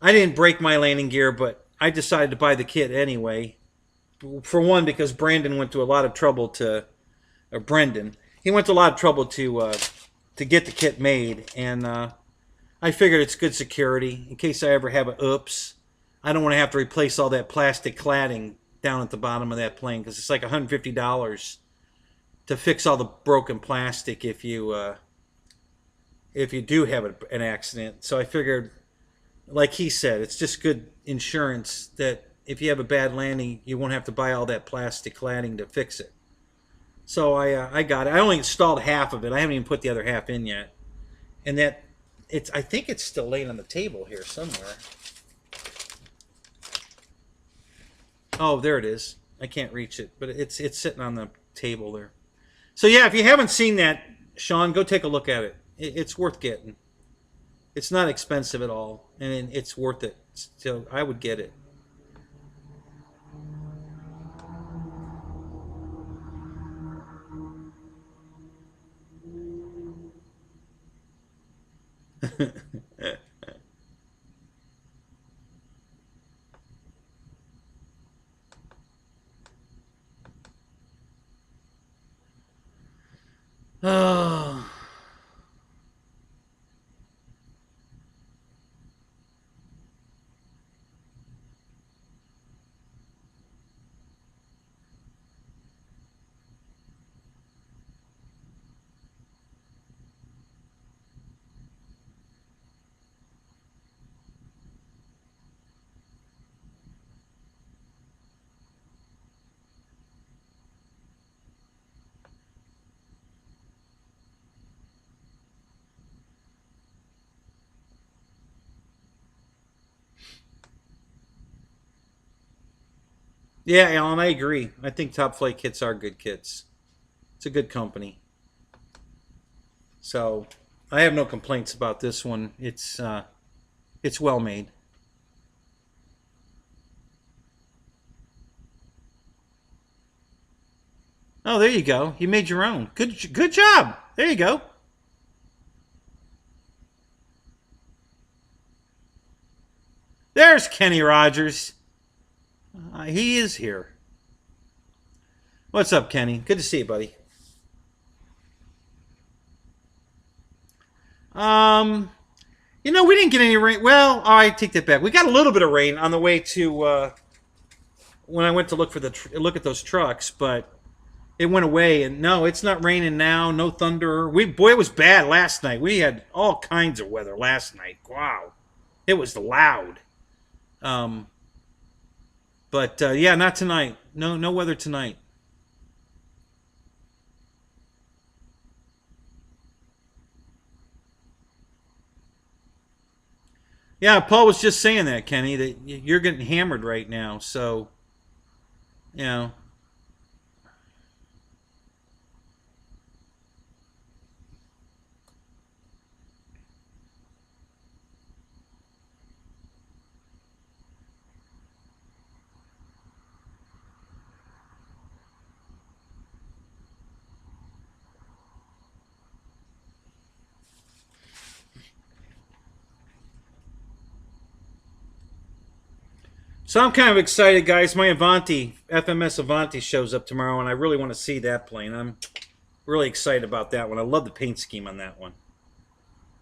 didn't break my landing gear, but I decided to buy the kit anyway. For one, because Brandon went to a lot of trouble to, or Brendan, he went to a lot of trouble to get the kit made, and I figured it's good security in case I ever have a oops. I don't want to have to replace all that plastic cladding down at the bottom of that plane because it's like $150 to fix all the broken plastic if you do have an accident. So I figured, like he said, it's just good insurance that if you have a bad landing, you won't have to buy all that plastic cladding to fix it. So I got it. I only installed half of it. I haven't even put the other half in yet. And that I think it's still laying on the table here somewhere. Oh, there it is. I can't reach it, but it's sitting on the table there. So yeah, if you haven't seen that, Sean, go take a look at it. It's worth getting. It's not expensive at all, and it's worth it. So I would get it. Oh. Yeah, Alan, I agree. I think Top Flight kits are good kits. It's a good company. So I have no complaints about this one. It's well made. Oh, there you go. You made your own. Good job. There you go. There's Kenny Rogers. He is here. What's up, Kenny? Good to see you, buddy. Um, we didn't get any rain. Well, I take that back. We got a little bit of rain on the way to when I went to look at those trucks, but it went away. And no, it's not raining now. No thunder. Boy, it was bad last night. We had all kinds of weather last night. Wow, it was loud. Um, but yeah, not tonight. No weather tonight. Yeah, Paul was just saying that, Kenny, that you're getting hammered right now. So, you know, so I'm kind of excited, guys. My Avanti, FMS Avanti shows up tomorrow, and I really want to see that plane. I'm really excited about that one. I love the paint scheme on that one.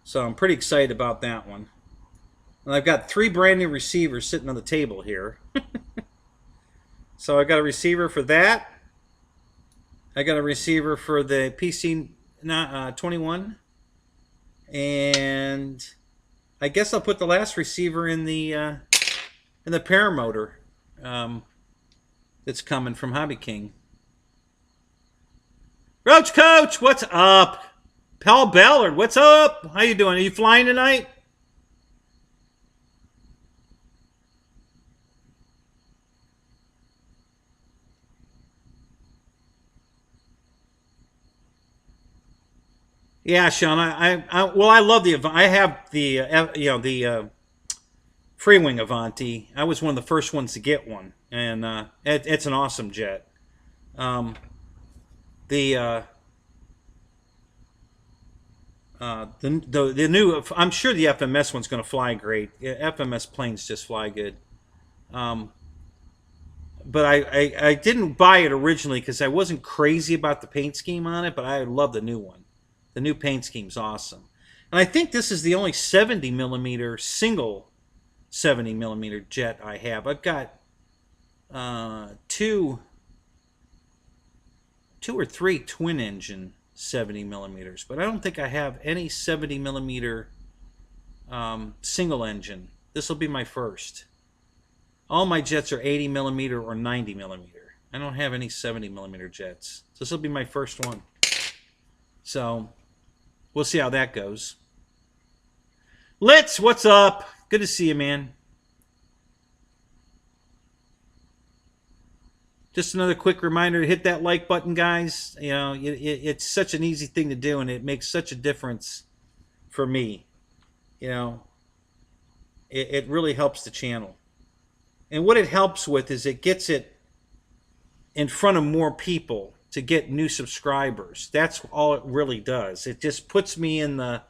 So I'm pretty excited about that one. And I've got 3 brand new receivers sitting on the table here. So I got a receiver for that. I got a receiver for the PC 21. And I guess I'll put the last receiver in the paramotor that's coming from Hobby King. Roach Coach, what's up? Paul Ballard, what's up? How you doing? Are you flying tonight? Yeah, Sean. I love the. I have the free wing Avanti. I was one of the first ones to get one, and it's an awesome jet. Um, the the new. I'm sure the FMS one's going to fly great. FMS planes just fly good. Um, but I didn't buy it originally because I wasn't crazy about the paint scheme on it, but I love the new one. The new paint scheme's awesome. And I think this is the only 70 millimeter single 70 millimeter jet I have. I've got two 2 or 3 twin engine 70 millimeters, but I don't think I have any 70 millimeter single engine. This will be my first. All my jets are 80 millimeter or 90 millimeter. I don't have any 70 millimeter jets. So this will be my first one. So we'll see how that goes. Litz, what's up? Good to see you, man. Just another quick reminder to hit that like button, guys. You know, it's such an easy thing to do, and it makes such a difference for me. You know, it really helps the channel. And what it helps with is it gets it in front of more people to get new subscribers. That's all it really does. It just puts me in the,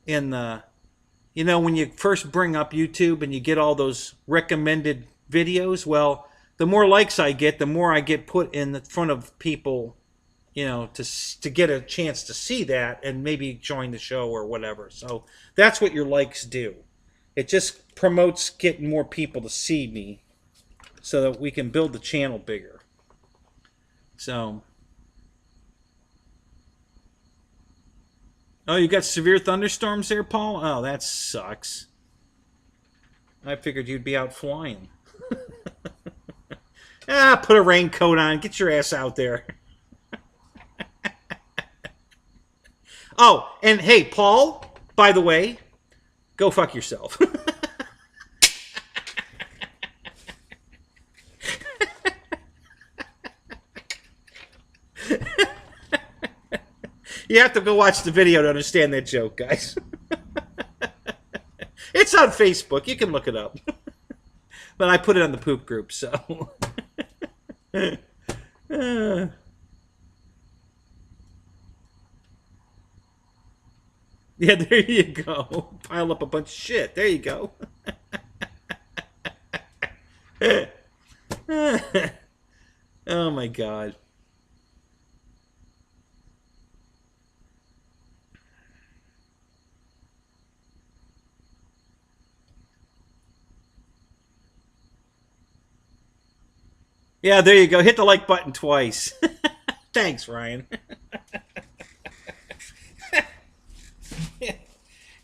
you know, when you first bring up YouTube and you get all those recommended videos, well, the more likes I get, the more I get put in the front of people, you know, to get a chance to see that and maybe join the show or whatever. So that's what your likes do. It just promotes getting more people to see me so that we can build the channel bigger. So, oh, you got severe thunderstorms there, Paul? Oh, that sucks. I figured you'd be out flying. Put a raincoat on. Get your ass out there. Oh, and hey, Paul, by the way, go fuck yourself. You have to go watch the video to understand that joke, guys. It's on Facebook. You can look it up. But I put it on the poop group, so... Yeah, there you go. Pile up a bunch of shit. There you go. Oh my God. Yeah, there you go. Hit the like button twice. Thanks, Ryan.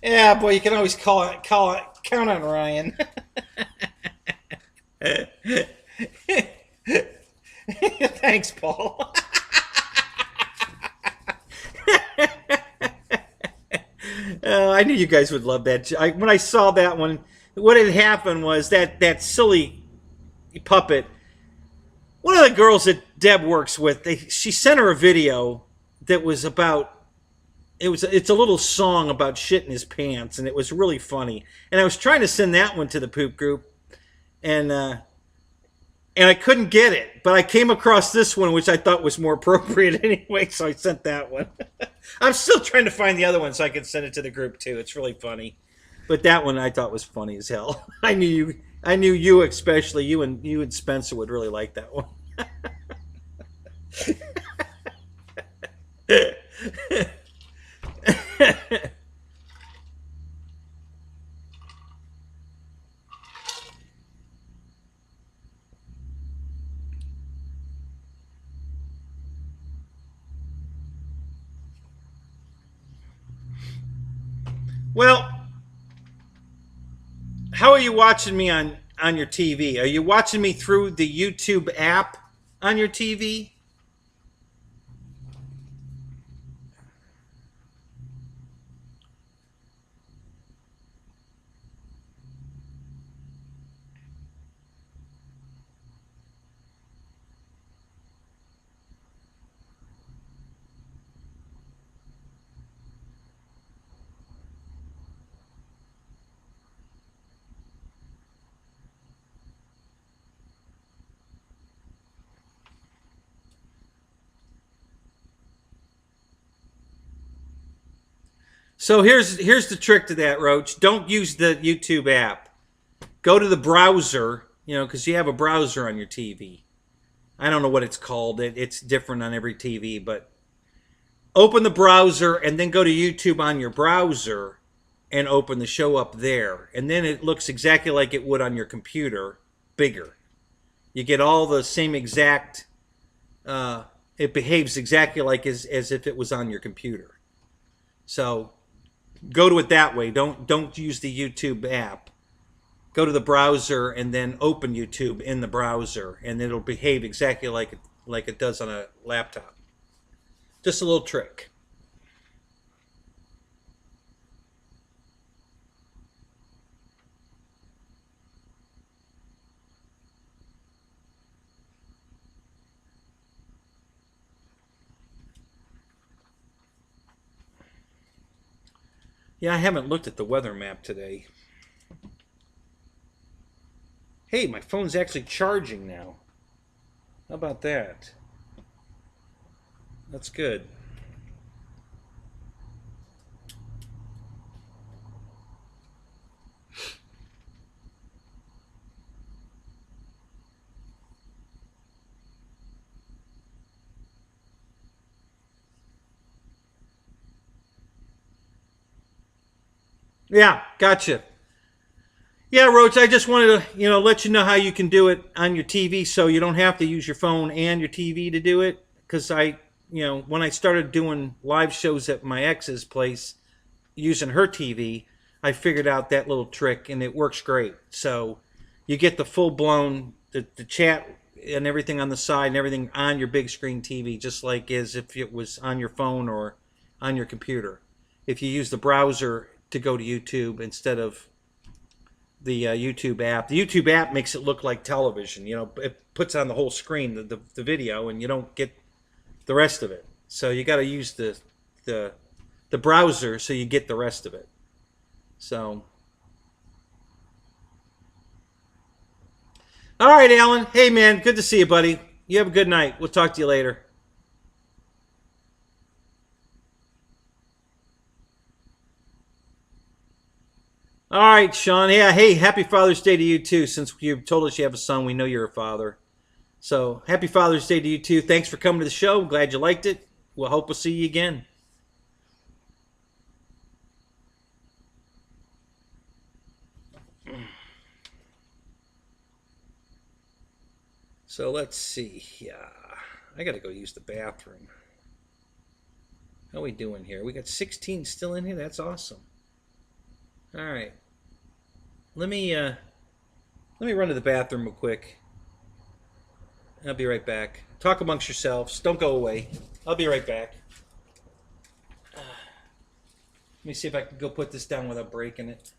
Yeah, boy, you can always count on Ryan. Thanks, Paul. I knew you guys would love that. When I saw that one, what had happened was that silly puppet. One of the girls that Deb works with, she sent her a video that was about. It's a little song about shit in his pants, and it was really funny. And I was trying to send that one to the poop group, and I couldn't get it. But I came across this one, which I thought was more appropriate anyway, so I sent that one. I'm still trying to find the other one so I can send it to the group too. It's really funny, but that one I thought was funny as hell. I knew you especially you and Spencer would really like that one. Well, how are you watching me on your TV? Are you watching me through the YouTube app on your TV? So here's the trick to that, Roach. Don't use the YouTube app. Go to the browser, because you have a browser on your TV. I don't know what it's called. It's different on every TV, but open the browser and then go to YouTube on your browser and open the show up there. And then it looks exactly like it would on your computer, bigger. You get all the same exact it behaves exactly like as if it was on your computer. So go to it that way. Don't use the YouTube app. Go to the browser and then open YouTube in the browser, and it'll behave exactly like it does on a laptop. Just a little trick. Yeah, I haven't looked at the weather map today. Hey, my phone's actually charging now. How about that? That's good. Yeah, gotcha. Yeah, Roach, I just wanted to, let you know how you can do it on your TV so you don't have to use your phone and your TV to do it. Because when I started doing live shows at my ex's place using her TV, I figured out that little trick and it works great. So you get the full blown, the chat and everything on the side and everything on your big screen TV, just like as if it was on your phone or on your computer. If you use the browser to go to YouTube instead of the YouTube app. The YouTube app makes it look like television. It puts on the whole screen, the video, and you don't get the rest of it. So you got to use the the browser so you get the rest of it. So, all right, Alan. Hey, man, good to see you, buddy. You have a good night. We'll talk to you later. All right, Sean. Yeah, hey, happy Father's Day to you too. Since you told us you have a son, we know you're a father. So happy Father's Day to you too. Thanks for coming to the show. Glad you liked it. We'll hope we'll see you again. So let's see. Yeah, I gotta go use the bathroom. How we doing here? We got 16 still in here. That's awesome. All right. Let me run to the bathroom real quick. I'll be right back. Talk amongst yourselves. Don't go away. I'll be right back. Let me see if I can go put this down without breaking it.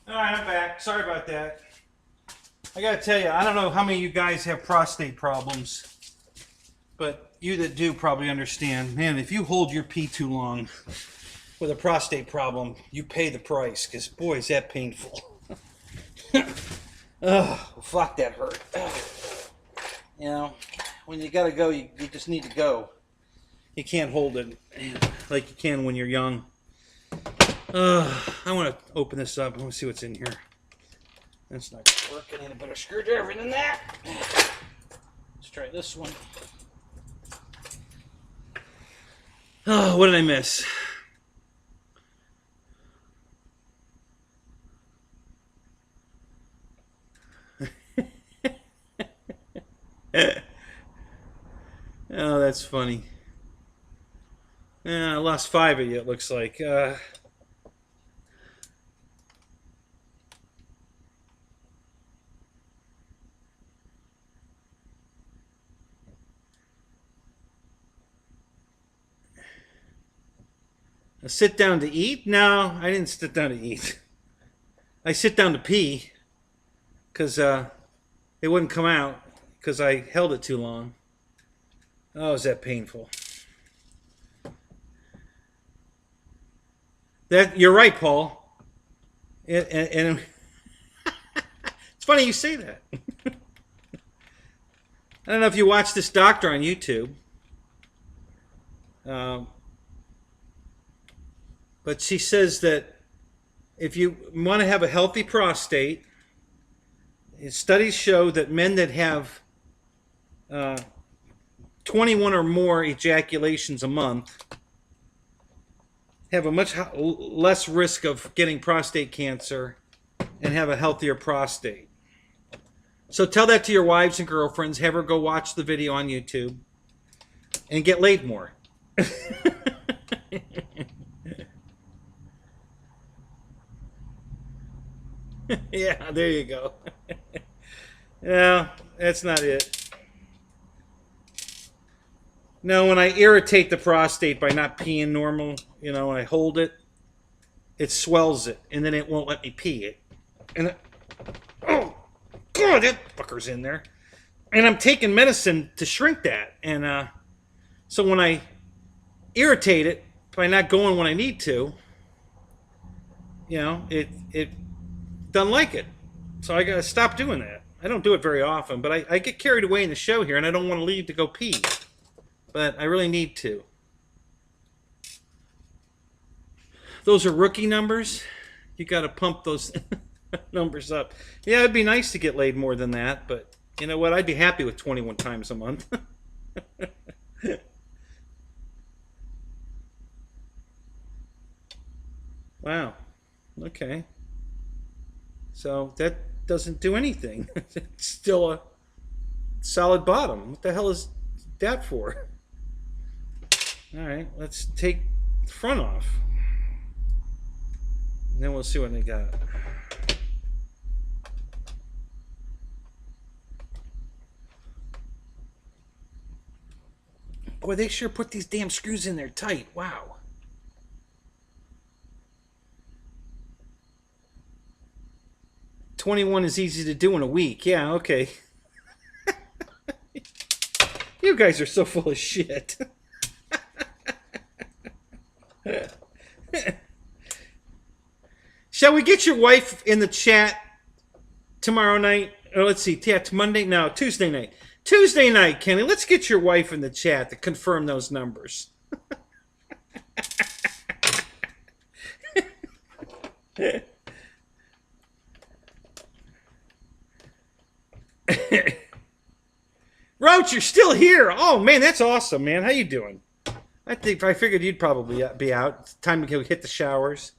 All right, I'm back. Sorry about that. I gotta tell you, I don't know how many of you guys have prostate problems, but you that do probably understand. Man, if you hold your pee too long with a prostate problem, you pay the price, because boy, is that painful. Oh, fuck, that hurt. You know, when you gotta go, you just need to go. You can't hold it like you can when you're young. I want to open this up. I want to see what's in here. That's not going to work. I need a better screwdriver than that. Let's try this one. Oh, what did I miss? Oh, that's funny. I lost 5 of you, it looks like. Sit down to eat? No, I didn't sit down to eat. I sit down to pee because it wouldn't come out because I held it too long. Oh, is that painful? You're right, Paul. And it's funny you say that. I don't know if you watch this doctor on YouTube. But she says that if you want to have a healthy prostate, studies show that men that have 21 or more ejaculations a month have a much less risk of getting prostate cancer and have a healthier prostate. So tell that to your wives and girlfriends. Have her go watch the video on YouTube and get laid more. Yeah, there you go. No, that's not it. No, when I irritate the prostate by not peeing normal, when I hold it, it swells it, and then it won't let me pee it. And oh, God, that fucker's in there. And I'm taking medicine to shrink that. And so when I irritate it by not going when I need to, it doesn't like it. So I gotta stop doing that. I don't do it very often, but I get carried away in the show here, and I don't want to leave to go pee. But I really need to. Those are rookie numbers. You got to pump those numbers up. Yeah, it'd be nice to get laid more than that, but you know what? I'd be happy with 21 times a month. Wow. Okay. So that doesn't do anything. It's still a solid bottom. What the hell is that for? All right, let's take the front off. And then we'll see what they got. Boy, they sure put these damn screws in there tight. Wow. $21 is easy to do in a week. Yeah, okay. You guys are so full of shit. Shall we get your wife in the chat tomorrow night? Or let's see, yeah, it's Monday? No, Tuesday night. Tuesday night, Kenny. Let's get your wife in the chat to confirm those numbers. Roach, you're still here. Oh, man, that's awesome, man. How you doing? I figured you'd probably be out. It's time to hit the showers.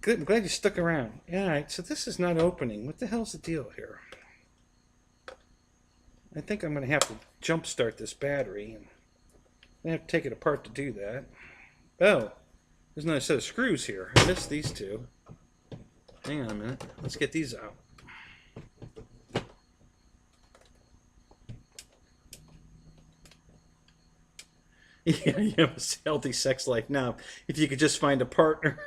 Good. I'm glad you stuck around. Yeah, all right. So this is not opening. What the hell's the deal here? I think I'm going to have to jump start this battery. And I have to take it apart to do that. Oh, there's another set of screws here. I missed these two. Hang on a minute. Let's get these out. Yeah, you have a healthy sex life now. If you could just find a partner.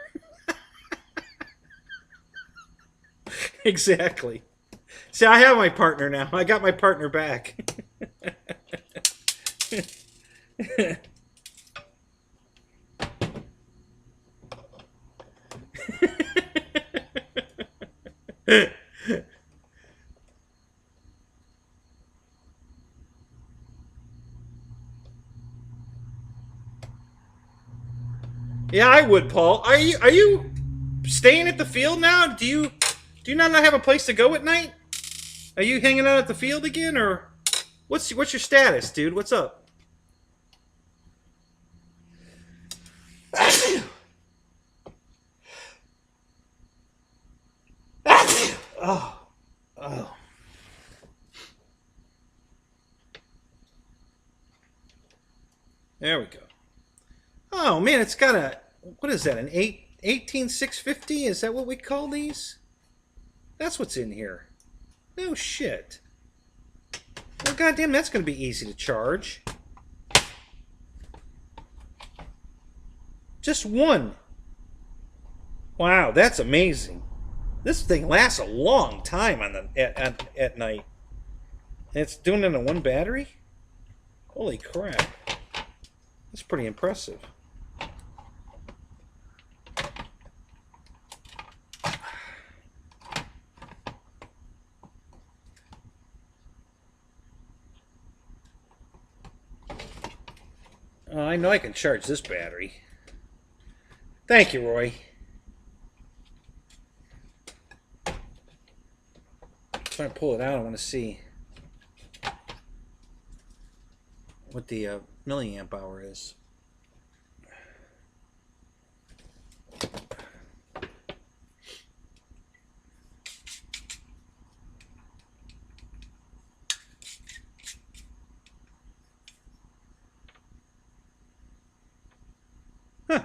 Exactly. See, I have my partner now. I got my partner back. Yeah, I would, Paul. Are you staying at the field now? Do you not have a place to go at night? Are you hanging out at the field again, or what's your status, dude? What's up? Oh, oh. There we go. Oh man, it's got a what is that? An 18650? Is that what we call these? That's what's in here. No shit. Well, goddamn, that's going to be easy to charge. Just one. Wow, that's amazing. This thing lasts a long time on the at night. And it's doing it on one battery? Holy crap. That's pretty impressive. I know I can charge this battery. Thank you, Roy. Trying to pull it out, I want to see what the milliamp hour is. Huh.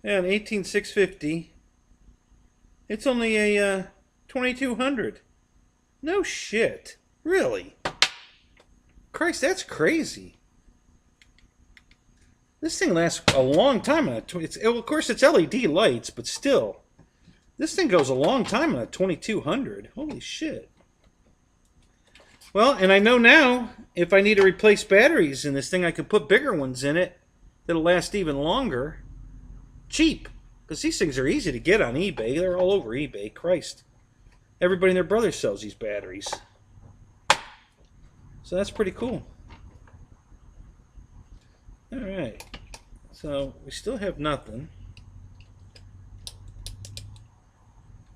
Yeah, an 18650. It's only a 2200. No shit. Really? Christ, that's crazy. This thing lasts a long time on of course, it's LED lights, but still. This thing goes a long time on a 2200. Holy shit. Well, and I know now, if I need to replace batteries in this thing, I can put bigger ones in it that'll last even longer. Cheap. Because these things are easy to get on eBay. They're all over eBay. Christ. Everybody and their brother sells these batteries. So that's pretty cool. Alright. So we still have nothing.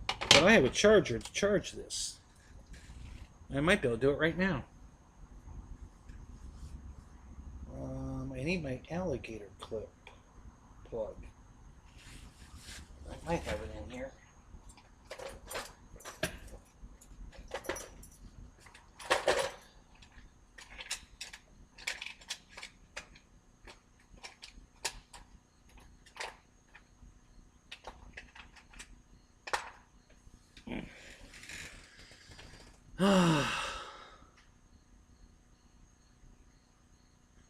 But I have a charger to charge this. I might be able to do it right now. I need my alligator clip plug. I might have it in here.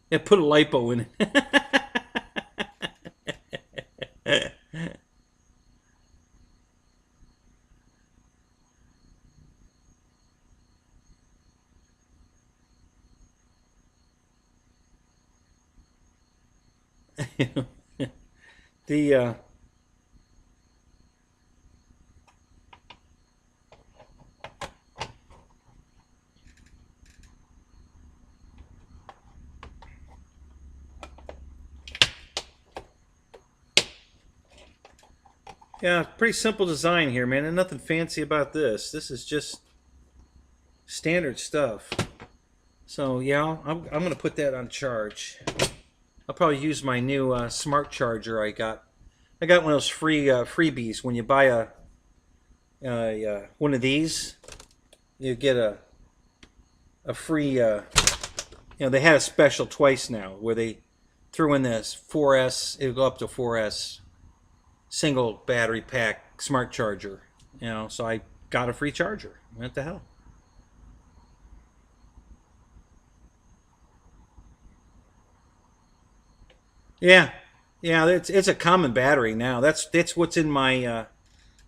Yeah, put a lipo in it. The yeah, pretty simple design here, man, and nothing fancy about this. This is just standard stuff. So yeah, I'm gonna put that on charge. I'll probably use my new smart charger I got. I got one of those free freebies. When you buy one of these, you get a free. They had a special twice now where they threw in this 4S. It'll go up to 4S single battery pack smart charger. So I got a free charger. What the hell? Yeah, yeah. It's a common battery now. That's what's in my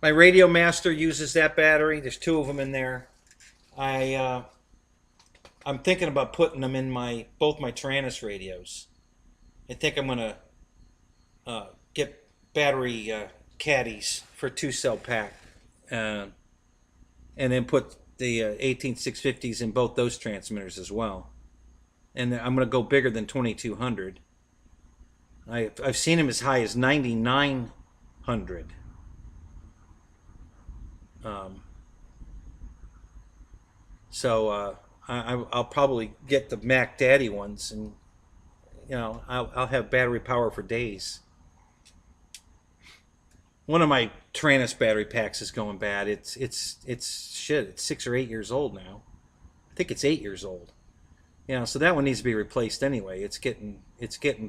My Radio Master uses that battery. There's two of them in there. I'm thinking about putting them in my both my Taranis radios. I think I'm gonna get battery caddies for 2-cell pack, uh, and then put the 18650s in both those transmitters as well. And I'm gonna go bigger than 2200. I've seen them as high as 9900. Um, I'll probably get the Mac Daddy ones, and I'll have battery power for days. One of my Taranis battery packs is going bad. It's shit. It's 6 or 8 years old now. I think it's 8 years old. So that one needs to be replaced anyway. It's getting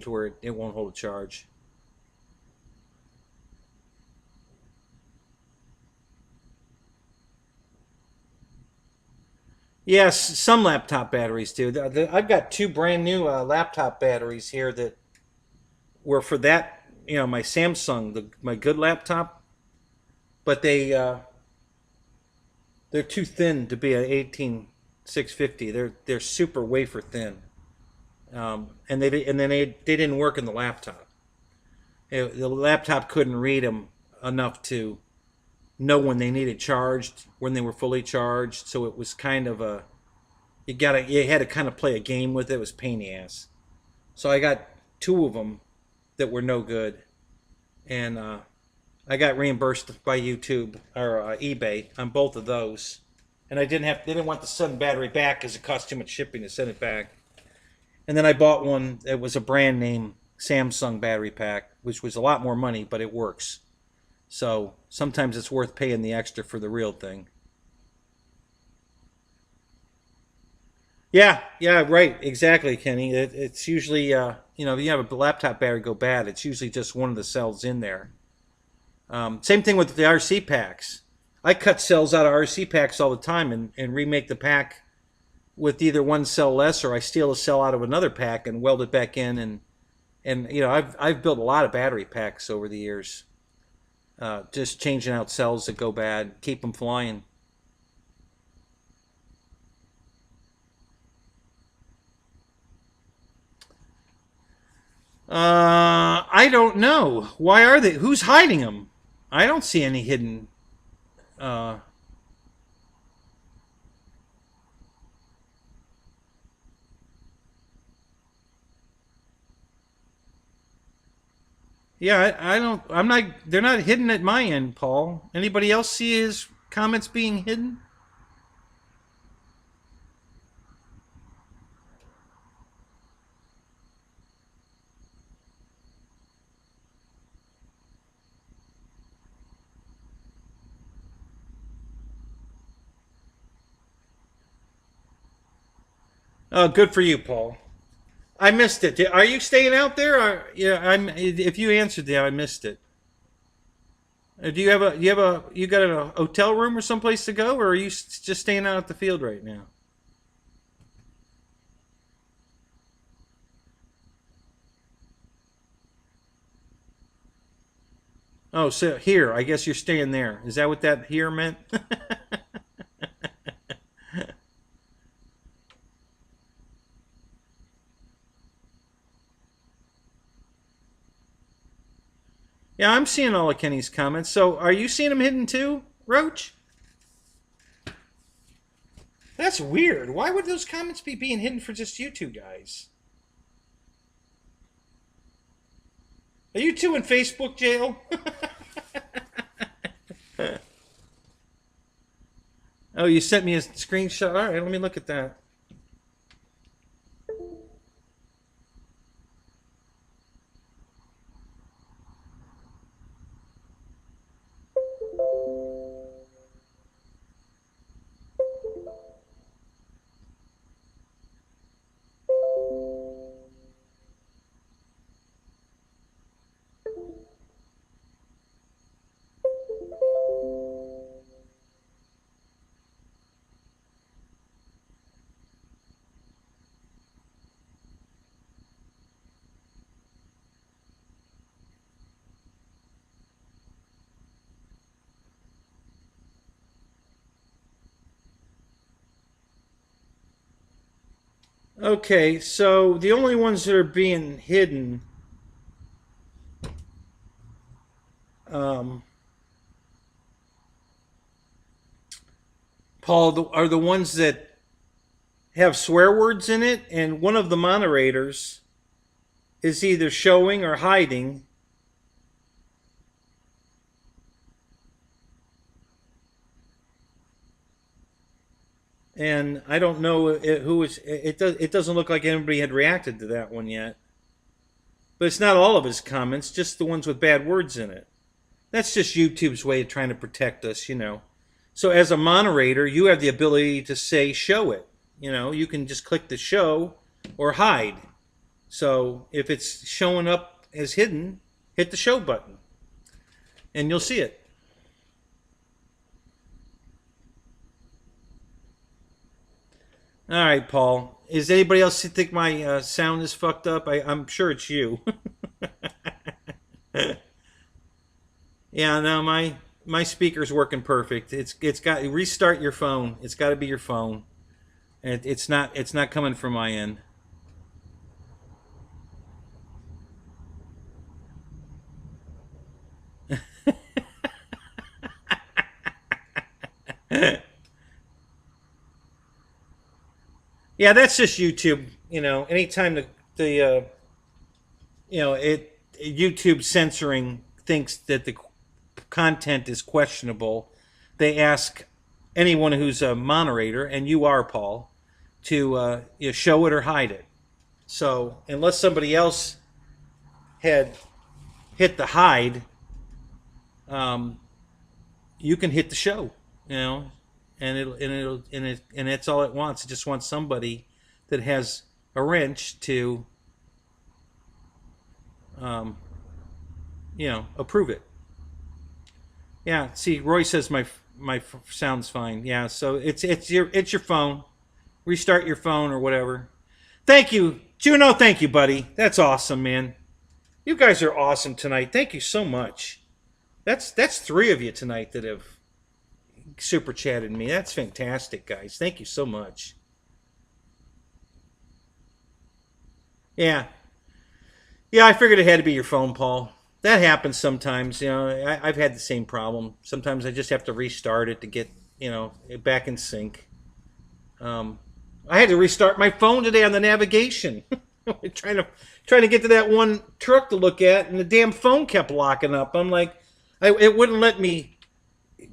to where it won't hold a charge. Yes, some laptop batteries do. I've got two brand new laptop batteries here that were for that. My Samsung, my good laptop, but they're too thin to be an 18650. They're super wafer thin, and they didn't work in the laptop. The laptop couldn't read them enough to know when they needed charged, when they were fully charged. So it was kind of you had to kind of play a game with it. It was a pain in the ass. So I got two of them that were no good, and I got reimbursed by YouTube or eBay on both of those, and they didn't want to send the battery back because it cost too much shipping to send it back. And then I bought one that was a brand name Samsung battery pack, which was a lot more money, but it works. So sometimes it's worth paying the extra for the real thing. Yeah, right, exactly, Kenny. It's usually, if you have a laptop battery go bad, it's usually just one of the cells in there. Same thing with the RC packs. I cut cells out of RC packs all the time and remake the pack with either one cell less, or I steal a cell out of another pack and weld it back in. And I've built a lot of battery packs over the years, just changing out cells that go bad, keep them flying. I don't know. Why are they? Who's hiding them? I don't see any hidden. Uh, yeah, I don't. I'm not. They're not hidden at my end, Paul. Anybody else see his comments being hidden? Oh, good for you, Paul. I missed it. Are you staying out there? Yeah, I'm. If you answered that, I missed it. You got a hotel room or someplace to go, or are you just staying out at the field right now? Oh, so here, I guess you're staying there. Is that what that here meant? Yeah, I'm seeing all of Kenny's comments. So, are you seeing them hidden too, Roach? That's weird. Why would those comments be being hidden for just you two guys? Are you two in Facebook jail? Oh, you sent me a screenshot. All right, let me look at that. Okay, so the only ones that are being hidden, um, Paul, are the ones that have swear words in it, and one of the moderators is either showing or hiding. And I don't know who is. It doesn't look like anybody had reacted to that one yet. But it's not all of his comments, just the ones with bad words in it. That's just YouTube's way of trying to protect us, you know. So as a moderator, you have the ability to say show it. You know, you can just click the show or hide. So if it's showing up as hidden, hit the show button and you'll see it. All right, Paul. Is anybody else think my sound is fucked up? I'm sure it's you. Yeah, no, my speaker's working perfect. It's got restart your phone. It's got to be your phone. It's not coming from my end. Yeah, that's just YouTube. You know, anytime the YouTube censoring thinks that the content is questionable, they ask anyone who's a moderator, and you are, Paul, to show it or hide it. So unless somebody else had hit the hide, um, you can hit the show, you know, and that's all it wants. It just wants somebody that has a wrench to, um, approve it. Yeah. See, Roy says my sound's fine. Yeah. So it's your phone. Restart your phone or whatever. Thank you, Juno. Thank you, buddy. That's awesome, man. You guys are awesome tonight. Thank you so much. That's three of you tonight that have super chatted me. That's fantastic, guys. Thank you so much. Yeah, yeah. I figured it had to be your phone, Paul. That happens sometimes. You know, I've had the same problem. Sometimes I just have to restart it to get it back in sync. Um, I had to restart my phone today on the navigation, trying to get to that one truck to look at, and the damn phone kept locking up. I'm like, it wouldn't let me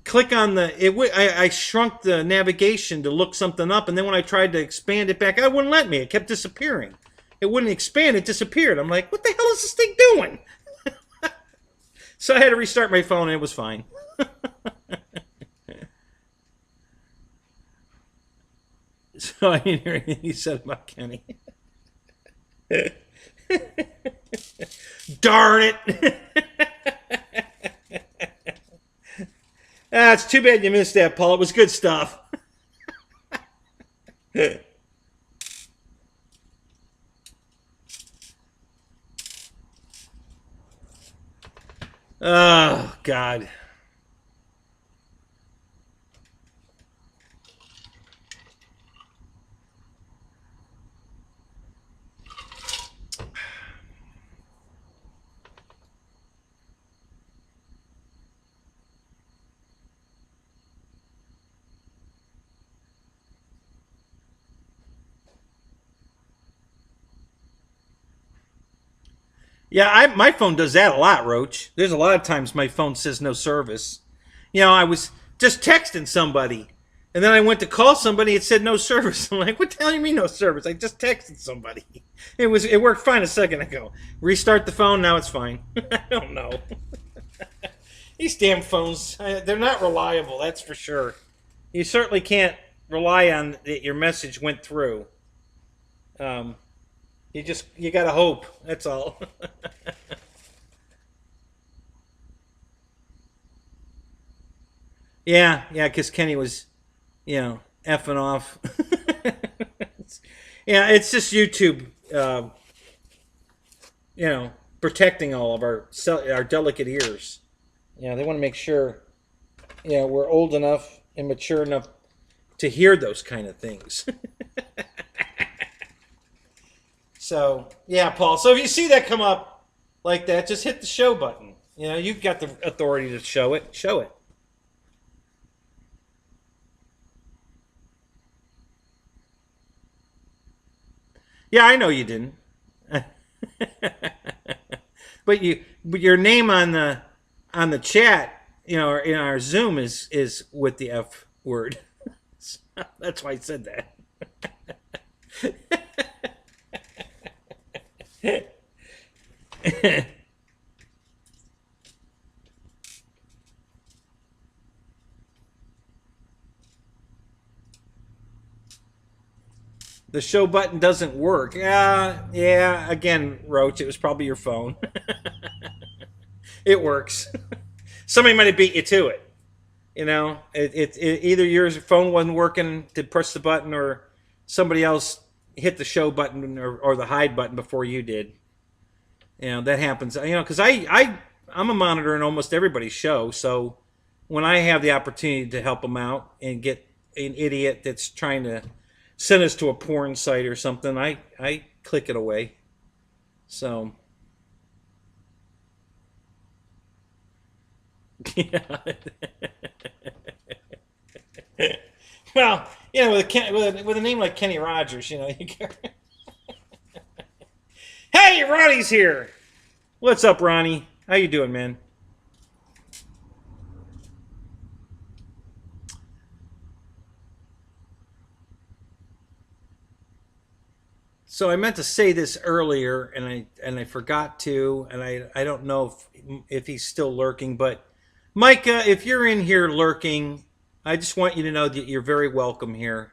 click on the I shrunk the navigation to look something up, and then when I tried to expand it back, it wouldn't let me. It kept disappearing. It wouldn't expand. It disappeared. I'm like, what the hell is this thing doing? So I had to restart my phone, and it was fine. So I didn't hear anything you said about Kenny. Darn it! It's too bad you missed that, Paul. It was good stuff. Oh, God. Yeah, my phone does that a lot, Roach. There's a lot of times my phone says no service. I was just texting somebody, and then I went to call somebody. It said no service. I'm like, what the hell do you mean no service? I just texted somebody. It worked fine a second ago. Restart the phone. Now it's fine. I don't know. These damn phones, they're not reliable. That's for sure. You certainly can't rely on that your message went through. Um, you gotta hope. That's all. Yeah, because Kenny was, effing off. Yeah, it's just YouTube, protecting all of our delicate ears. Yeah, they want to make sure, we're old enough and mature enough to hear those kind of things. So yeah, Paul. So if you see that come up like that, just hit the show button. You know, you've got the authority to show it. Show it. Yeah, I know you didn't. But your name on the chat, you know, in our Zoom is with the F word. That's why I said that. The show button doesn't work. Yeah. Again, Roach, it was probably your phone. It works. Somebody might have beat you to it. You know, either your phone wasn't working to press the button, or somebody else hit the show button or the hide button before you did. You know, that happens. You know, because I'm a monitor in almost everybody's show, so when I have the opportunity to help them out and get an idiot that's trying to send us to a porn site or something, I click it away. So yeah. Well, you know, with a name like Kenny Rogers, you know, you hey, Ronnie's here. What's up, Ronnie? How you doing, man? So I meant to say this earlier, and I forgot to, and I don't know if he's still lurking, but Micah, if you're in here lurking, I just want you to know that you're very welcome here.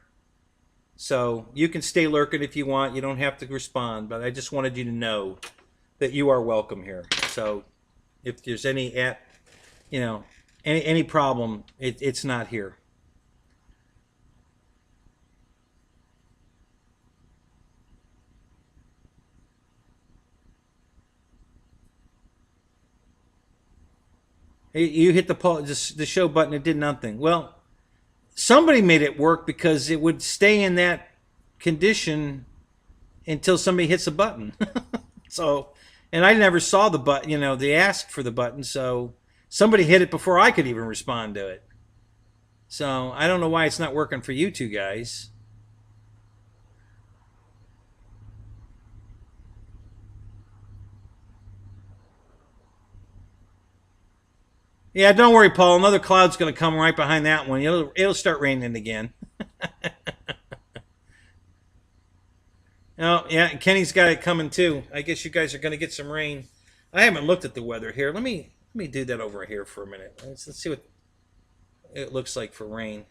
So you can stay lurking if you want. You don't have to respond, but I just wanted you to know that you are welcome here. So if there's any you know, any problem, it's not here. You hit the show button, it did nothing. Well, somebody made it work because it would stay in that condition until somebody hits a button. So, and I never saw the button, you know, the ask for the button. So somebody hit it before I could even respond to it. So I don't know why it's not working for you two guys. Yeah, don't worry, Paul. Another cloud's going to come right behind that one. It'll start raining again. Oh, yeah, Kenny's got it coming too. I guess you guys are going to get some rain. I haven't looked at the weather here. Let me do that over here for a minute. Let's see what it looks like for rain.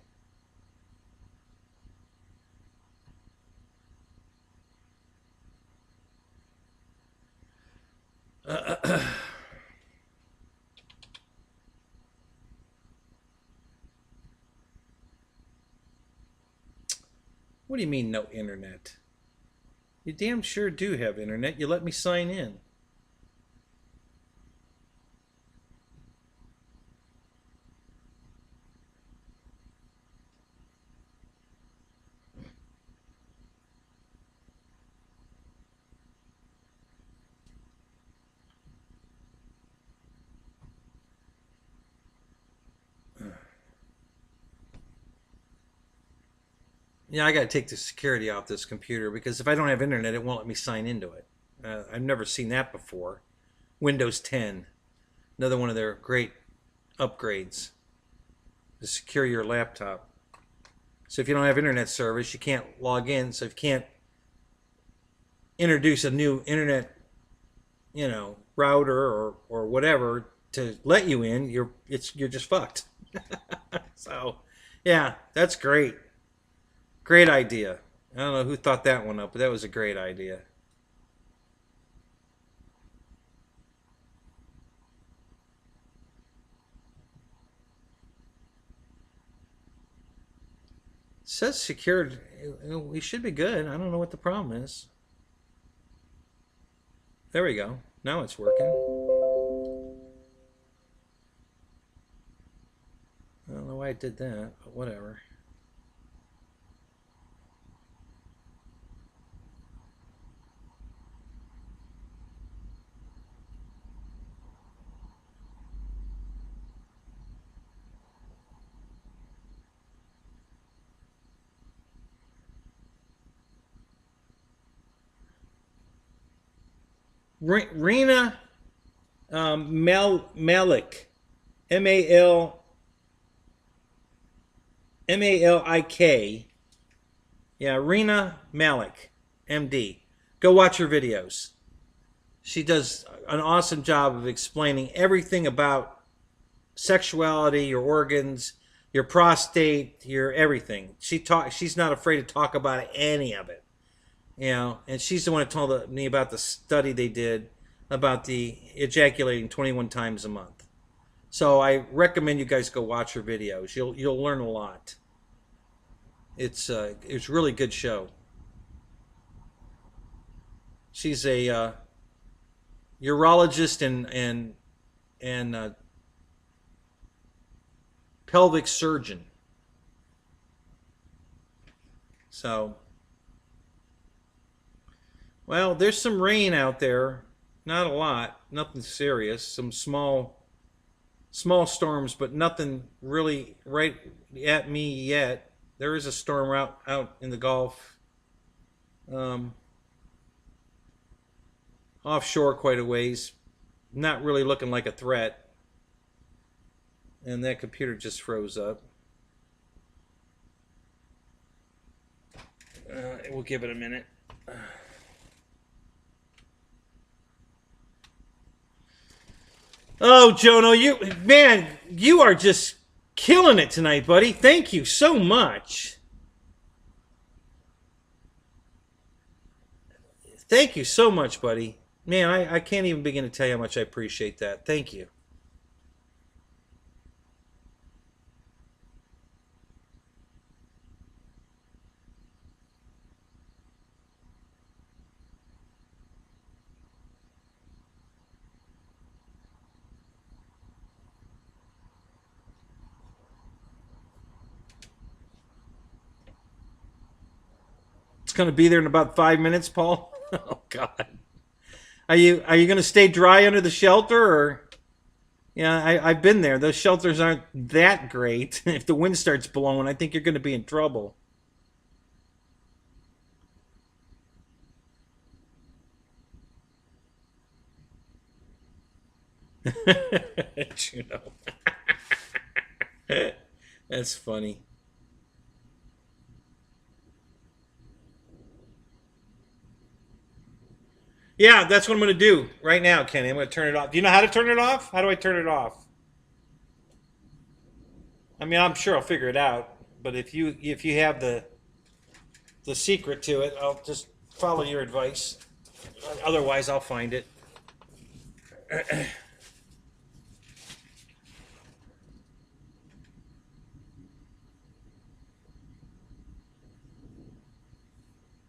What do you mean no internet? You damn sure do have internet. You let me sign in. Yeah, I got to take the security off this computer because if I don't have internet, it won't let me sign into it. I've never seen that before. Windows 10, another one of their great upgrades to secure your laptop. So if you don't have internet service, you can't log in. So if you can't introduce a new internet, you know, router or whatever to let you in, you're just fucked. So, yeah, that's great. Great idea. I don't know who thought that one up, but that was a great idea. It says secured. We should be good. I don't know what the problem is. There we go. Now it's working. I don't know why it did that, but whatever. Rena Malik, Malik. Yeah, Rena Malik, MD. Go watch her videos. She does an awesome job of explaining everything about sexuality, your organs, your prostate, your everything. She's not afraid to talk about any of it. You know, and she's the one that told me about the study they did about the ejaculating 21 times a month. So I recommend you guys go watch her videos. You'll learn a lot. It's a really good show. She's a urologist and pelvic surgeon. So, well, there's some rain out there. Not a lot. Nothing serious. Some small storms, but nothing really right at me yet. There is a storm out in the Gulf. Offshore quite a ways. Not really looking like a threat. And that computer just froze up. We'll give it a minute. Oh, Jono, you are just killing it tonight, buddy. Thank you so much. Thank you so much, buddy. Man, I can't even begin to tell you how much I appreciate that. Thank you. It's going to be there in about 5 minutes, Paul. Oh God. Are you going to stay dry under the shelter, or? Yeah, I've been there. Those shelters aren't that great. If the wind starts blowing, I think you're going to be in trouble. Juno. That's funny. Yeah, that's what I'm going to do right now, Kenny. I'm going to turn it off. Do you know how to turn it off? How do I turn it off? I mean, I'm sure I'll figure it out. But if you have the secret to it, I'll just follow your advice. Otherwise, I'll find it.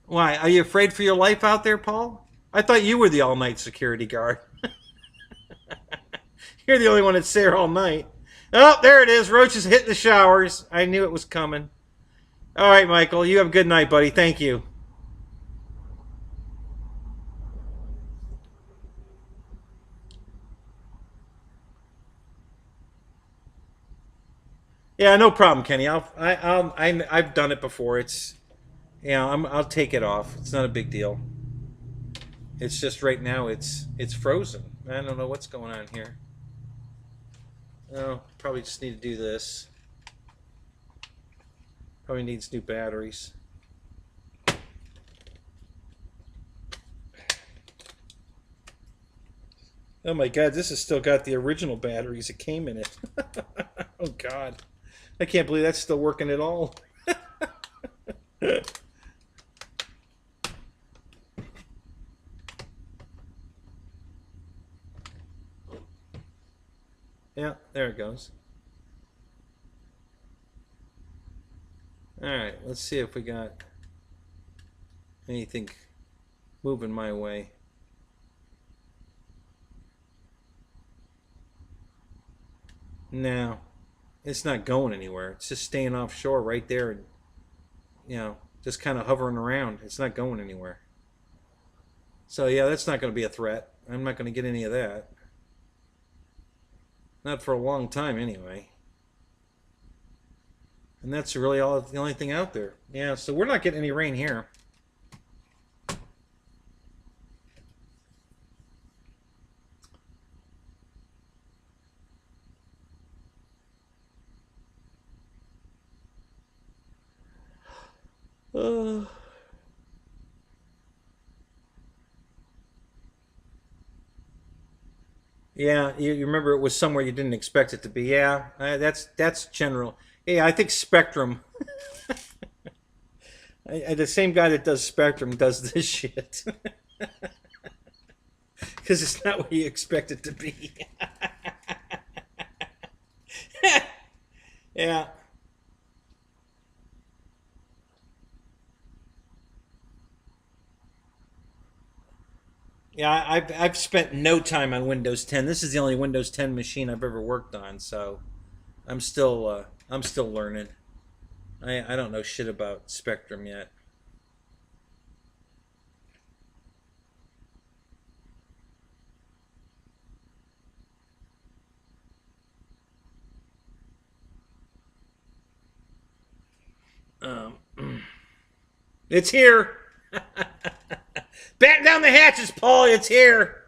Why? Are you afraid for your life out there, Paul? I thought you were the all-night security guard. You're the only one that's there all night. Oh, there it is. Roach is hitting the showers. I knew it was coming. All right, Michael. You have a good night, buddy. Thank you. Yeah, no problem, Kenny. I've done it before. I'll take it off. It's not a big deal. It's just right now it's frozen. I don't know what's going on here. Oh, probably just need to do this. Probably needs new batteries. Oh my God, this has still got the original batteries that came in it. Oh God, I can't believe that's still working at all. Yeah, there it goes. Alright, let's see if we got anything moving my way. No, it's not going anywhere. It's just staying offshore right there and, just kind of hovering around. It's not going anywhere. So yeah, that's not going to be a threat. I'm not going to get any of that. Not for a long time, anyway. And that's really the only thing out there. Yeah, so we're not getting any rain here. Uh, yeah, you remember it was somewhere you didn't expect it to be. Yeah, that's general. Yeah, I think Spectrum. The same guy that does Spectrum does this shit because it's not what you expect it to be. Yeah, yeah. I've spent no time on Windows 10. This is the only Windows 10 machine I've ever worked on, so I'm still learning. I don't know shit about Spectrum yet. Um, it's here. Batten down the hatches, Paul. It's here.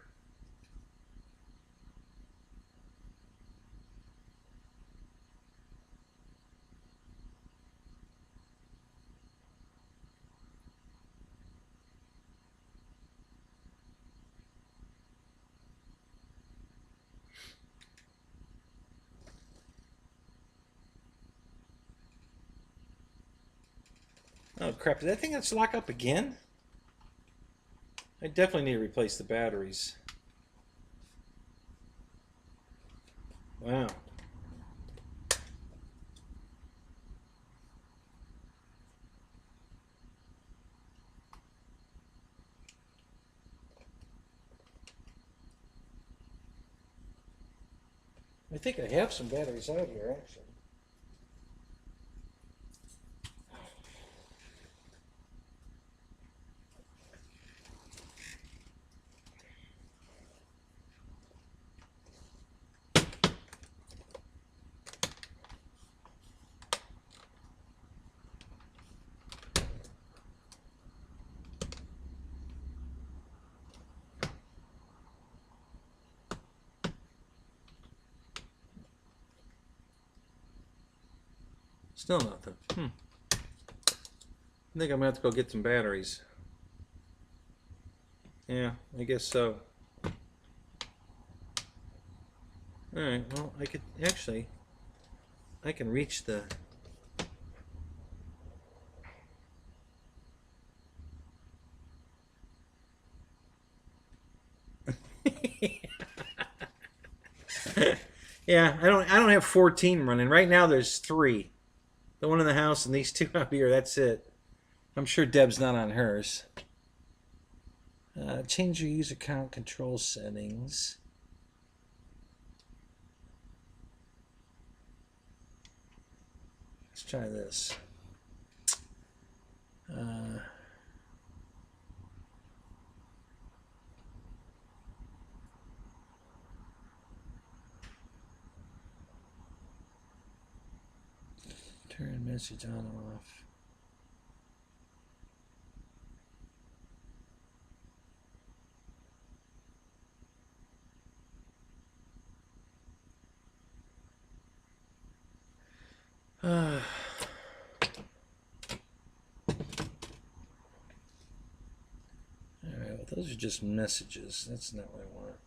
Oh crap! Did that thing have to lock up again? I definitely need to replace the batteries. Wow. I think I have some batteries out here, actually. Still nothing. I think I'm gonna have to go get some batteries. Yeah, I guess so. All right. Well, I could actually. I can reach the. Yeah, I don't have 14 running right now. There's three. The one in the house and these two out here. That's it. I'm sure Deb's not on hers. Change your user account control settings. Let's try this. Turn message on and off. All right, well, those are just messages. That's not what I want.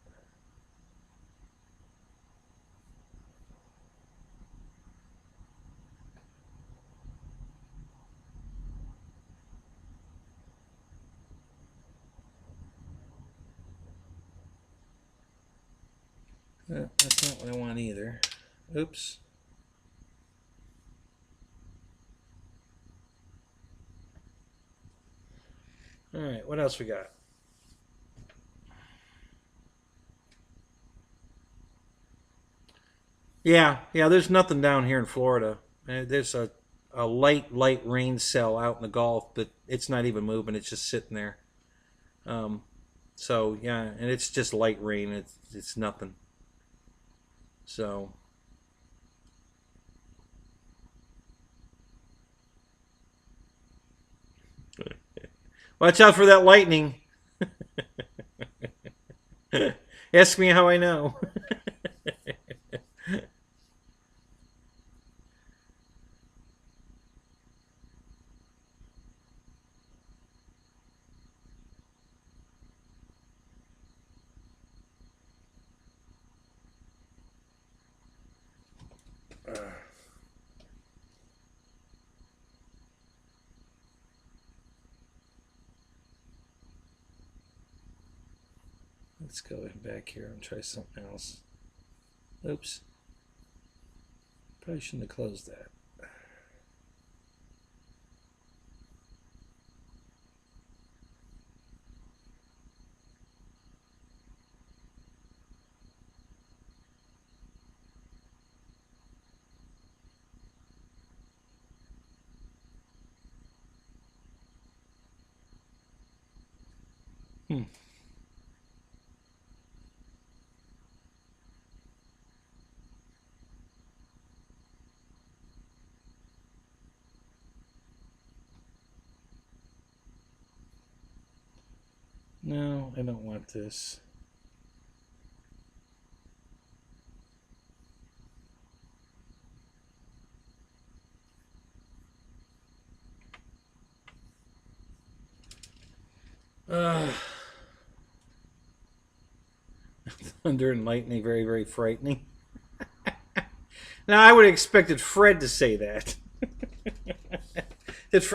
That's not what I want either. Oops. All right, what else we got? Yeah, there's nothing down here in Florida. There's a light rain cell out in the Gulf, but it's not even moving. It's just sitting there. Um, so yeah, and it's just light rain. It's nothing. So watch out for that lightning. Ask me how I know. Let's go back here and try something else. Oops. Probably shouldn't have closed that. Hmm. No, I don't want this. Thunder and lightning, very, very frightening. Now, I would have expected Fred to say that.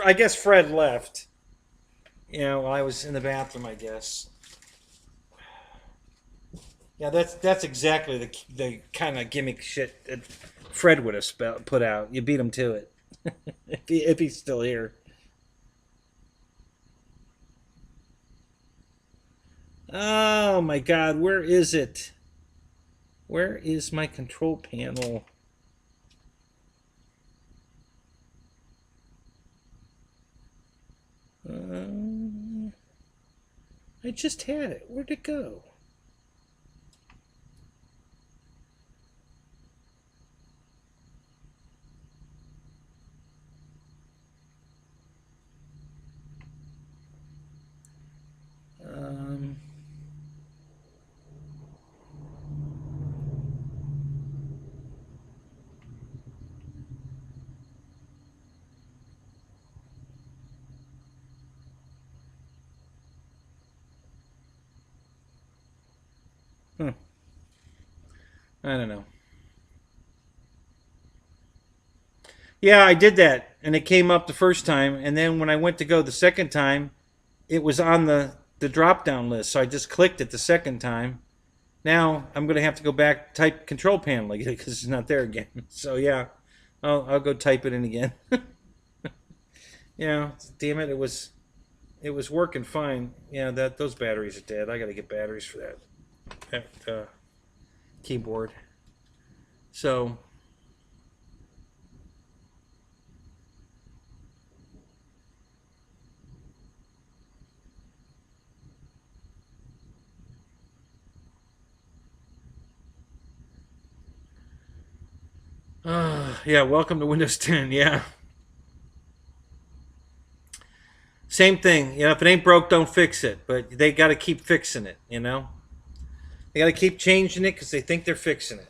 I guess Fred left. You know, while I was in the bathroom, I guess. Yeah, that's exactly the kind of gimmick shit that Fred would have put out. You beat him to it. if he's still here. Oh my god, where is it? Where is my control panel? I just had it. Where'd it go? Um, huh. I don't know. Yeah, I did that, and it came up the first time, and then when I went to go the second time, it was on the drop down list. So I just clicked it the second time. Now I'm gonna have to go back type control panel again because it's not there again. So yeah, I'll go type it in again. Yeah, damn it, it was working fine. Yeah, that those batteries are dead. I got to get batteries for that keyboard. So yeah, welcome to Windows 10. Yeah, same thing. You know, if it ain't broke, don't fix it. But they got to keep fixing it. You know, they got to keep changing it because they think they're fixing it.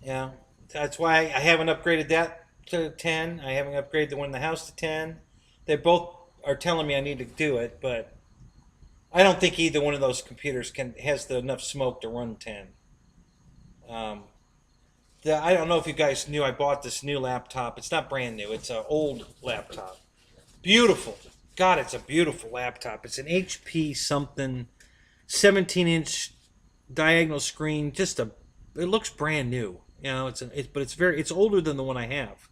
Yeah, that's why I haven't upgraded that to 10. I haven't upgraded the one in the house to 10. They both are telling me I need to do it, but I don't think either one of those computers has enough smoke to run 10. Um, I don't know if you guys knew I bought this new laptop. It's not brand new. It's an old laptop. Beautiful. God, it's a beautiful laptop. It's an HP something, 17-inch diagonal screen. It looks brand new. You know, but it's older than the one I have.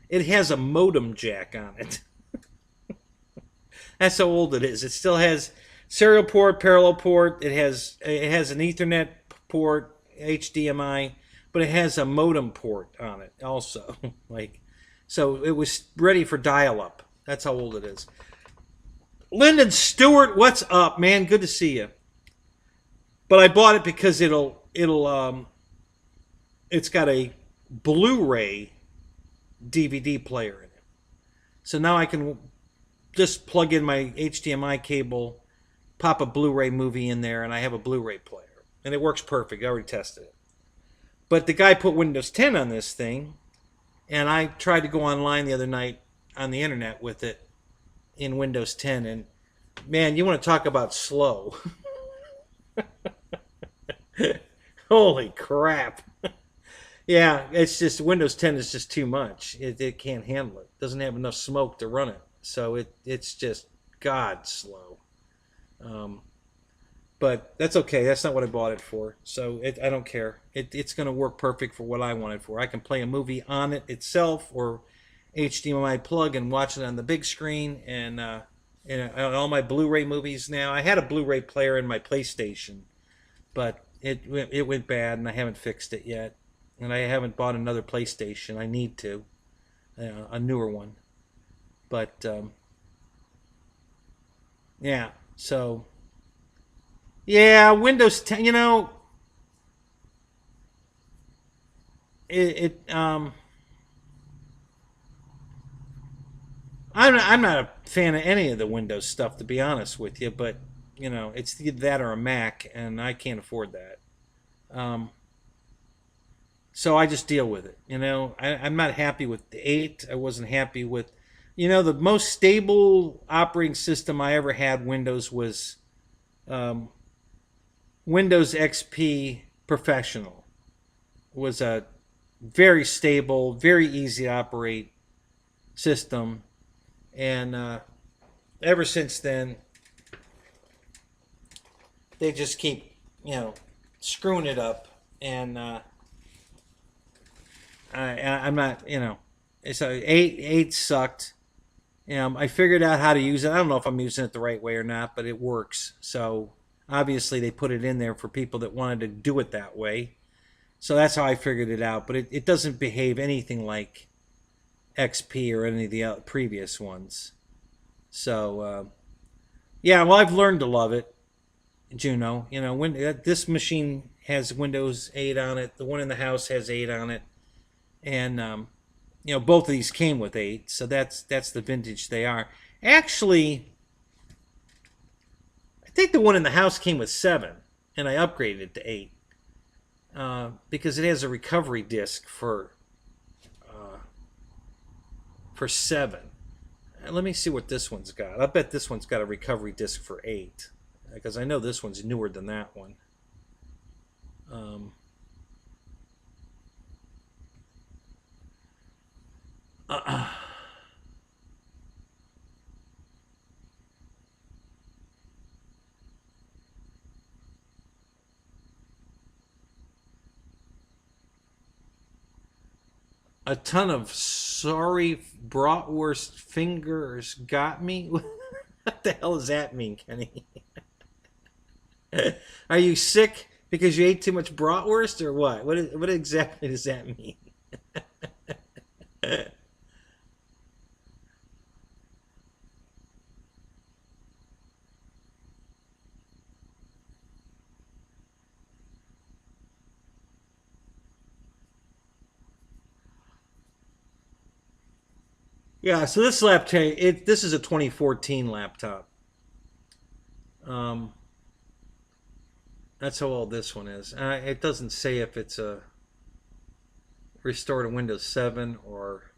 It has a modem jack on it. That's how old it is. It still has serial port, parallel port. It has an Ethernet port, HDMI, but it has a modem port on it also. So it was ready for dial-up. That's how old it is. Lyndon Stewart, what's up, man? Good to see you. But I bought it because it's got a Blu-ray DVD player in it. So now I can just plug in my HDMI cable, pop a Blu-ray movie in there, and I have a Blu-ray player. And it works perfect. I already tested it. But the guy put Windows 10 on this thing, and I tried to go online the other night on the internet with it in Windows 10, and man, you want to talk about slow. Holy crap. Yeah, it's just Windows 10 is just too much. It can't handle it. It doesn't have enough smoke to run it. So it's just God slow. Um, But that's okay. That's not what I bought it for. So I don't care. It's going to work perfect for what I want it for. I can play a movie on it itself or HDMI plug and watch it on the big screen. And all my Blu-ray movies now. I had a Blu-ray player in my PlayStation, but it went bad and I haven't fixed it yet. And I haven't bought another PlayStation. I need to, a newer one. But yeah, so yeah, Windows 10. It I'm not a fan of any of the Windows stuff, to be honest with you. But it's that or a Mac, and I can't afford that. Um, so I just deal with it. I'm not happy with the 8. I wasn't happy with, the most stable operating system I ever had. Windows was um, Windows XP Professional. Was a very stable, very easy to operate system, and ever since then they just keep screwing it up, and I'm not it's eight sucked. I figured out how to use it. I don't know if I'm using it the right way or not, but it works. So obviously they put it in there for people that wanted to do it that way. So that's how I figured it out. But it doesn't behave anything like XP or any of the previous ones. So yeah, well, I've learned to love it, Juno. When this machine has Windows 8 on it, the one in the house has 8 on it, and both of these came with 8, so that's the vintage they are. Actually, I think the one in the house came with 7, and I upgraded it to 8 because it has a recovery disk for 7. Let me see what this one's got. I bet this one's got a recovery disk for 8, because I know this one's newer than that one. Um, a ton of sorry bratwurst fingers got me. What the hell does that mean, Kenny? Are you sick because you ate too much bratwurst, or what? What exactly does that mean? Yeah, so this laptop, this is a 2014 laptop. Um, that's how old this one is. It doesn't say if it's a restored to Windows 7 or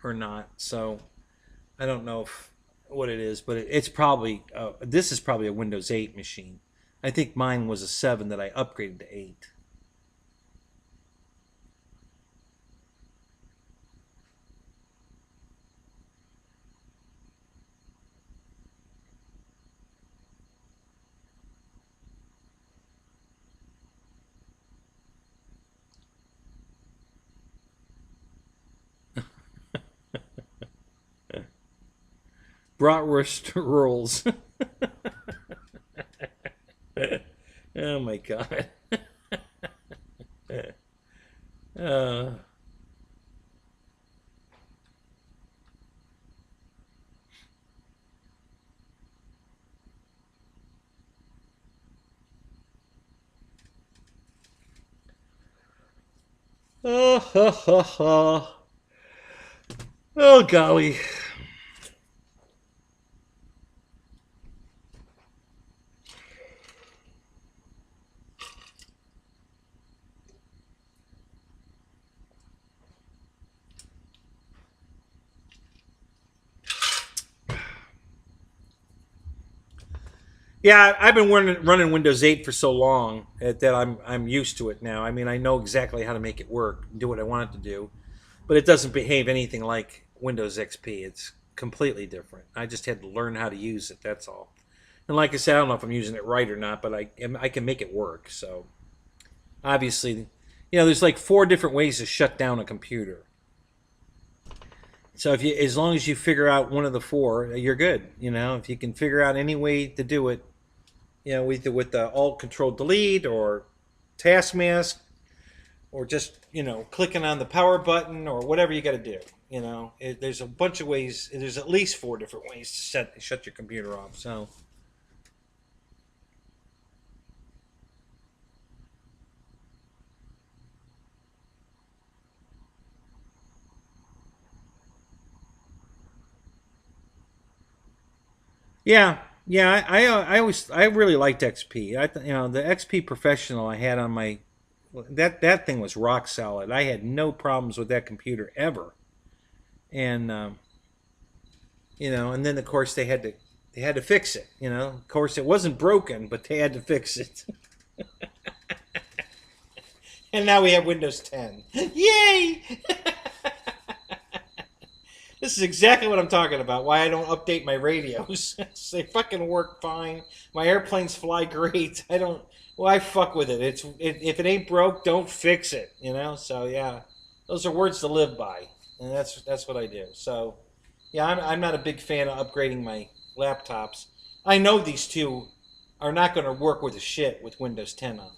not. So I don't know what it is, but it's probably this is probably a Windows 8 machine. I think mine was a 7 that I upgraded to 8. Bratwurst rolls. Oh my god. uh, oh, ha, ha, ha. Oh golly. Yeah, I've been running Windows 8 for so long that I'm used to it now. I mean, I know exactly how to make it work, do what I want it to do, but it doesn't behave anything like Windows XP. It's completely different. I just had to learn how to use it. That's all. And like I said, I don't know if I'm using it right or not, but I can make it work. So obviously, there's like 4 different ways to shut down a computer. So as long as you figure out one of the 4, you're good. If you can figure out any way to do it, with the Alt Control Delete or Task Mask, or just clicking on the power button or whatever you got to do. There's a bunch of ways. There's at least 4 different ways to shut your computer off. So. Yeah, yeah. I really liked XP. The XP Professional I had on my that thing was rock solid. I had no problems with that computer ever. And and then of course they had to fix it. Of course it wasn't broken, but they had to fix it. And now we have Windows 10. Yay! This is exactly what I'm talking about. Why I don't update my radios. They fucking work fine. My airplanes fly great. I don't. Why fuck with it? If it ain't broke, don't fix it. So yeah, those are words to live by, and that's what I do. So yeah, I'm not a big fan of upgrading my laptops. I know these two are not going to work with a shit with Windows 10 on them.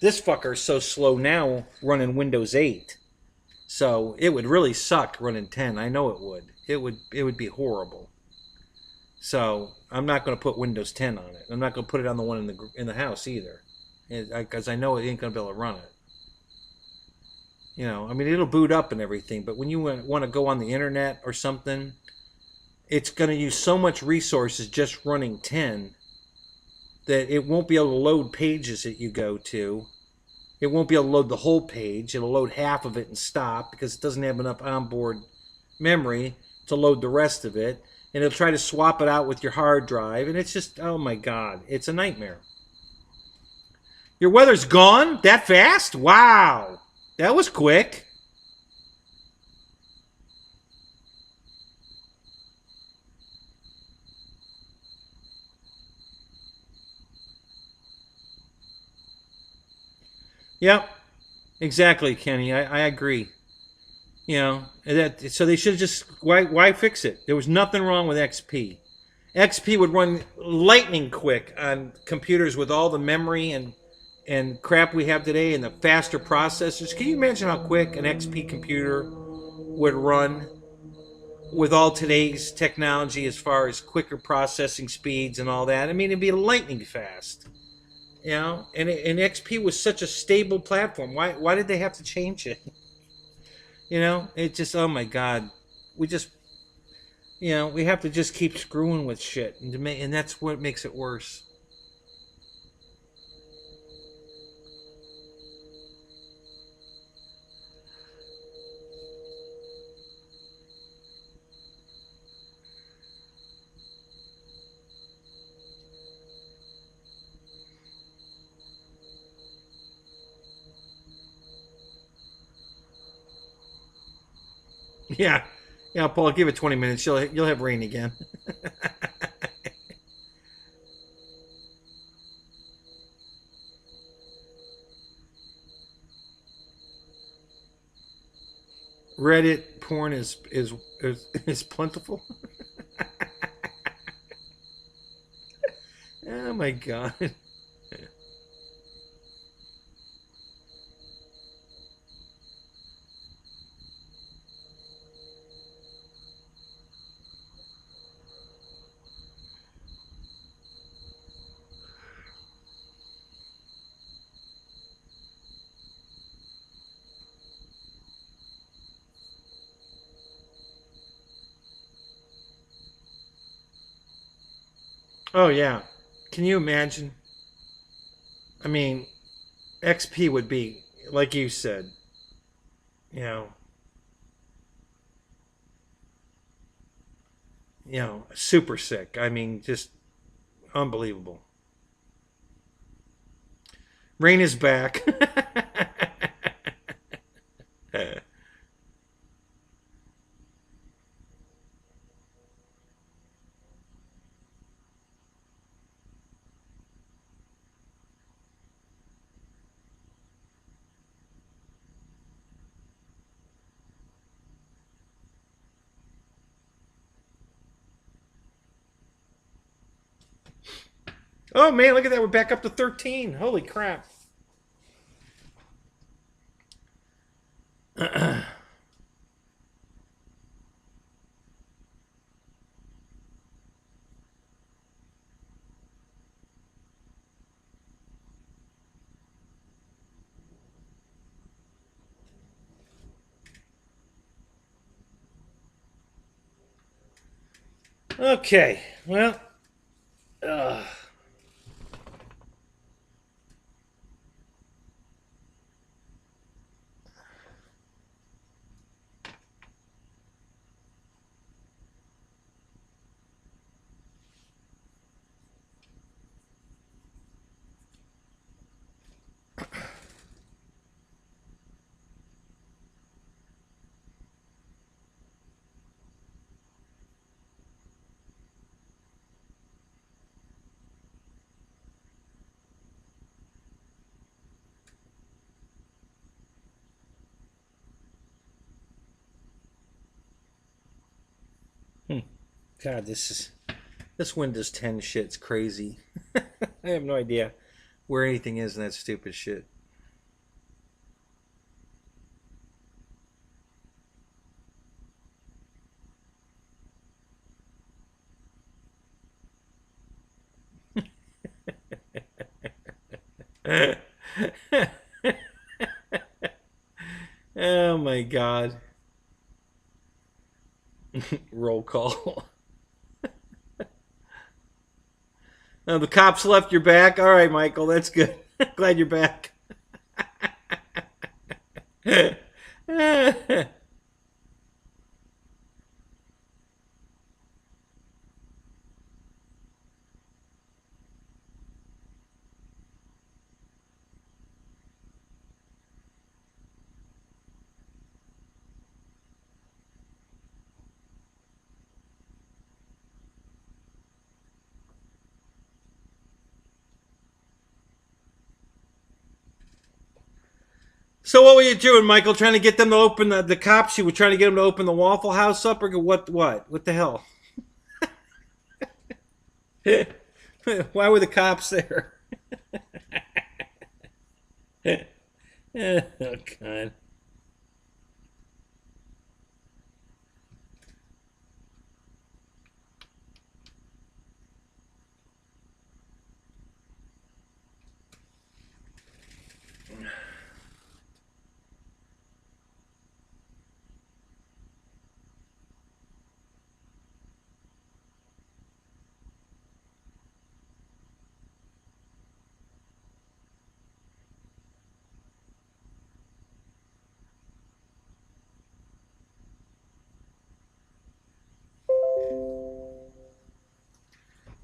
This fucker is so slow now running Windows 8. So it would really suck running 10. I know it would. It would be horrible. So I'm not going to put Windows 10 on it. I'm not going to put it on the one in the house either, because I know it ain't going to be able to run it. I mean, it'll boot up and everything, but when you want to go on the internet or something, it's going to use so much resources just running 10 that it won't be able to load pages that you go to. It won't be able to load the whole page. It'll load half of it and stop because it doesn't have enough onboard memory to load the rest of it. And it'll try to swap it out with your hard drive. And it's just, oh my God, it's a nightmare. Your weather's gone? That fast? Wow. That was quick. Yep, exactly, Kenny. I agree. So they should have just why fix it? There was nothing wrong with XP. XP would run lightning quick on computers with all the memory and crap we have today and the faster processors. Can you imagine how quick an XP computer would run with all today's technology as far as quicker processing speeds and all that? I mean, it'd be lightning fast. And XP was such a stable platform. Why did they have to change it? It just, oh my God, we just, we have to just keep screwing with shit, and that's what makes it worse. Yeah, yeah, Paul, give it 20 minutes. You'll have rain again. Reddit porn is plentiful. Oh my God. Oh yeah. Can you imagine? I mean, XP would be like you said. You know, super sick. I mean, just unbelievable. Rain is back. Oh man, look at that. We're back up to 13. Holy crap. Okay, well, God, this Windows 10 shit's crazy. I have no idea where anything is in that stupid shit. Oh my god. Roll call. Oh, the cops left your back. All right, Michael, that's good. Glad you're back. So what were you doing, Michael? Trying to get them to open the cops? You were trying to get them to open the Waffle House up, or what? What the hell? Why were the cops there? Oh God.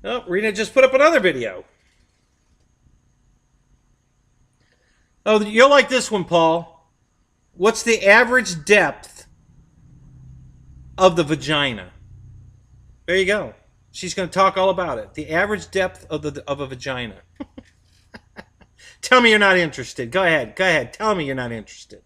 Oh, Rena just put up another video. Oh, you'll like this one, Paul. What's the average depth of the vagina? There you go. She's going to talk all about it. The average depth of a vagina. Tell me you're not interested. Go ahead. Go ahead. Tell me you're not interested.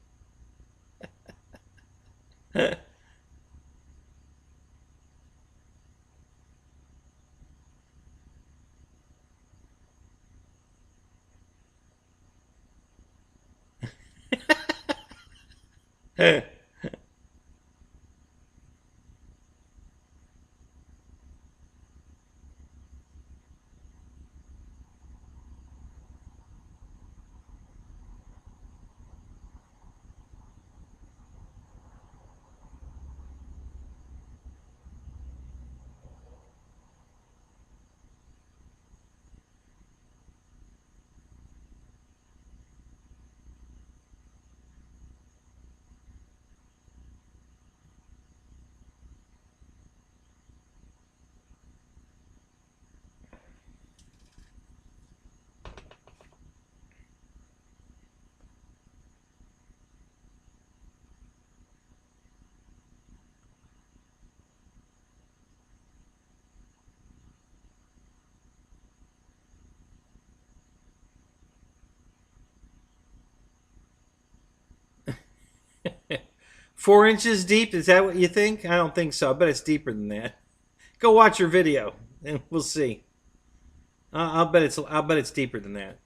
Four inches deep? Is that what you think? I don't think so. I bet it's deeper than that. Go watch your video and we'll see. I'll bet it's deeper than that.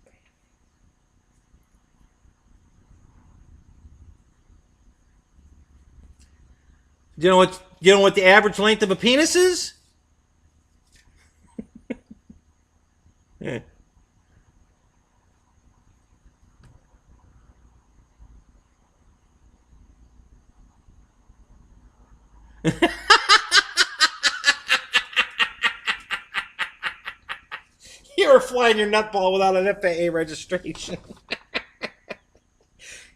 You know what the average length of a penis is? You're flying your nutball without an FAA registration.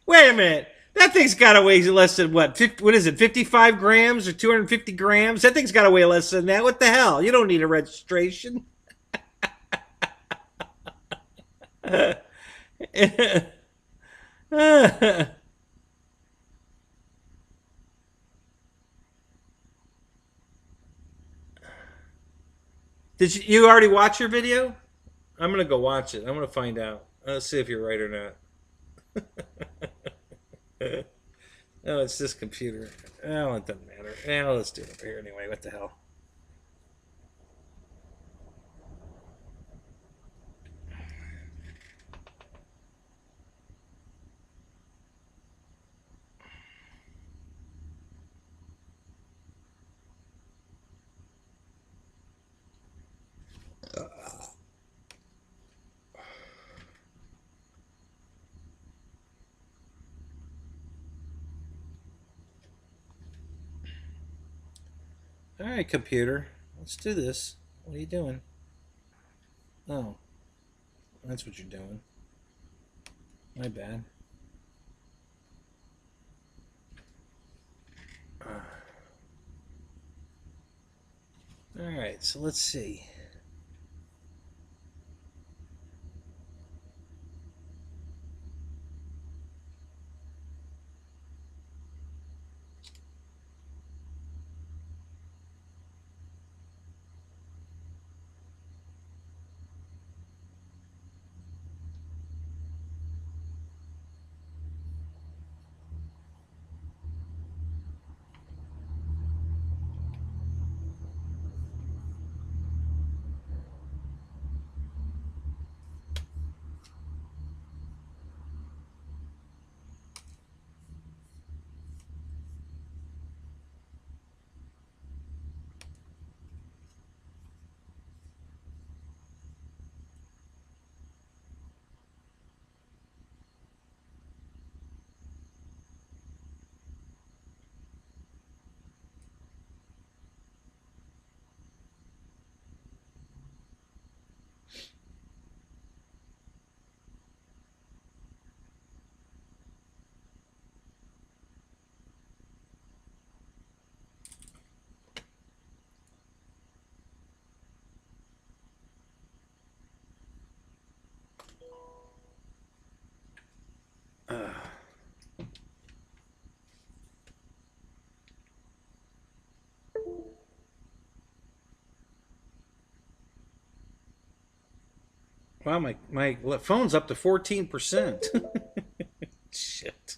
Wait a minute. That thing's got to weigh less than what? What is it? 55 grams or 250 grams? That thing's got to weigh less than that. What the hell? You don't need a registration. Did you already watch your video? I'm gonna go watch it. I'm gonna find out. Let's see if you're right or not. Oh, it's this computer. Oh, it doesn't matter. Yeah, let's do it over here anyway. What the hell? All right, computer. Let's do this. What are you doing? Oh, that's what you're doing. My bad. All right, so let's see. Wow, my phone's up to 14%. Shit.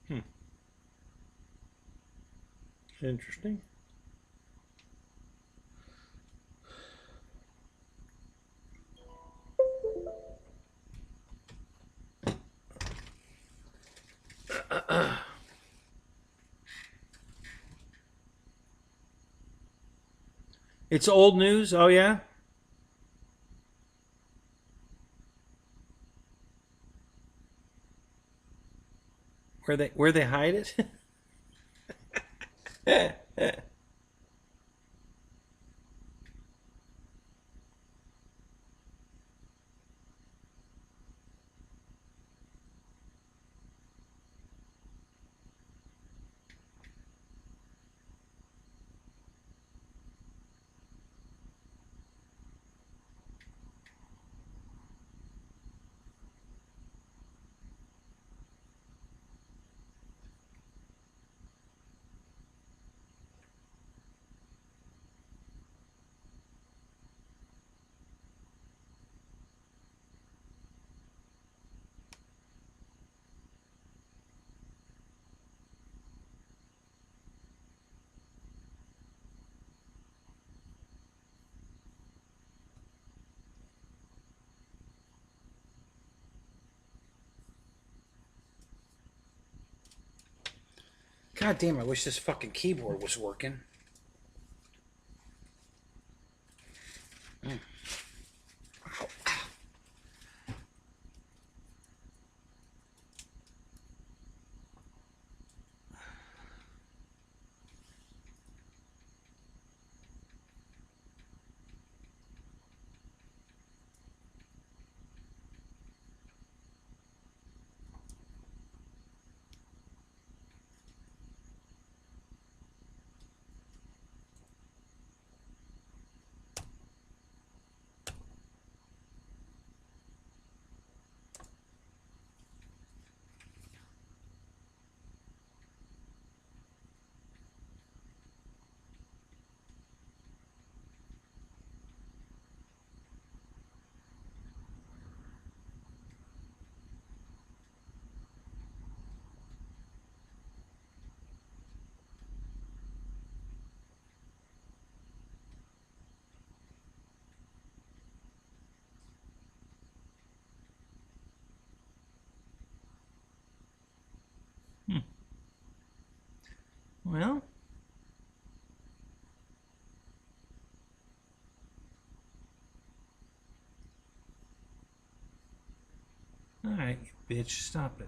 Hmm. Interesting. It's old news. Oh yeah. Where they hide it? God damn! I wish this fucking keyboard was working. Well, all right, you bitch, stop it.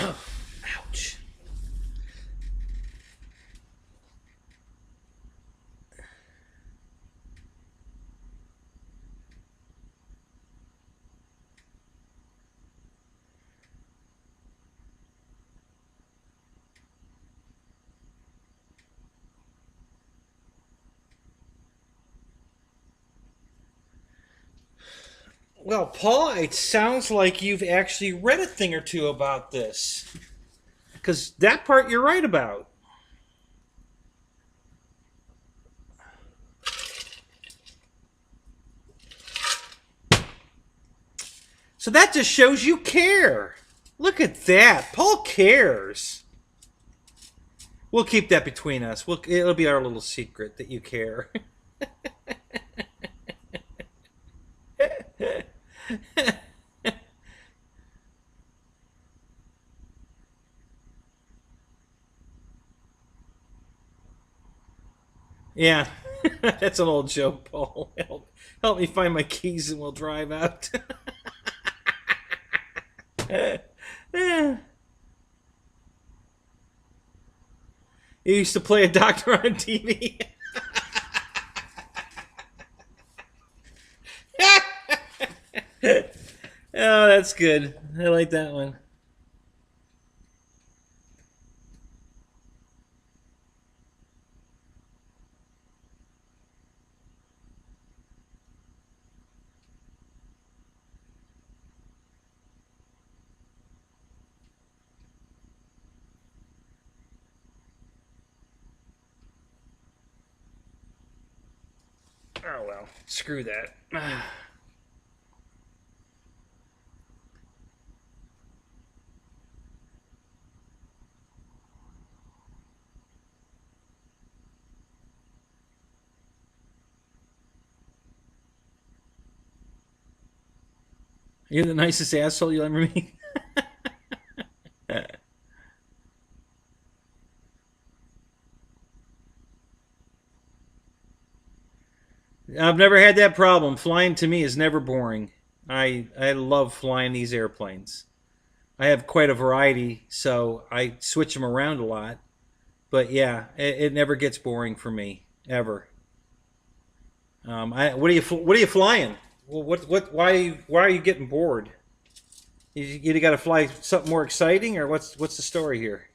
Ouch. Well, Paul, it sounds like you've actually read a thing or two about this. Because that part you're right about. So that just shows you care. Look at that. Paul cares. We'll keep that between us. It'll be our little secret that you care. Yeah, that's an old joke, Paul. Help me find my keys and we'll drive out. You used to play a doctor on TV. Oh, that's good. I like that one. well, screw that. You're the nicest asshole you'll ever meet. I've never had that problem. Flying to me is never boring. I love flying these airplanes. I have quite a variety, so I switch them around a lot. But yeah, it never gets boring for me ever. What are you flying? Well, why are you getting bored? You got to fly something more exciting, or what's the story here?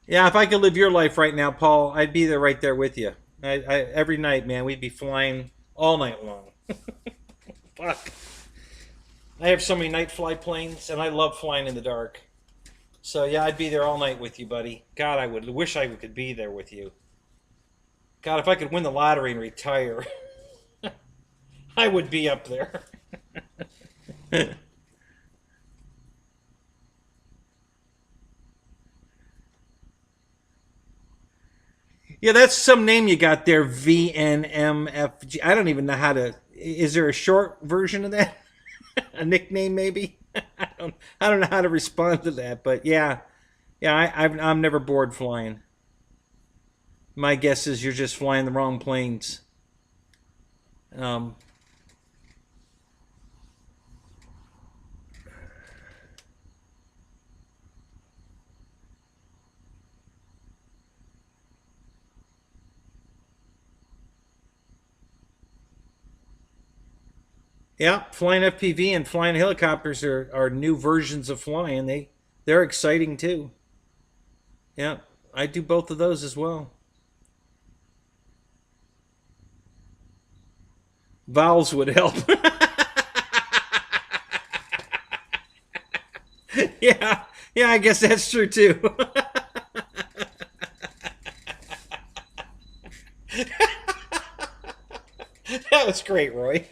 Yeah, if I could live your life right now, Paul, I'd be there right there with you. Every night, man, we'd be flying all night long. Fuck. I have so many night fly planes, and I love flying in the dark. So yeah, I'd be there all night with you, buddy. God, I would wish I could be there with you. God, if I could win the lottery and retire, I would be up there. Yeah, that's some name you got there, VNMFG. I don't even know how to. Is there a short version of that? A nickname, maybe? I don't know how to respond to that, but yeah, yeah, I'm never bored flying. My guess is you're just flying the wrong planes. Um, yeah, flying FPV and flying helicopters are new versions of flying. They're exciting too. Yeah, I do both of those as well. Vowels would help. Yeah, yeah, I guess that's true too. That was great, Roy.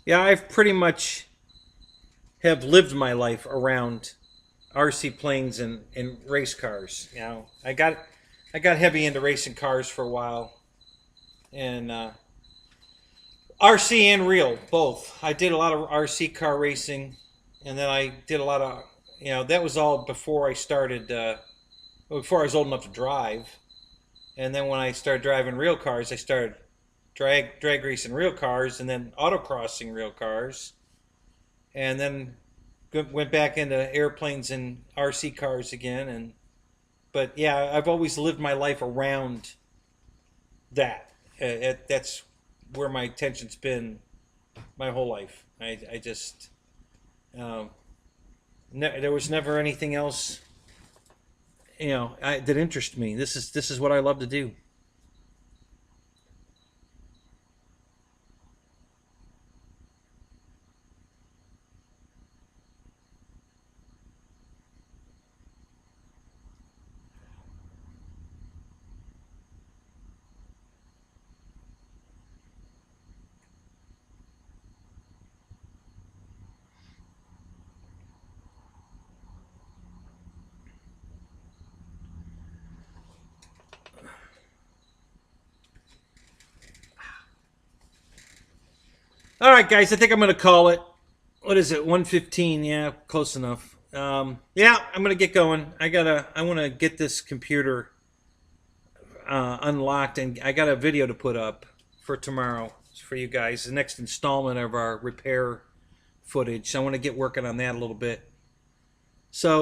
Yeah, I've pretty much have lived my life around RC planes and race cars. You know, I got heavy into racing cars for a while, and RC and real both. I did a lot of RC car racing, and then I did a lot of that was all before I started before I was old enough to drive. And then when I started driving real cars, I started drag racing real cars, and then autocrossing real cars, and then went back into airplanes and RC cars again. And but yeah, I've always lived my life around that. That's where my attention's been my whole life. I just there was never anything else that interested me. This is what I love to do. All right, guys, I think I'm going to call it. What is it? 1:15. Yeah, close enough. Yeah, I'm gonna get going. I want to get this computer unlocked, and I got a video to put up for tomorrow for you guys. The next installment of our repair footage. I want to get working on that a little bit. So